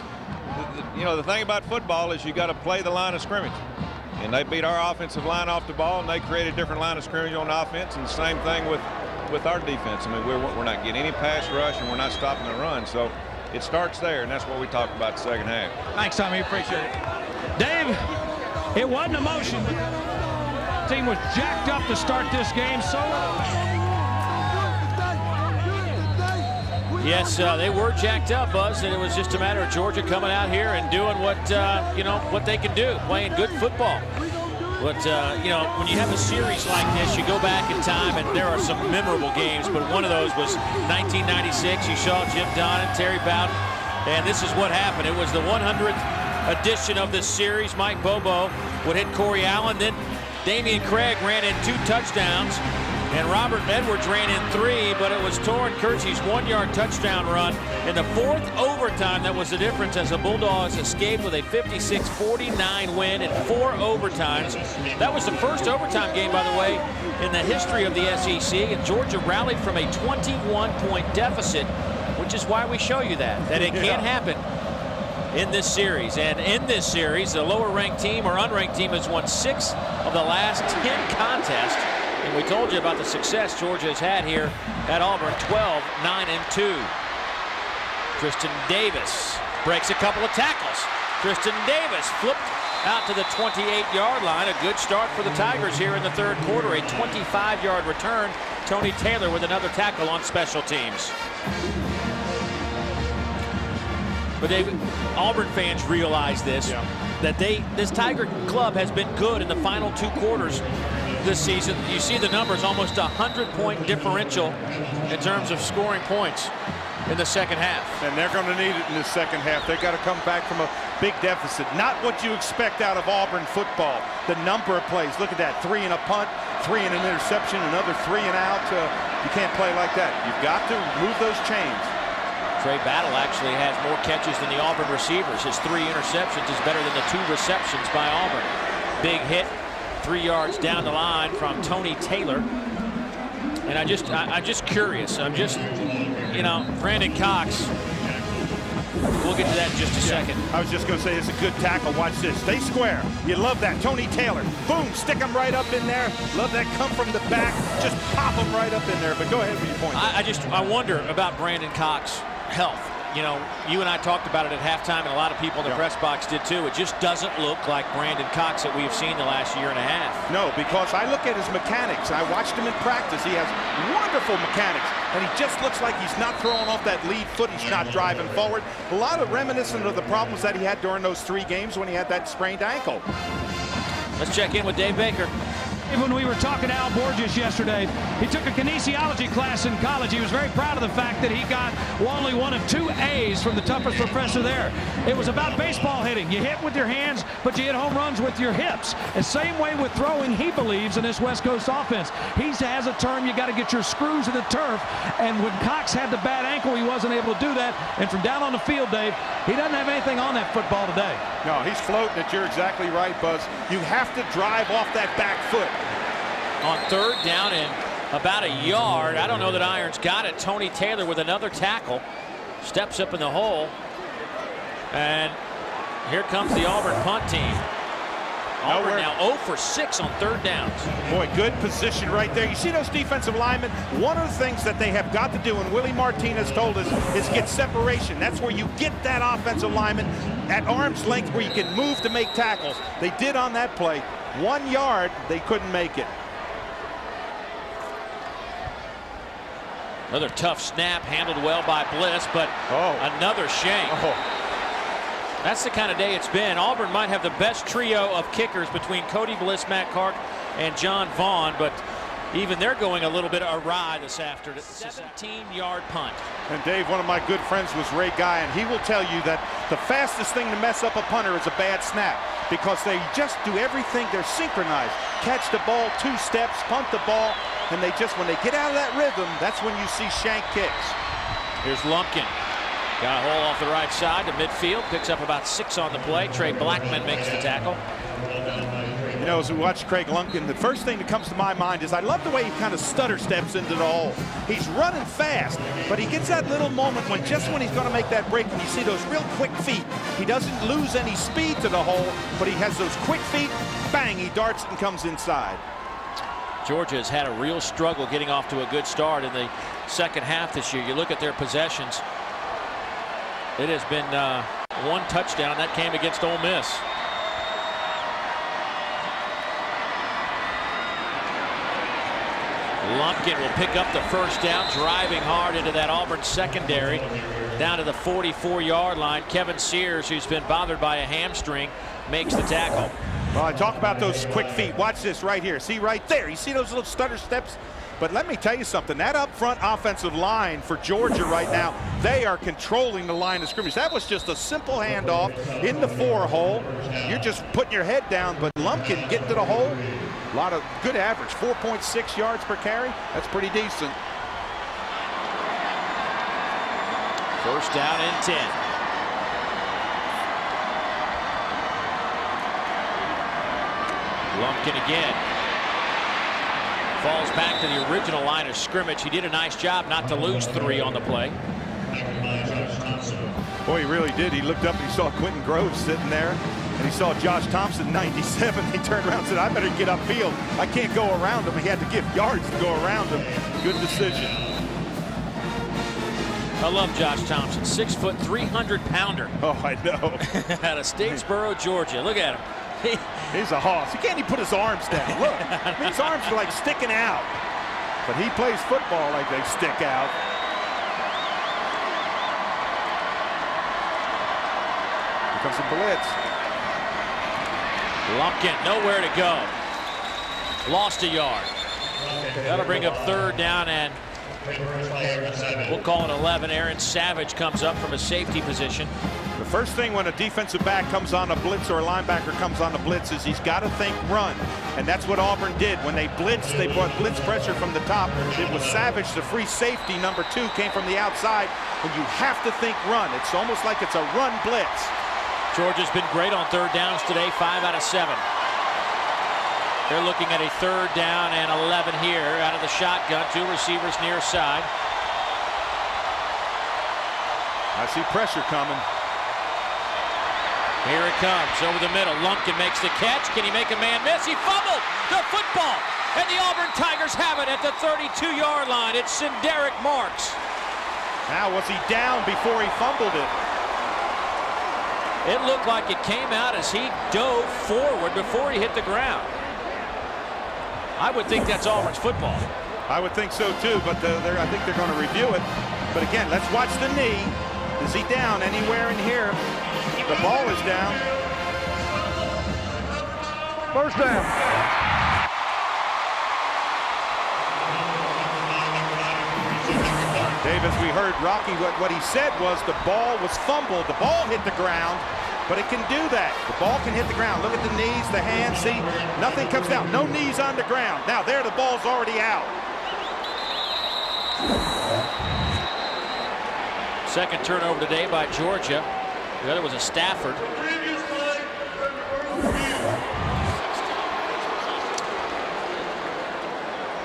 you know, the thing about football is you got to play the line of scrimmage. And they beat our offensive line off the ball, and they created a different line of scrimmage on offense. And the same thing with our defense. I mean, we're not getting any pass rush, and we're not stopping the run. So it starts there, and that's what we talked about the second half. Thanks, Tommy. Appreciate it. Dave, it wasn't emotion. The team was jacked up to start this game. So yes, they were jacked up, Buzz, and it was just a matter of Georgia coming out here and doing what what they can do, playing good football. But you know, when you have a series like this, you go back in time, and there are some memorable games. But one of those was 1996. You saw Jim Donnan, Terry Bowden, and this is what happened. It was the 100th edition of this series. Mike Bobo would hit Corey Allen, then Damian Craig ran in 2 touchdowns, and Robert Edwards ran in 3, but it was Torrin Kersey's 1-yard touchdown run in the 4th overtime that was the difference as the Bulldogs escaped with a 56-49 win in 4 overtimes. That was the first overtime game, by the way, in the history of the SEC, and Georgia rallied from a 21-point deficit, which is why we show you that it can happen in this series. And in this series, the lower-ranked team or unranked team has won 6 of the last 10 contests. And we told you about the success Georgia has had here at Auburn, 12-9-2. Tristan Davis breaks a couple of tackles. Tristan Davis flipped out to the 28-yard line. A good start for the Tigers here in the third quarter. A 25-yard return. Tony Taylor with another tackle on special teams. But Auburn fans realize this, that this Tiger club has been good in the final 2 quarters this season. You see the numbers, almost a 100-point differential in terms of scoring points in the second half. And they're going to need it in the second half. They've got to come back from a big deficit. Not what you expect out of Auburn football. The number of plays. Look at that. 3 and a punt, 3 and an interception, another 3 and out. You can't play like that. You've got to move those chains. Trey Battle actually has more catches than the Auburn receivers. His 3 interceptions is better than the 2 receptions by Auburn. Big hit, 3 yards down the line from Tony Taylor. And I'm just curious. I'm just, you know, Brandon Cox. We'll get to that in just a second. I was just going to say it's a good tackle. Watch this. Stay square. You love that. Tony Taylor. Boom. Stick him right up in there. Love that. Come from the back. Just pop him right up in there. But go ahead with your point. I wonder about Brandon Cox. Health. You know, you and I talked about it at halftime, and a lot of people in the press box did too. It just doesn't look like Brandon Cox that we've seen the last year and a half. No, because I look at his mechanics. I watched him in practice. He has wonderful mechanics, and he just looks like he's not throwing off that lead foot. He's not driving forward. A lot of reminiscent of the problems that he had during those 3 games when he had that sprained ankle. Let's check in with Dave Baker. When we were talking to Al Borges yesterday, he took a kinesiology class in college. He was very proud of the fact that he got only 1 of 2 A's from the toughest professor there. It was about baseball hitting. You hit with your hands, but you hit home runs with your hips. The same way with throwing, he believes, in this West Coast offense. He has a term, you got to get your screws in the turf. And when Cox had the bad ankle, he wasn't able to do that. And from down on the field, Dave, he doesn't have anything on that football today. No, he's floating it. You're exactly right, Buzz. You have to drive off that back foot. On third down and about a yard. I don't know that Irons got it. Tony Taylor with another tackle. Steps up in the hole. And here comes the Auburn punt team. Auburn now 0 for 6 on third downs. Boy, good position right there. You see those defensive linemen? One of the things that they have got to do, and Willie Martinez told us, is get separation. That's where you get that offensive lineman at arm's length where you can move to make tackles. They did on that play. 1 yard, they couldn't make it. Another tough snap, handled well by Bliss, but another shank. That's the kind of day it's been. Auburn might have the best trio of kickers between Cody Bliss, Matt Clark, and John Vaughn, but even they're going a little bit awry this afternoon. 17-yard punt. And Dave, one of my good friends was Ray Guy, and he will tell you that the fastest thing to mess up a punter is a bad snap, because they just do everything. They're synchronized. Catch the ball 2 steps, punt the ball, and they just, when they get out of that rhythm, that's when you see shank kicks. Here's Lumpkin. Got a hole off the right side to midfield. Picks up about 6 on the play. Trey Blackman makes the tackle. You know, as we watch Craig Lumpkin, the first thing that comes to my mind is I love the way he kind of stutter steps into the hole. He's running fast, but he gets that little moment when just when he's going to make that break, and you see those real quick feet. He doesn't lose any speed to the hole, but he has those quick feet. Bang, he darts and comes inside. Georgia has had a real struggle getting off to a good start in the second half this year. You look at their possessions. It has been 1 touchdown. That came against Ole Miss. Lumpkin will pick up the first down, driving hard into that Auburn secondary down to the 44-yard line. Kevin Sears, who's been bothered by a hamstring, makes the tackle. Well, I talk about those quick feet. Watch this right here. See right there. You see those little stutter steps? But let me tell you something. That up front offensive line for Georgia right now, they are controlling the line of scrimmage. That was just a simple handoff in the 4 hole. You're just putting your head down, but Lumpkin getting to the hole. A lot of good average, 4.6 yards per carry. That's pretty decent. First down and 10. Lumpkin again. Falls back to the original line of scrimmage. He did a nice job not to lose 3 on the play. Boy, he really did. He looked up and he saw Quentin Groves sitting there, and he saw Josh Thompson, 97. He turned around and said, I better get upfield. I can't go around him. He had to give yards to go around him. Good decision. I love Josh Thompson, 6 foot, 300-pounder. Oh, I know. Out of Statesboro, Georgia. Look at him. He's a hoss. He can't even put his arms down. Look, his arms are like sticking out. But he plays football like they stick out. Here comes the blitz. Lumpkin, nowhere to go. Lost a yard. That'll bring up third down, and we'll call it 11. Aaron Savage comes up from a safety position. The first thing when a defensive back comes on a blitz or a linebacker comes on a blitz is he's got to think run. And that's what Auburn did. When they blitzed, they brought blitz pressure from the top. It was Savage, the free safety, number 2, came from the outside. And you have to think run. It's almost like it's a run blitz. Georgia's been great on third downs today, 5 out of 7. They're looking at a third down and 11 here out of the shotgun. 2 receivers near side. I see pressure coming. Here it comes over the middle. Lumpkin makes the catch. Can he make a man miss? He fumbled the football. And the Auburn Tigers have it at the 32-yard line. It's Sinderic Marks. Now, was he down before he fumbled it? It looked like it came out as he dove forward before he hit the ground. I would think that's Auburn's football. I would think so too, but I think they're going to review it. But again, let's watch the knee. Is he down anywhere in here? The ball is down. First down. Dave, as we heard Rocky, what he said was the ball was fumbled. The ball hit the ground, but it can do that. The ball can hit the ground. Look at the knees, the hands. See, nothing comes down. No knees on the ground. Now there, the ball's already out. Second turnover today by Georgia. The other was a Stafford.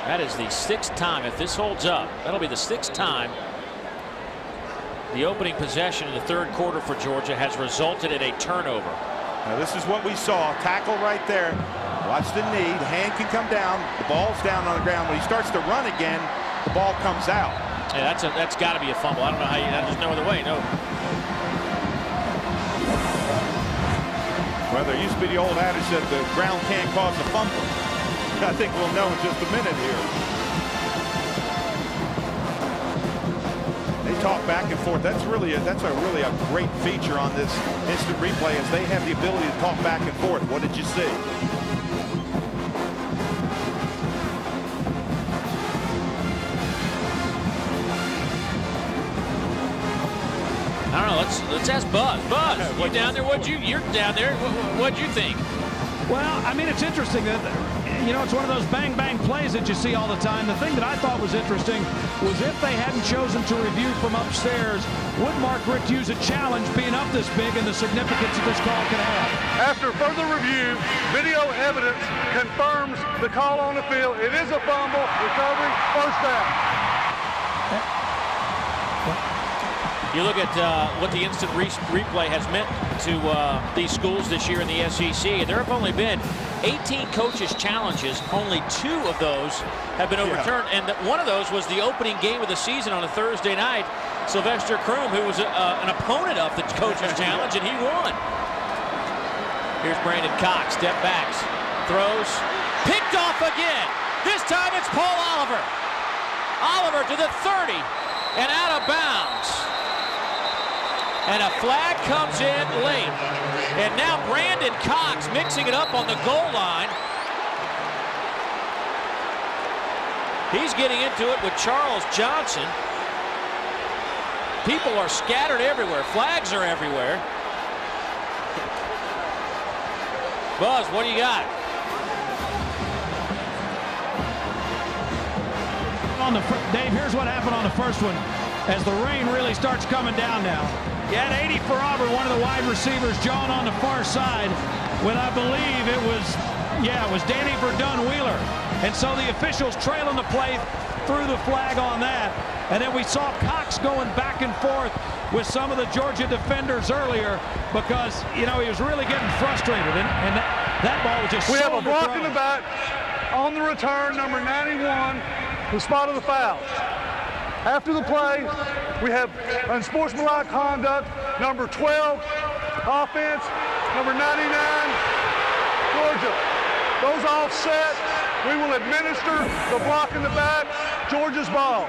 That is the 6th time. If this holds up, that'll be the 6th time the opening possession in the third quarter for Georgia has resulted in a turnover. Now this is what we saw. Tackle right there. Watch the knee. The hand can come down. The ball's down on the ground. When he starts to run again, the ball comes out. Yeah, that's got to be a fumble. I don't know how you. There's no other way. No. Well, there used to be the old adage that the ground can't cause a fumble. I think we'll know in just a minute here. They talk back and forth. That's really a great feature on this instant replay, is they have the ability to talk back and forth. What did you see? I don't know. Let's ask Buzz. Buzz, you down there? You're down there. What'd you think? Well, I mean, it's interesting that, you know, it's one of those bang-bang plays that you see all the time. The thing that I thought was interesting was if they hadn't chosen to review from upstairs, would Mark Richt use a challenge being up this big and the significance that this call could have? After further review, video evidence confirms the call on the field. It is a fumble, recovery, first down. You look at what the instant replay has meant to these schools this year in the SEC. There have only been 18 coaches' challenges. Only 2 of those have been overturned. And one of those was the opening game of the season on a Thursday night. Sylvester Croom, who was an opponent of the coach's challenge, and he won. Here's Brandon Cox, step backs, throws, picked off again. This time it's Paul Oliver. Oliver to the 30 and out of bounds. And a flag comes in late. And now Brandon Cox mixing it up on the goal line. He's getting into it with Charles Johnson. People are scattered everywhere. Flags are everywhere. Buzz, what do you got? Dave, here's what happened on the first one as the rain really starts coming down now. You had 80 for Auburn, one of the wide receivers, John on the far side, with I believe it was Danny Verdun Wheeler. And so the officials trailing the play threw the flag on that. And then we saw Cox going back and forth with some of the Georgia defenders earlier because, you know, he was really getting frustrated. And that ball was just We have a block in the back on the return, number 91, who spotted the foul. After the play, we have unsportsmanlike conduct, number 12, offense, number 99, Georgia. Those offset. We will administer the block in the back, Georgia's ball.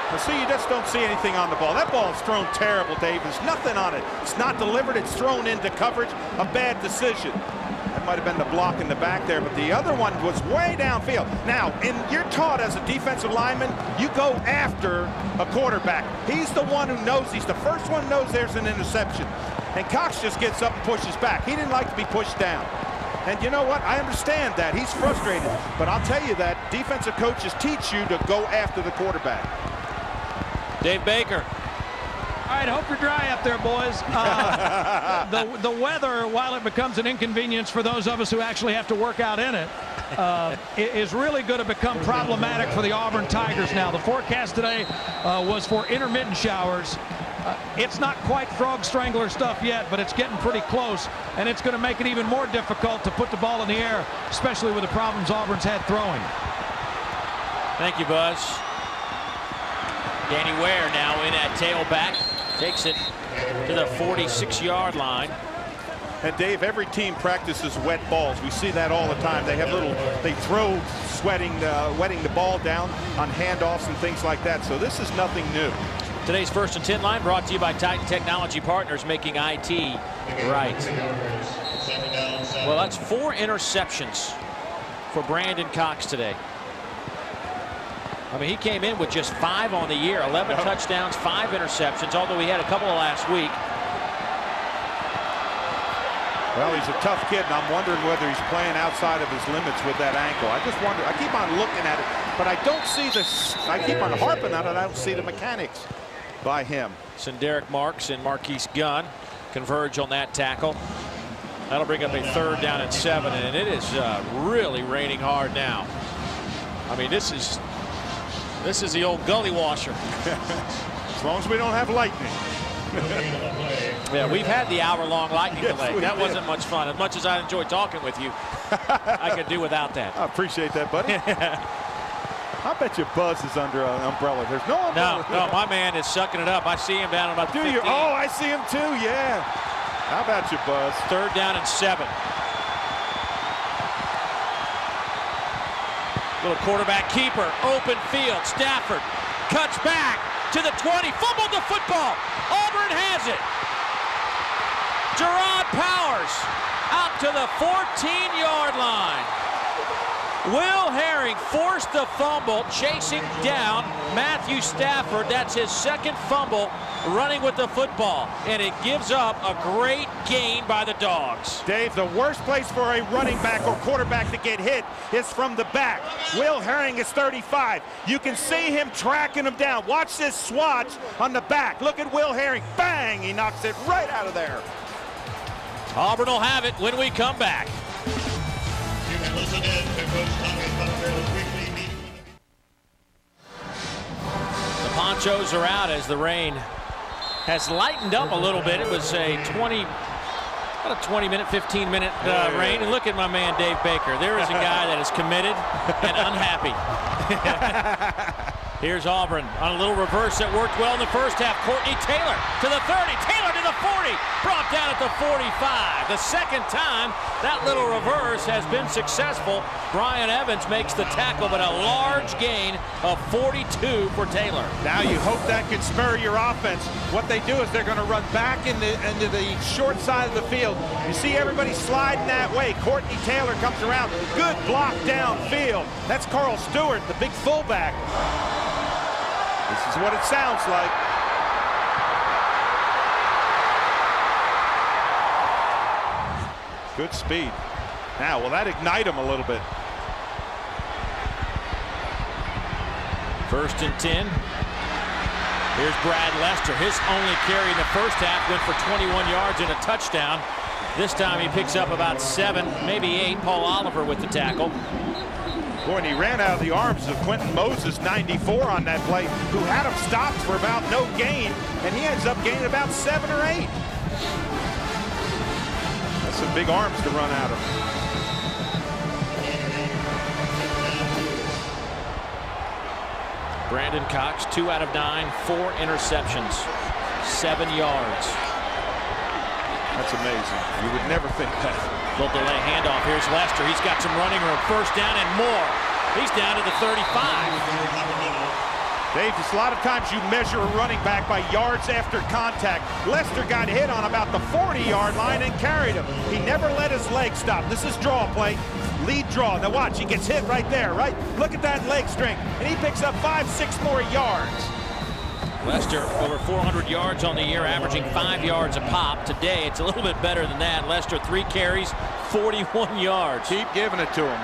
Well, see, you just don't see anything on the ball. That ball is thrown terrible, Dave. There's nothing on it. It's not delivered. It's thrown into coverage. A bad decision. That might have been the block in the back there, but the other one was way downfield. Now, you're taught as a defensive lineman, you go after a quarterback. He's the one who knows. He's the first one who knows there's an interception. And Cox just gets up and pushes back. He didn't like to be pushed down. And you know what? I understand that. He's frustrated. But I'll tell you that defensive coaches teach you to go after the quarterback. Dave Baker. All right, hope you're dry up there, boys. The weather, while it becomes an inconvenience for those of us who actually have to work out in it, is really going to become problematic for the Auburn Tigers now. The forecast today was for intermittent showers. It's not quite frog strangler stuff yet, but it's getting pretty close, and it's going to make it even more difficult to put the ball in the air, especially with the problems Auburn's had throwing. Thank you, Buzz. Danny Ware now in at tailback. Takes it to the 46-yard line. And Dave, every team practices wet balls. We see that all the time. They have they throw wetting the ball down on handoffs and things like that. So this is nothing new. Today's First and 10 line brought to you by Titan Technology Partners, making IT right. Well, that's 4 interceptions for Brandon Cox today. I mean, he came in with just 5 on the year, 11 touchdowns, 5 interceptions, although he had a couple last week. Well, he's a tough kid, and I'm wondering whether he's playing outside of his limits with that ankle. I just wonder. I keep on looking at it, but I don't see this. I keep on harping on it. I don't see the mechanics by him. Derek Marks and Marquise Gunn converge on that tackle. That'll bring up a 3rd down and 7, and it is really raining hard now. I mean, this is the old gully washer. As long as we don't have lightning. Yeah, we've had the hour-long lightning delay. Yes, that wasn't much fun. As much as I enjoy talking with you, I could do without that. I appreciate that, buddy. I bet you Buzz is under an umbrella. There's no umbrella. No, my man is sucking it up. I see him down about 15. Do you? Oh, I see him too, yeah. How about you, Buzz? 3rd down and 7. Little quarterback keeper, open field. Stafford cuts back to the 20, fumbled the football. Auburn has it. Gerard Powers out to the 14-yard line. Will Herring forced the fumble, chasing down Matthew Stafford. That's his 2nd fumble running with the football, and it gives up a great gain by the Dogs. Dave, the worst place for a running back or quarterback to get hit is from the back. Will Herring is 35. You can see him tracking him down. Watch this swatch on the back. Look at Will Herring. Bang! He knocks it right out of there. Auburn will have it when we come back. You can listen in to Coach Tommy Butler's weekly meeting. The ponchos are out as the rain has lightened up a little bit. It was a 20-minute, 15-minute rain. And look at my man, Dave Baker. There is a guy that is committed and unhappy. Here's Auburn on a little reverse that worked well in the first half. Courtney Taylor to the 30, Taylor to the 40, brought down at the 45. The 2nd time that little reverse has been successful. Brian Evans makes the tackle, but a large gain of 42 for Taylor. Now you hope that can spur your offense. What they do is they're going to run back into the short side of the field. You see everybody sliding that way. Courtney Taylor comes around. Good block downfield. That's Carl Stewart, the big fullback. This is what it sounds like. Good speed. Now, will that ignite him a little bit? 1st and 10. Here's Brad Lester. His only carry in the first half went for 21 yards and a touchdown. This time he picks up about 7, maybe 8. Paul Oliver with the tackle. Boy, and he ran out of the arms of Quentin Moses, 94 on that play, who had him stopped for about no gain, and he ends up gaining about 7 or 8. That's some big arms to run out of. Brandon Cox, 2 out of 9, 4 interceptions, 7 yards. That's amazing. You would never think that. Little delay handoff. Here's Lester. He's got some running room. 1st down and more. He's down to the 35. Dave, just a lot of times you measure a running back by yards after contact. Lester got hit on about the 40-yard line and carried him. He never let his leg stop. This is draw play. Lead draw. Now watch, he gets hit right there, right? Look at that leg strength. And he picks up 5-6 more yards. Lester over 400 yards on the year, averaging 5 yards a pop. Today, it's a little bit better than that. Lester, 3 carries, 41 yards. Keep giving it to him.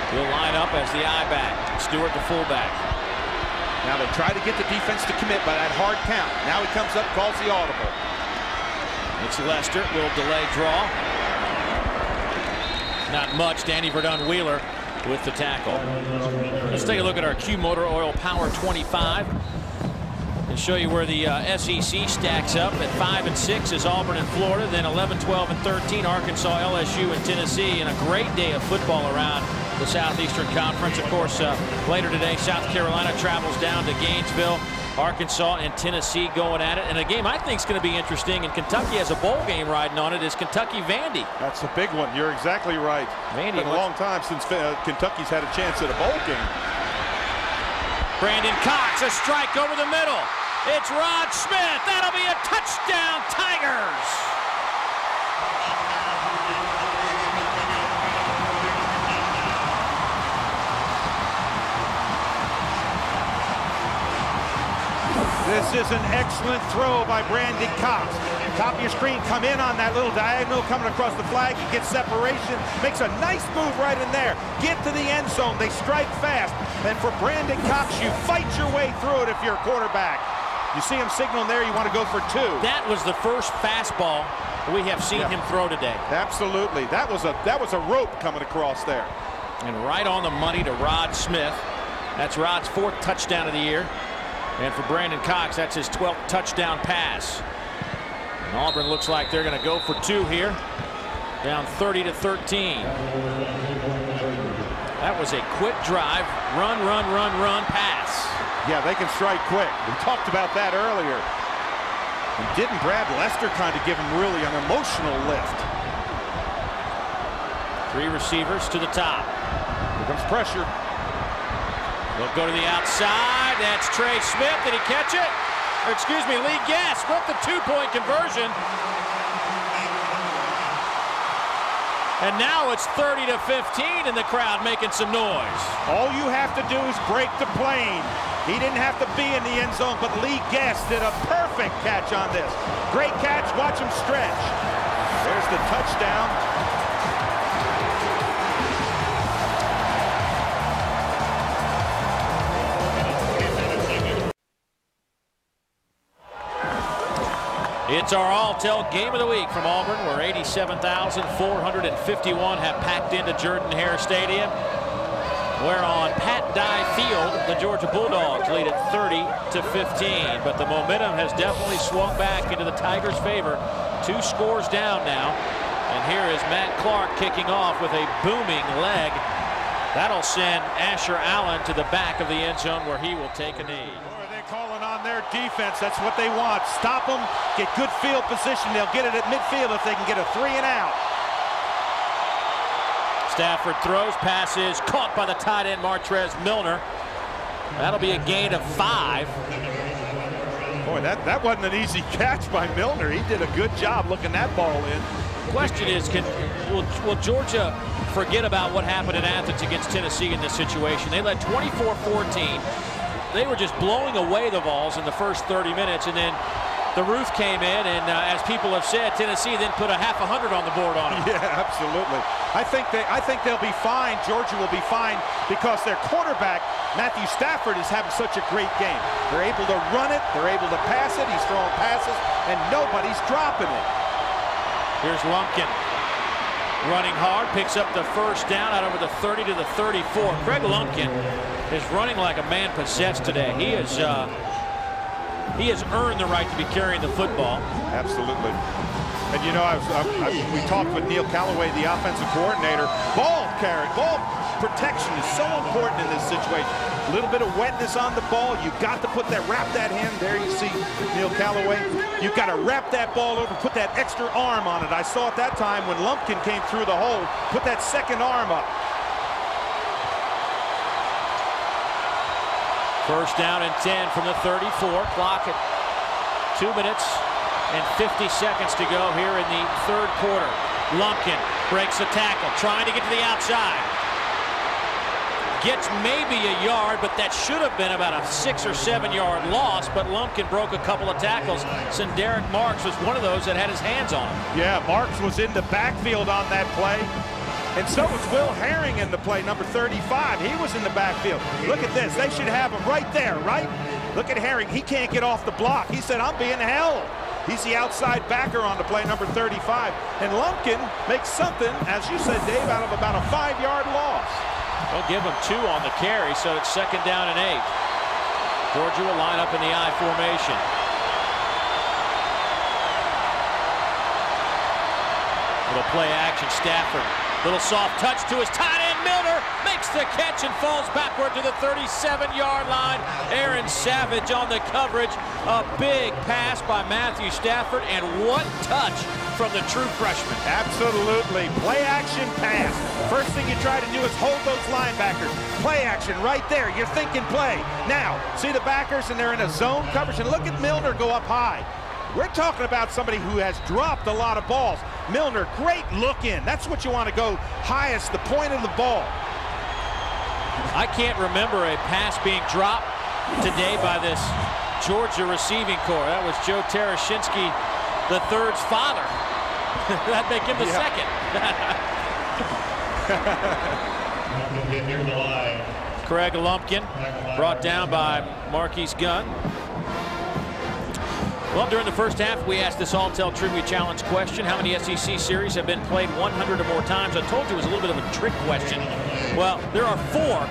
He'll line up as the I-back. Stewart, the fullback. Now they try to get the defense to commit by that hard count. Now he comes up, calls the audible. It's Lester, little delay draw. Not much. Danny Verdun Wheeler with the tackle. Let's take a look at our Q Motor Oil Power 25 and show you where the SEC stacks up. At 5 and 6 is Auburn and Florida, then 11, 12, and 13 Arkansas, LSU, and Tennessee, and a great day of football around the Southeastern Conference. Of course, later today, South Carolina travels down to Gainesville. Arkansas and Tennessee going at it. And a game I think is going to be interesting, and Kentucky has a bowl game riding on it, is Kentucky-Vandy. That's a big one. You're exactly right. Vandy, it's been a long time since Kentucky's had a chance at a bowl game. Brandon Cox, a strike over the middle. It's Rod Smith. That'll be a touchdown, Tigers. This is an excellent throw by Brandon Cox. Top of your screen, come in on that little diagonal, coming across the flag. He gets separation, makes a nice move right in there. Get to the end zone. They strike fast. And for Brandon Cox, you fight your way through it if you're a quarterback. You see him signaling there, you want to go for 2. That was the first fastball we have seen him throw today. Absolutely. That was a rope coming across there. And right on the money to Rod Smith. That's Rod's 4th touchdown of the year. And for Brandon Cox, that's his 12th touchdown pass. And Auburn looks like they're going to go for 2 here. Down 30-13. That was a quick drive. Run, pass. Yeah, they can strike quick. We talked about that earlier. And didn't Brad Lester kind of give him really an emotional lift? 3 receivers to the top. Here comes pressure. They'll go to the outside. That's Trey Smith. Did he catch it? Or excuse me, Lee Guest with the 2-point conversion. And now it's 30-15 and the crowd making some noise. All you have to do is break the plane. He didn't have to be in the end zone, but Lee Guest did a perfect catch on this. Great catch. Watch him stretch. There's the touchdown. It's our all-tell game of the week from Auburn, where 87,451 have packed into Jordan-Hare Stadium, where on Pat Dye Field, the Georgia Bulldogs lead at 30-15. But the momentum has definitely swung back into the Tigers' favor. 2 scores down now. And here is Matt Clark kicking off with a booming leg. That'll send Asher Allen to the back of the end zone, where he will take a knee. Calling on their defense. That's what they want. Stop them, get good field position. They'll get it at midfield if they can get a 3 and out. Stafford throws, passes, caught by the tight end Martrez Milner. That'll be a gain of 5. Boy, that wasn't an easy catch by Milner. He did a good job looking that ball in. Question is, will Georgia forget about what happened in Athens against Tennessee in this situation? They led 24-14. They were just blowing away the Vols in the first 30 minutes, and then the roof came in, and as people have said, Tennessee then put a half a hundred on the board on them. Yeah, absolutely. I think they'll be fine. Georgia will be fine because their quarterback, Matthew Stafford, is having such a great game. They're able to run it, they're able to pass it, he's throwing passes, and nobody's dropping it. Here's Lumpkin running hard, picks up the first down out over the 30 to the 34. Craig Lumpkin is running like a man possessed today. He has earned the right to be carrying the football. Absolutely. And you know, we talked with Neil Callaway, the offensive coordinator. Ball protection is so important in this situation. A little bit of wetness on the ball. You've got to wrap that hand. There you see Neil Callaway. You've got to wrap that ball over, put that extra arm on it. I saw at that time when Lumpkin came through the hole, put that second arm up. First down and 10 from the 34. Clock at 2 minutes and 50 seconds to go here in the third quarter. Lumpkin breaks a tackle, trying to get to the outside. Gets maybe a yard, but that should have been about a 6 or 7 yard loss, but Lumpkin broke a couple of tackles. Derek Marks was one of those that had his hands on him. Yeah, Marks was in the backfield on that play. And so was Will Herring in the play, number 35. He was in the backfield. Look at this. They should have him right there, right? Look at Herring. He can't get off the block. He said, I'm being held. He's the outside backer on the play, number 35. And Lumpkin makes something, as you said, Dave, out of about a 5 yard loss. They'll give him 2 on the carry, so it's 2nd down and 8. Georgia will line up in the I formation. Little play action, Stafford. Little soft touch to his tight end, Milner makes the catch and falls backward to the 37-yard line. Aaron Savage on the coverage. A big pass by Matthew Stafford, and what touch from the true freshman. Absolutely. Play action pass. First thing you try to do is hold those linebackers. Play action right there. You're thinking play. Now, see the backers, and they're in a zone coverage, and look at Milner go up high. We're talking about somebody who has dropped a lot of balls. Milner, great look in. That's what you want to go highest, the point of the ball. I can't remember a pass being dropped today by this Georgia receiving corps. That was Joe Tarashinsky III's father. That'd make him the second. Craig Lumpkin brought down by Marquise Gunn. Well, during the first half, we asked this All-Tell Trivia Challenge question. How many SEC series have been played 100 or more times? I told you it was a little bit of a trick question. Well, there are 4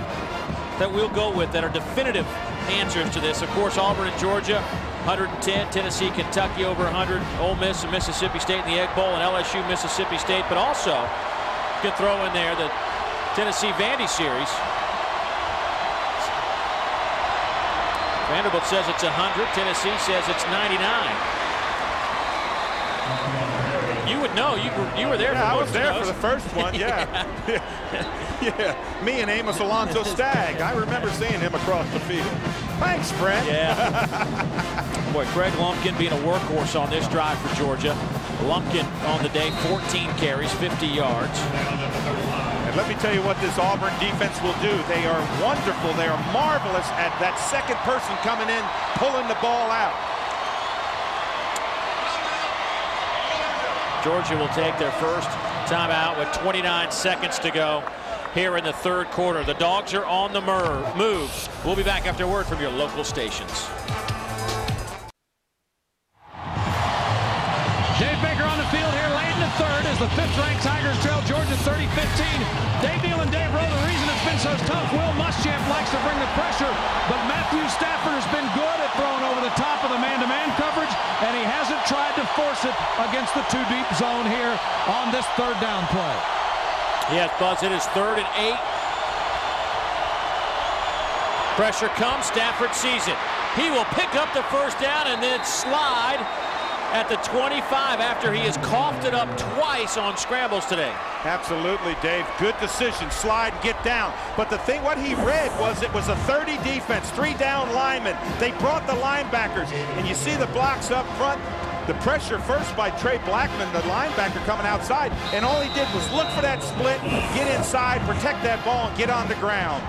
that we'll go with that are definitive answers to this. Of course, Auburn and Georgia, 110. Tennessee, Kentucky over 100. Ole Miss and Mississippi State in the Egg Bowl, and LSU, Mississippi State. But also, you can throw in there the Tennessee Vandy series. Vanderbilt says it's 100. Tennessee says it's 99. You would know. You were there. Yeah, for I most was there of those. for the first one. Yeah. Yeah. Me and Amos Alonso Stagg. I remember seeing him across the field. Thanks, Fred. Yeah. Boy, Craig Lumpkin being a workhorse on this drive for Georgia. Lumpkin on the day, 14 carries, 50 yards. And let me tell you what this Auburn defense will do. They are wonderful. They are marvelous at that second person coming in, pulling the ball out. Georgia will take their first timeout with 29 seconds to go here in the third quarter. The Dogs are on the move. We'll be back after a word from your local stations. Dave Baker on the field here late in the third as the fifth-ranked Tigers trail Georgia 30-15. Dave Neal and Dave Rowe, the reason it's been so tough, Will Muschamp likes to bring the pressure, but Matthew Stafford has been good at throwing over the top of the man-to-man coverage, and he hasn't tried to force it against the two-deep zone here on this third down play. Yes, Buzz, it is 3rd and 8. Pressure comes, Stafford sees it. He will pick up the first down and then slide at the 25 after he has coughed it up twice on scrambles today. Absolutely, Dave. Good decision. Slide and get down. But the thing, what he read was it was a 30 defense, 3 down linemen. They brought the linebackers, and you see the blocks up front. The pressure first by Trey Blackman, the linebacker coming outside, and all he did was look for that split, get inside, protect that ball, and get on the ground.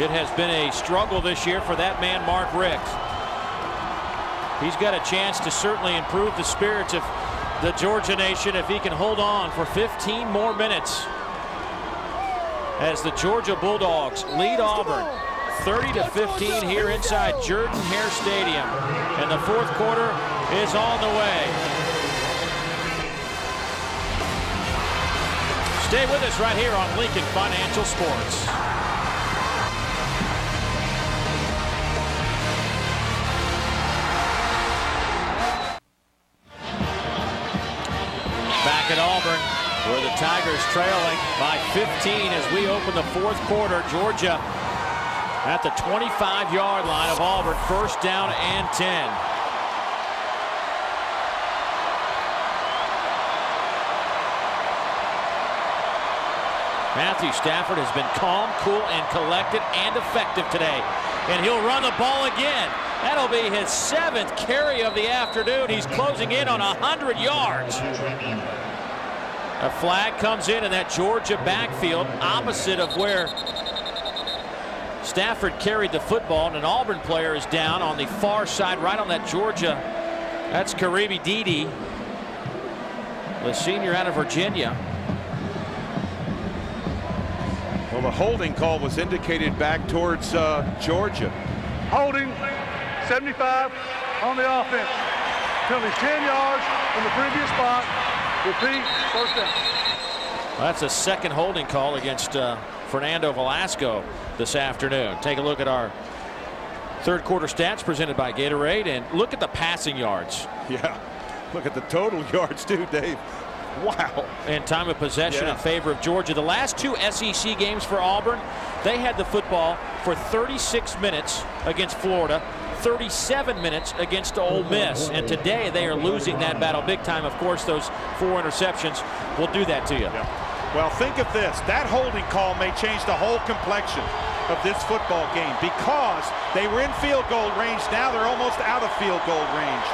It has been a struggle this year for that man, Mark Richt. He's got a chance to certainly improve the spirits of the Georgia nation if he can hold on for 15 more minutes. As the Georgia Bulldogs lead Auburn 30-15 here inside Jordan-Hare Stadium. And the fourth quarter is on the way. Stay with us right here on Lincoln Financial Sports. Back at Auburn, where the Tigers trailing by 15 as we open the fourth quarter. Georgia at the 25-yard line of Auburn, first down and 10. Matthew Stafford has been calm, cool, and collected and effective today. And he'll run the ball again. That'll be his 7th carry of the afternoon. He's closing in on 100 yards. A flag comes in that Georgia backfield opposite of where Stafford carried the football, and an Auburn player is down on the far side, right on that Georgia. That's Karibi Dede, the senior out of Virginia. Well, the holding call was indicated back towards Georgia. Holding, 75 on the offense. Penalty 10 yards from the previous spot. Repeat, first down. Well, that's a second holding call against Fernando Velasco this afternoon. Take a look at our third quarter stats presented by Gatorade, and look at the passing yards. Yeah, look at the total yards too, Dave. Wow. And time of possession in favor of Georgia. The last 2 SEC games for Auburn, they had the football for 36 minutes against Florida, 37 minutes against Ole Miss. And today they are losing that battle big time. Of course, those 4 interceptions will do that to you. Yeah. Well, think of this. That holding call may change the whole complexion of this football game because they were in field goal range. Now they're almost out of field goal range.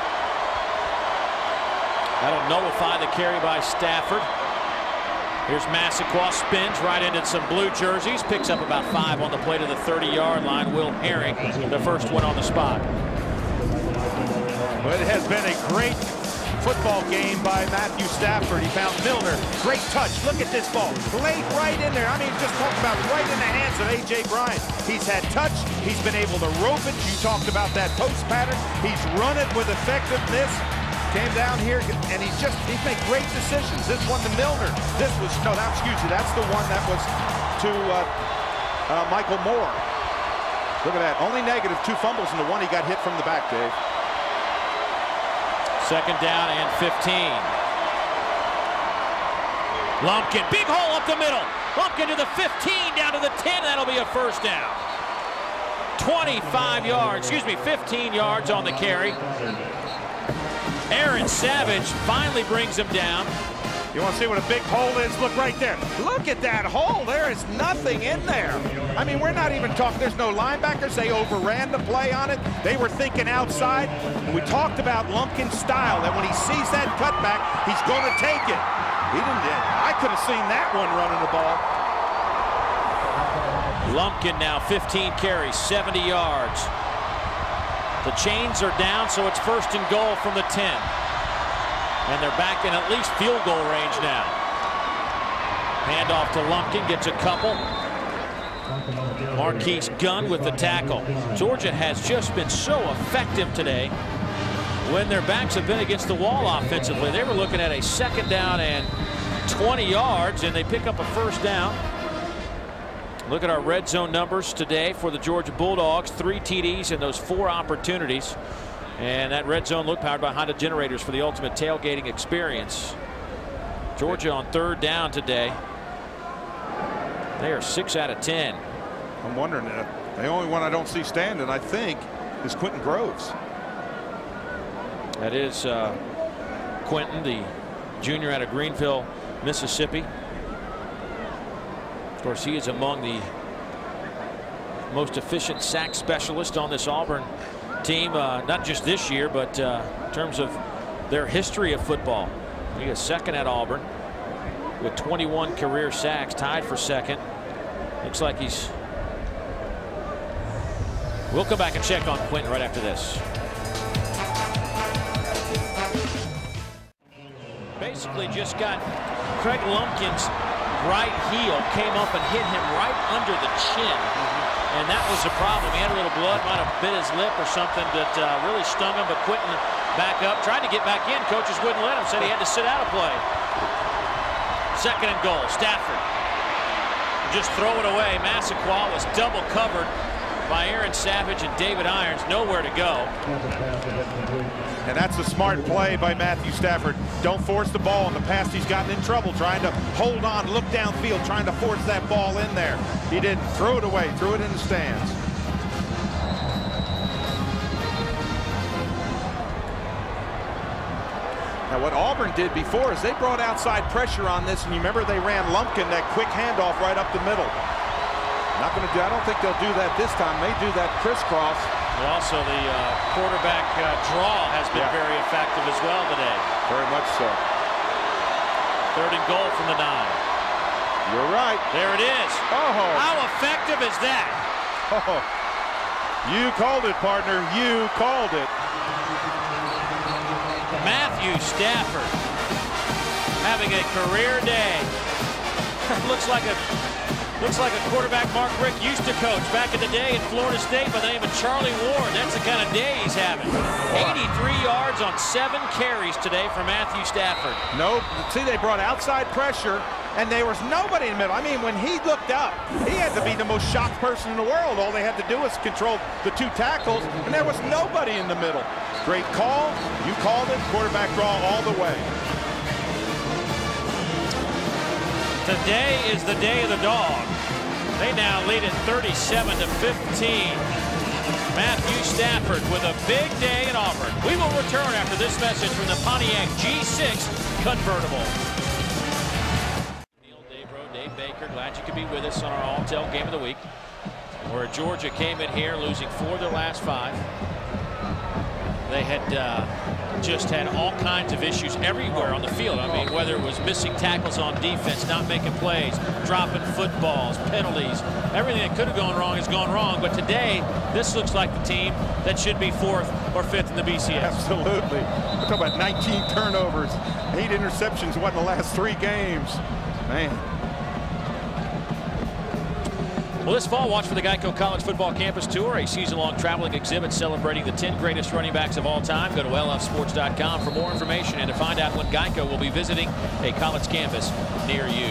That'll nullify the carry by Stafford. Here's Massaquoi, spins right into some blue jerseys, picks up about 5 on the play to the 30-yard line. Will Herring, the first one on the spot. Well, it has been a great football game by Matthew Stafford. He found Milner. Great touch. Look at this ball. Laid right in there. I mean, just talk about right in the hands of A.J. Bryant. He's had touch. He's been able to rope it. You talked about that post pattern. He's run it with effectiveness. Came down here, and he's made great decisions. This one to Milner. This was, no, excuse me, that's the one that was to Michael Moore. Look at that. Only negative, 2 fumbles, and the one he got hit from the back, Dave. Second down and 15. Lumpkin, big hole up the middle. Lumpkin to the 15, down to the 10. That'll be a first down. 15 yards on the carry. Aaron Savage finally brings him down. You want to see what a big hole is? Look right there. Look at that hole. There is nothing in there. I mean, we're not even talking. There's no linebackers. They overran the play on it. They were thinking outside. And we talked about Lumpkin's style, that when he sees that cutback, he's going to take it. He didn't. I could have seen that one running the ball. Lumpkin now 15 carries, 70 yards. The chains are down, so it's first and goal from the 10. And they're back in at least field goal range now. Handoff to Lumpkin, gets a couple. Marquise Gunn with the tackle. Georgia has just been so effective today when their backs have been against the wall offensively. They were looking at a second down and 20 yards, and they pick up a first down. Look at our red zone numbers today for the Georgia Bulldogs. 3 TDs and those 4 opportunities. And that red zone look powered by Honda generators for the ultimate tailgating experience. Georgia on third down today. They are 6 out of 10. I'm wondering, the only one I don't see standing, I think, is Quentin Groves. That is Quentin, the junior out of Greenville, Mississippi. Of course, he is among the most efficient sack specialists on this Auburn team, not just this year, but in terms of their history of football. He is second at Auburn with 21 career sacks, tied for second. Looks like he's. We'll come back and check on Quentin right after this. Basically just got Craig Lumpkin's right heel came up and hit him right under the chin. And that was the problem. He had a little blood, might have bit his lip or something that really stung him. But Quentin back up, tried to get back in. Coaches wouldn't let him, said he had to sit out a play. Second and goal, Stafford. Just throw it away. Massaquoi was double covered by Aaron Savage and David Irons. Nowhere to go. And that's a smart play by Matthew Stafford. Don't force the ball. In the past, he's gotten in trouble trying to hold on, look downfield, trying to force that ball in there. He didn't. Throw it away, threw it in the stands. Now, what Auburn did before is they brought outside pressure on this, and you remember they ran Lumpkin, that quick handoff right up the middle. Not going to do. I don't think they'll do that this time. They do that crisscross. And also, the quarterback draw has been very effective as well today. Very much so. Third and goal from the 9. You're right. There it is. Oh. How effective is that? Oh. You called it, partner. You called it. Matthew Stafford having a career day. Looks like a quarterback Mark Richt used to coach back in the day at Florida State by the name of Charlie Ward. That's the kind of day he's having. 83 yards on 7 carries today for Matthew Stafford. Nope. See, they brought outside pressure, and there was nobody in the middle. I mean, when he looked up, he had to be the most shocked person in the world. All they had to do was control the 2 tackles, and there was nobody in the middle. Great call. You called it. Quarterback draw all the way. Today is the day of the dog. They now lead it 37-15. Matthew Stafford with a big day in Auburn. We will return after this message from the Pontiac G6 convertible. Neil, Dave Rowe, Dave Baker, glad you could be with us on our All-Tel Game of the Week, where Georgia came in here losing 4 of their last 5. They had just had all kinds of issues everywhere on the field. I mean, whether it was missing tackles on defense, not making plays, dropping footballs, penalties, everything that could have gone wrong has gone wrong. But today, this looks like the team that should be 4th or 5th in the BCS. Absolutely. We're talking about 19 turnovers, 8 interceptions, what, in the last 3 games. Man. Well, this fall, watch for the Geico College Football Campus Tour, a season-long traveling exhibit celebrating the 10 greatest running backs of all time. Go to lfsports.com for more information and to find out when Geico will be visiting a college campus near you.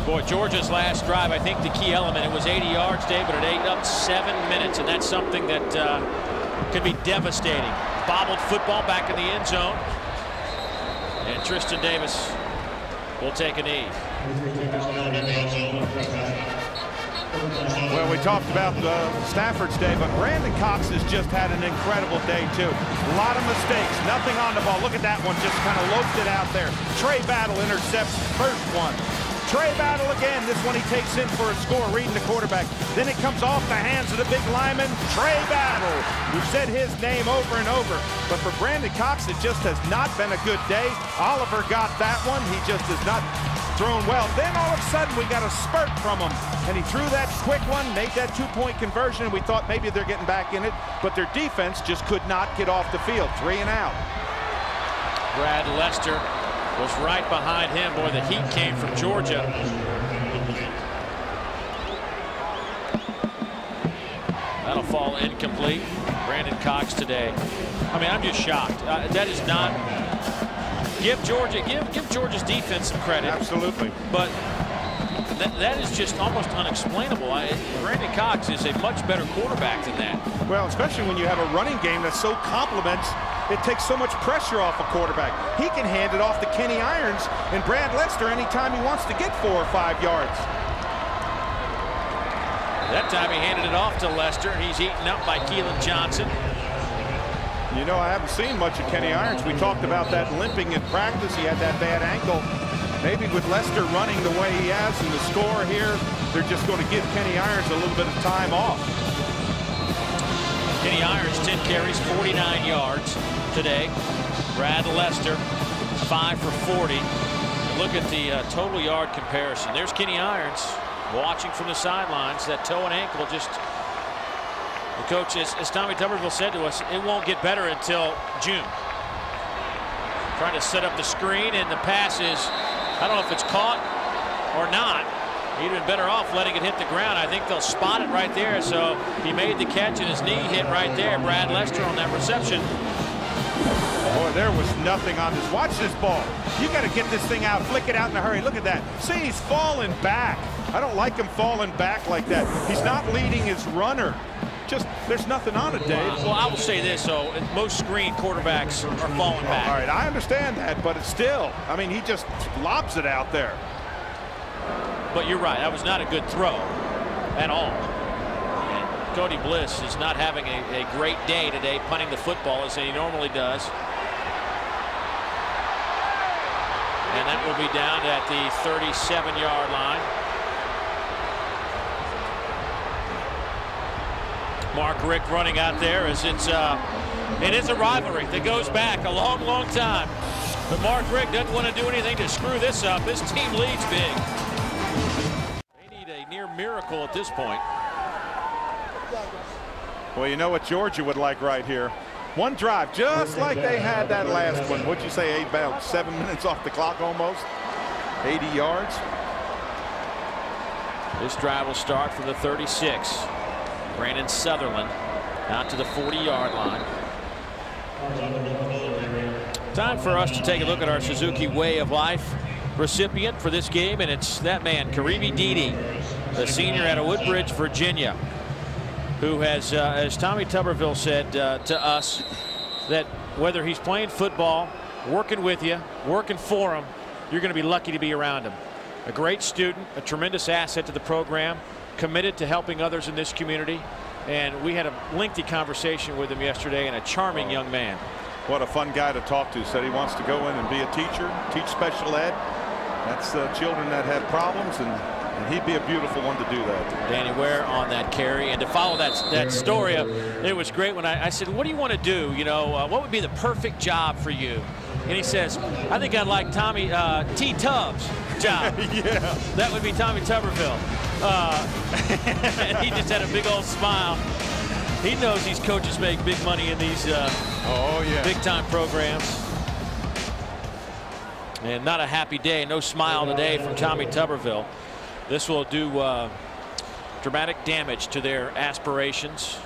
Boy, Georgia's last drive, I think the key element, it was 80 yards, Dave, but it ate up 7 minutes, and that's something that can be devastating. Bobbled football back in the end zone. And Tristan Davis will take a knee. Well, we talked about Stafford's day, but Brandon Cox has just had an incredible day, too. A lot of mistakes, nothing on the ball. Look at that one, just kind of loafed it out there. Trey Battle intercepts the first one. Trey Battle again. This one he takes in for a score, reading the quarterback. Then it comes off the hands of the big lineman, Trey Battle. We've said his name over and over. But for Brandon Cox, it just has not been a good day. Oliver got that one. He just has not thrown well. Then all of a sudden we got a spurt from him, and he threw that quick one, made that two-point conversion, and we thought maybe they're getting back in it, but their defense just could not get off the field. 3 and out. Brad Lester was right behind him. Boy, the heat came from Georgia. That'll fall incomplete. Brandon Cox today. I mean, I'm just shocked. That is not. Give Georgia's defense some credit. Absolutely. But that is just almost unexplainable. Brandon Cox is a much better quarterback than that. Well, especially when you have a running game that so complements, it takes so much pressure off a quarterback. He can hand it off to Kenny Irons and Brad Lester anytime he wants to get 4 or 5 yards. That time he handed it off to Lester. He's eaten up by Keelan Johnson. You know, I haven't seen much of Kenny Irons. We talked about that limping in practice. He had that bad ankle. Maybe with Lester running the way he has and the score here, they're just going to give Kenny Irons a little bit of time off. Kenny Irons, 10 carries, 49 yards today. Brad Lester, 5 for 40. And look at the total yard comparison. There's Kenny Irons watching from the sidelines. That toe and ankle just... The coach, as Tommy Tuberville said to us, it won't get better until June. Trying to set up the screen, and the pass is, I don't know if it's caught or not. He'd been better off letting it hit the ground. I think they'll spot it right there. So he made the catch, and his knee hit right there. Brad Lester on that reception. Boy, there was nothing on this. Watch this ball. You got to get this thing out, flick it out in a hurry. Look at that. See, he's falling back. I don't like him falling back like that. He's not leading his runner. Just, there's nothing on it, Dave. Well, I will say this, though. Most screen quarterbacks are falling back. All right, I understand that, but it's still, I mean, he just lobs it out there. But you're right. That was not a good throw at all. And Cody Bliss is not having a great day today, punting the football as he normally does. And that will be down at the 37-yard line. Mark Richt running out there as it is a rivalry that goes back a long, long time. But Mark Richt doesn't want to do anything to screw this up. His team leads big. They need a near miracle at this point. Well, you know what Georgia would like right here. One drive, just like they had that last one. What'd you say, about 7 minutes off the clock almost? 80 yards. This drive will start from the 36. Brandon Sutherland out to the 40-yard line. Time for us to take a look at our Suzuki Way of Life recipient for this game, and it's that man, Karimi Dede, the senior out of Woodbridge, Virginia, who has, as Tommy Tuberville said to us, that whether he's playing football, working with you, working for him, you're going to be lucky to be around him. A great student, a tremendous asset to the program, committed to helping others in this community, and we had a lengthy conversation with him yesterday, and a charming young man. What a fun guy to talk to. Said he wants to go in and be a teacher, teach special ed. That's children that have problems, and he'd be a beautiful one to do that. Danny Ware on that carry, and to follow that story up, it was great when I said, what do you want to do? You know, what would be the perfect job for you? And he says, I think I'd like Tommy T. Tubbs' job. Yeah. That would be Tommy Tuberville. And he just had a big old smile. He knows these coaches make big money in these big-time programs. And not a happy day, no smile today from Tommy Tuberville. This will do dramatic damage to their aspirations.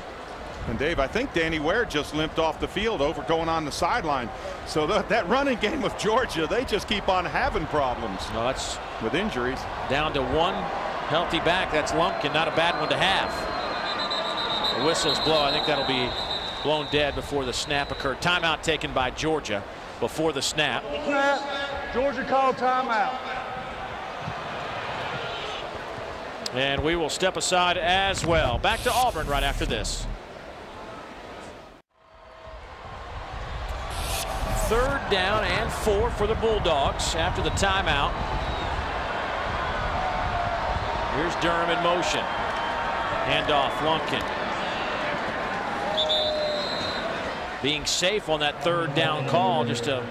And Dave, I think Danny Ware just limped off the field over going on the sideline. So that running game with Georgia, they just keep on having problems. No, that's with injuries. Down to one healthy back. That's Lumpkin. Not a bad one to have. The whistles blow. I think that'll be blown dead before the snap occurred. Timeout taken by Georgia before the snap. Georgia called timeout. And we will step aside as well. Back to Auburn right after this. Third down and 4 for the Bulldogs after the timeout. Here's Durham in motion. Handoff, Lumpkin. Being safe on that third down call. Just a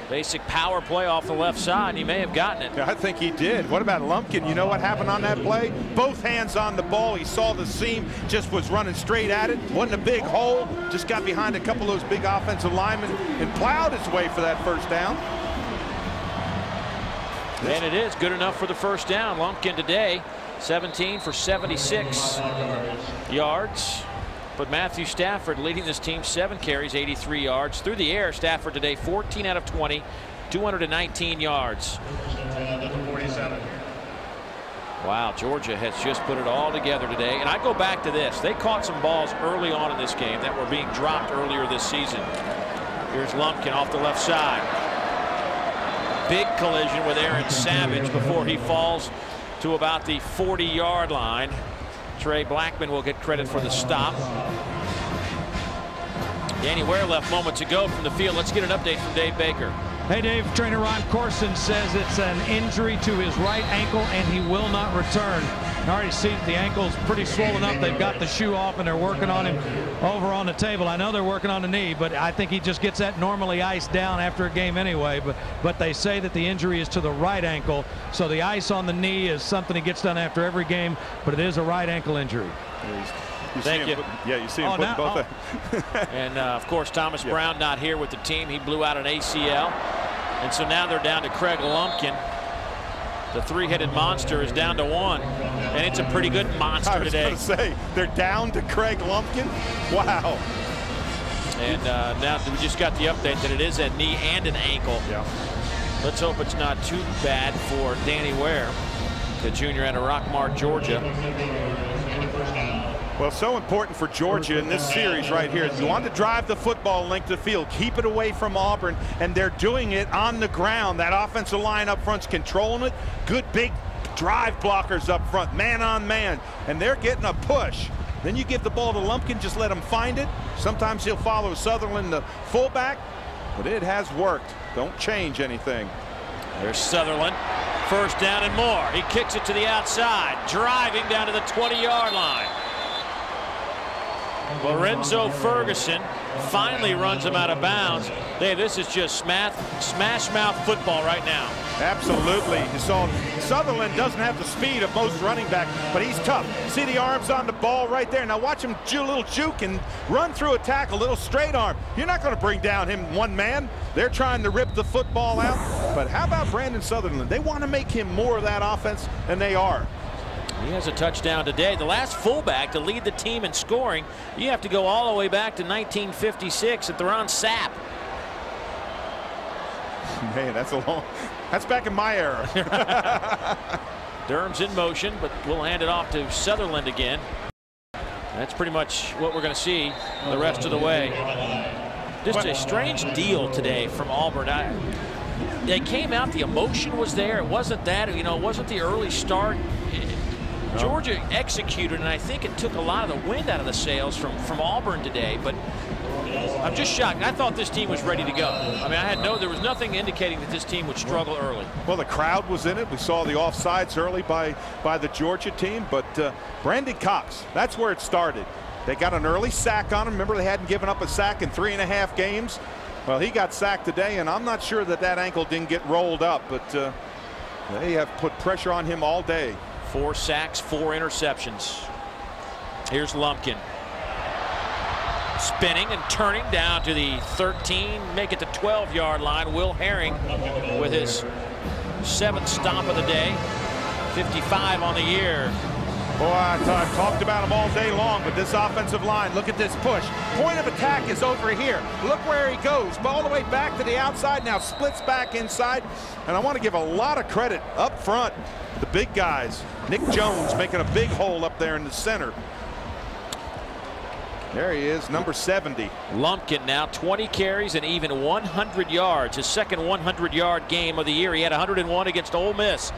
basic power play off the left side. He may have gotten it. Yeah, I think he did. What about Lumpkin? You know what happened on that play? Both hands on the ball. He saw the seam, just was running straight at it. Wasn't a big hole. Just got behind a couple of those big offensive linemen and plowed his way for that first down. And it is good enough for the first down. Lumpkin today 17 for 76 yards. But Matthew Stafford leading this team, 7 carries, 83 yards. Through the air, Stafford today 14 out of 20, 219 yards. Wow, Georgia has just put it all together today. And I go back to this. They caught some balls early on in this game that were being dropped earlier this season. Here's Lumpkin off the left side. Big collision with Aaron Savage before he falls to about the 40-yard line. Trey Blackman will get credit for the stop. Danny Ware left moments ago from the field. Let's get an update from Dave Baker. Hey, Dave, trainer Ron Corson says it's an injury to his right ankle and he will not return. I already see the ankle's pretty swollen up. They've got the shoe off and they're working on him over on the table. I know they're working on the knee, but I think he just gets that normally iced down after a game anyway. But they say that the injury is to the right ankle. So the ice on the knee is something he gets done after every game, but it is a right ankle injury. Thank you. You see him putting both. And of course, Thomas Brown not here with the team. He blew out an ACL. And so now they're down to Craig Lumpkin. The three-headed monster is down to 1. And it's a pretty good monster today. I was going to say, they're down to Craig Lumpkin? Wow. And now we just got the update that it is a knee and an ankle. Yeah. Let's hope it's not too bad for Danny Ware, the junior out of Rockmart, Georgia. Well, so important for Georgia in this series right here. You want to drive the football length of the field, keep it away from Auburn, and they're doing it on the ground. That offensive line up front's controlling it. Good big drive blockers up front, man on man, and they're getting a push. Then you give the ball to Lumpkin, just let him find it. Sometimes he'll follow Sutherland, the fullback, but it has worked. Don't change anything. There's Sutherland. First down and more. He kicks it to the outside, driving down to the 20-yard line. Lorenzo Ferguson finally runs him out of bounds. Hey, this is just smash mouth football right now. Absolutely. You saw Sutherland doesn't have the speed of most running backs, but he's tough. See the arms on the ball right there. Now watch him do a little juke and run through a tackle, a little straight arm. You're not going to bring down him one man. They're trying to rip the football out. But how about Brandon Sutherland? They want to make him more of that offense, and they are. He has a touchdown today. The last fullback to lead the team in scoring, you have to go all the way back to 1956 at Theron Sapp. Man, that's back in my era. Durham's in motion, but we'll hand it off to Sutherland again. That's pretty much what we're going to see the rest of the way. Just a strange deal today from Auburn. They came out, the emotion was there. It wasn't that, it wasn't the early start. Georgia executed, and I think it took a lot of the wind out of the sails from Auburn today. But I'm just shocked. I thought this team was ready to go. I mean, there was nothing indicating that this team would struggle early. Well, the crowd was in it. We saw the offsides early by the Georgia team. But Brandon Cox, that's where it started. They got an early sack on him. Remember, they hadn't given up a sack in 3.5 games. Well, he got sacked today, and I'm not sure that ankle didn't get rolled up. But they have put pressure on him all day. 4 sacks, 4 interceptions. Here's Lumpkin. Spinning and turning down to the 13, make it the 12-yard line. Will Herring with his 7th stop of the day. 55 on the year. Boy, I've talked about them all day long, but this offensive line, look at this push. Point of attack is over here. Look where he goes, all the way back to the outside, now splits back inside. And I want to give a lot of credit up front, the big guys. Nick Jones making a big hole up there in the center. There he is, number 70. Lumpkin now 20 carries and even 100 yards. His second 100-yard game of the year. He had 101 against Ole Miss.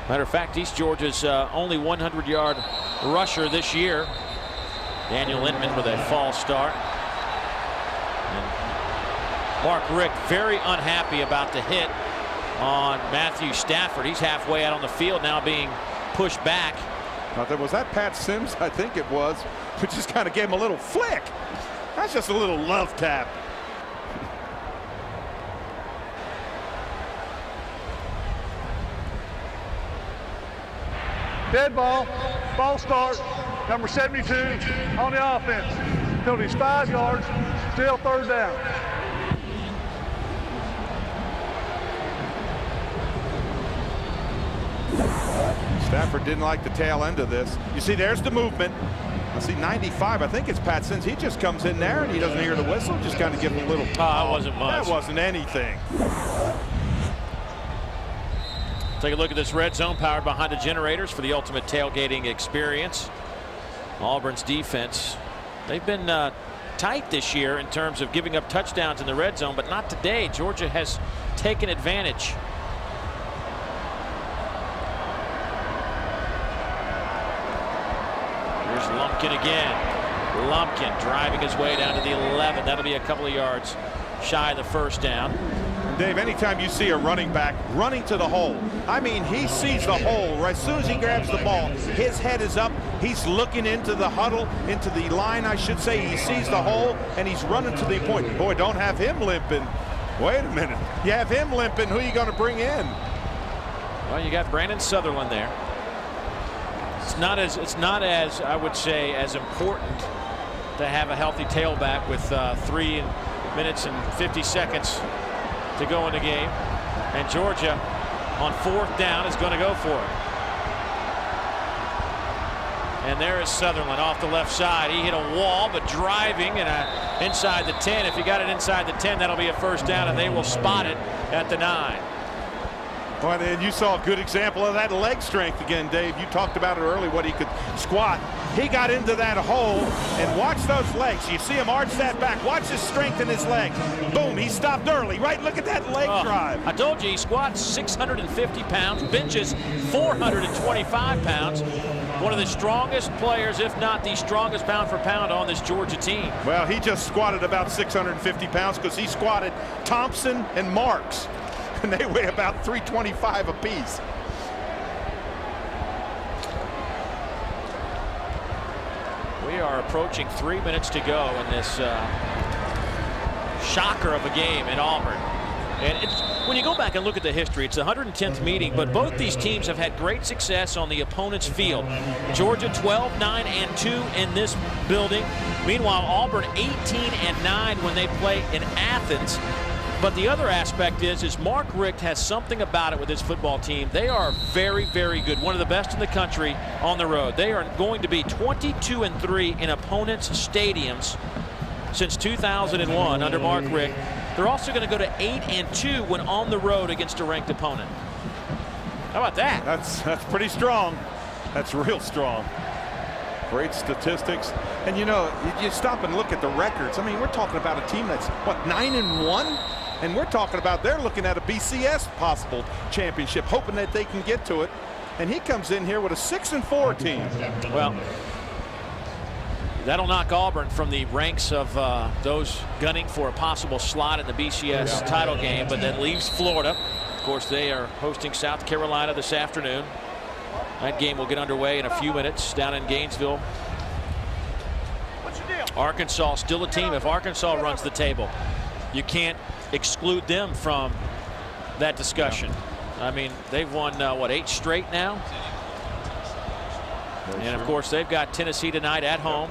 Matter of fact, East Georgia's only 100-yard rusher this year. Daniel Inman with a false start. And Mark Richt very unhappy about the hit on Matthew Stafford. He's halfway out on the field now, being pushed back. Was that Pat Sims? I think it was. We just kind of gave him a little flick. That's just a little love tap. Dead ball, false start, number 72 on the offense. Penalty's 5 yards, still third down. Stafford didn't like the tail end of this. You see, there's the movement. I see 95. I think it's Pat Sims. He just comes in there and he doesn't hear the whistle. Just kind of give him a little. That wasn't much. That wasn't anything. Take a look at this red zone powered by Honda generators for the ultimate tailgating experience. Auburn's defense, they've been tight this year in terms of giving up touchdowns in the red zone, but not today. Georgia has taken advantage. Here's Lumpkin again. Lumpkin driving his way down to the 11. That'll be a couple of yards shy of the first down. Dave, anytime you see a running back running to the hole, I mean, he sees the hole right as soon as he grabs the ball. His head is up. He's looking into the huddle, into the line, I should say. He sees the hole and he's running to the point. Boy, don't have him limping. Wait a minute. You have him limping. Who are you going to bring in? Well, you got Brandon Sutherland there. It's not as I would say as important to have a healthy tailback with 3 minutes and 50 seconds to go in the game, and Georgia on 4th down is going to go for it. And there is Sutherland off the left side. He hit a wall, but driving and inside the 10. If you got it inside the 10, that'll be a first down, and they will spot it at the 9. Well, and you saw a good example of that leg strength again, Dave. You talked about it early, what he could squat. He got into that hole, and watch those legs. You see him arch that back. Watch his strength in his legs. Boom, he stopped early, right? Look at that leg drive. I told you, he squats 650 pounds, benches 425 pounds. One of the strongest players, if not the strongest pound for pound on this Georgia team. Well, he just squatted about 650 pounds because he squatted Thompson and Marks. And they weigh about 325 apiece. We are approaching 3 minutes to go in this shocker of a game in Auburn. And when you go back and look at the history, it's the 110th meeting, but both these teams have had great success on the opponent's field. Georgia 12-9-2 in this building. Meanwhile, Auburn 18-9 when they play in Athens. But the other aspect is Mark Richt has something about it with his football team. They are very, very good. One of the best in the country on the road. They are going to be 22-3 in opponents' stadiums since 2001 under Mark Richt. They're also going to go to 8-2 when on the road against a ranked opponent. How about that? That's pretty strong. That's real strong. Great statistics. And you know, you stop and look at the records. I mean, we're talking about a team that's what, 9-1? And we're talking about they're looking at a BCS possible championship, hoping that they can get to it. And he comes in here with a 6-4 team. Well, that'll knock Auburn from the ranks of those gunning for a possible slot in the BCS title game, but that leaves Florida. Of course, they are hosting South Carolina this afternoon. That game will get underway in a few minutes down in Gainesville. Arkansas still a team. If Arkansas runs the table, you can't exclude them from that discussion. I mean, they've won what, 8 straight now? And of course, they've got Tennessee tonight at home.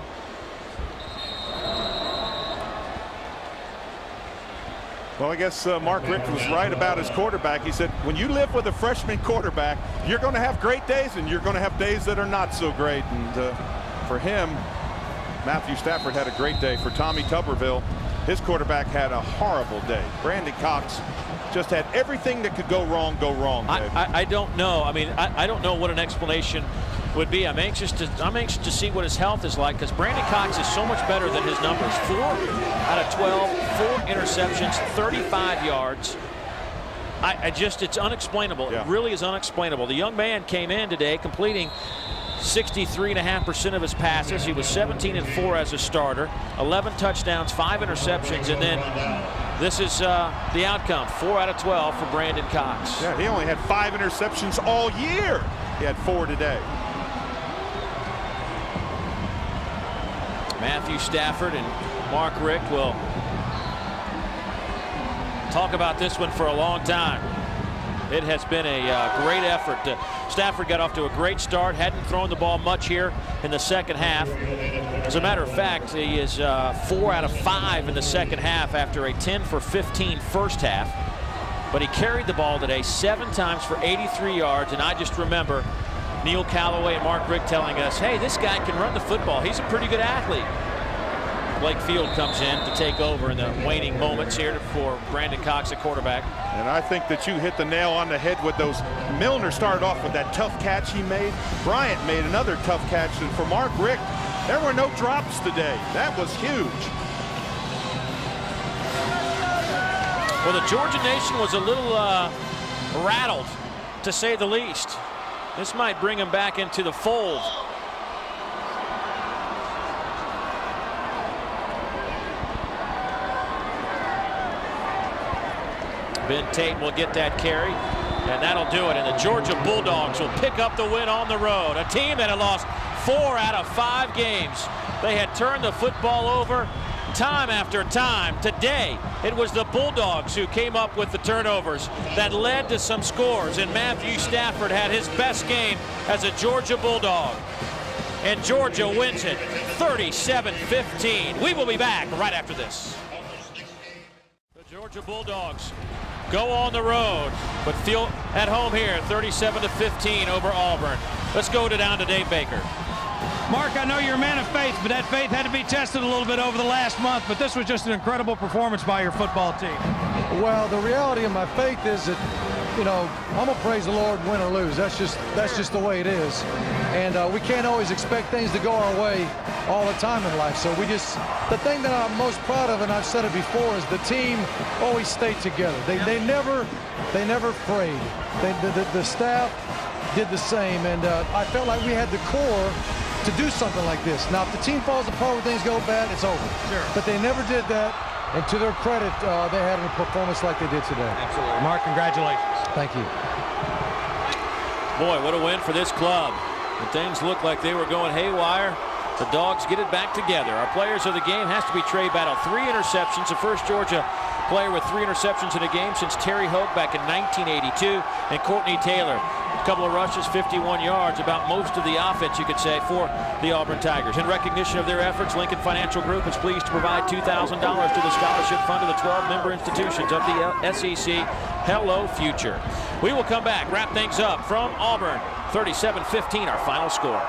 Well, I guess Mark Richt was right about his quarterback. He said, when you live with a freshman quarterback, you're going to have great days and you're going to have days that are not so great. And for him, Matthew Stafford had a great day. For Tommy Tuberville, his quarterback had a horrible day. Brandon Cox just had everything that could go wrong, I don't know. I mean, I don't know what an explanation would be. I'm anxious to see what his health is like, because Brandon Cox is so much better than his numbers. 4 out of 12, 4 interceptions, 35 yards. It's unexplainable. Yeah. It really is unexplainable. The young man came in today completing 63.5% of his passes. He was 17-4 as a starter, 11 touchdowns, 5 interceptions, and then this is the outcome: 4 out of 12 for Brandon Cox. Yeah, he only had 5 interceptions all year. He had 4 today. Matthew Stafford and Mark Richt will talk about this one for a long time. It has been a great effort. Stafford got off to a great start, hadn't thrown the ball much here in the second half. As a matter of fact, he is 4 out of 5 in the second half after a 10-for-15 first half. But he carried the ball today 7 times for 83 yards, and I just remember Neil Callaway and Mark Richt telling us, hey, this guy can run the football. He's a pretty good athlete. Blake Field comes in to take over in the waning moments here for Brandon Cox at quarterback. And I think that you hit the nail on the head with those. Milner started off with that tough catch he made. Bryant made another tough catch. And for Mark Richt, there were no drops today. That was huge. Well, the Georgia Nation was a little rattled, to say the least. This might bring him back into the fold. Ben Tate will get that carry, and that'll do it. And the Georgia Bulldogs will pick up the win on the road. A team that had lost 4 out of 5 games. They had turned the football over time after time. Today, it was the Bulldogs who came up with the turnovers that led to some scores, and Matthew Stafford had his best game as a Georgia Bulldog. And Georgia wins it 37-15. We will be back right after this. The Georgia Bulldogs go on the road, but feel at home here, 37-15 over Auburn. Let's go down to Dave Baker. Mark, I know you're a man of faith, but that faith had to be tested a little bit over the last month, but this was just an incredible performance by your football team. Well, the reality of my faith is that, you know, I'm gonna praise the Lord win or lose. That's just the way it is. And we can't always expect things to go our way all the time in life. So the thing that I'm most proud of, and I've said it before, is the team always stayed together. They never frayed. The staff did the same, and I felt like we had the core to do something like this. Now, if the team falls apart when things go bad, it's over. Sure. But they never did that, and to their credit, they had a performance like they did today. Absolutely. Mark, congratulations. Thank you. Boy, what a win for this club. When things looked like they were going haywire, the Dogs get it back together. Our players of the game has to be Trey Battle. 3 interceptions, the first Georgia player with 3 interceptions in a game since Terry Hogue back in 1982, and Courtney Taylor. A couple of rushes, 51 yards, about most of the offense, you could say, for the Auburn Tigers. In recognition of their efforts, Lincoln Financial Group is pleased to provide $2,000 to the scholarship fund of the 12 member institutions of the SEC. Hello, future. We will come back, wrap things up from Auburn. 37-15, our final score.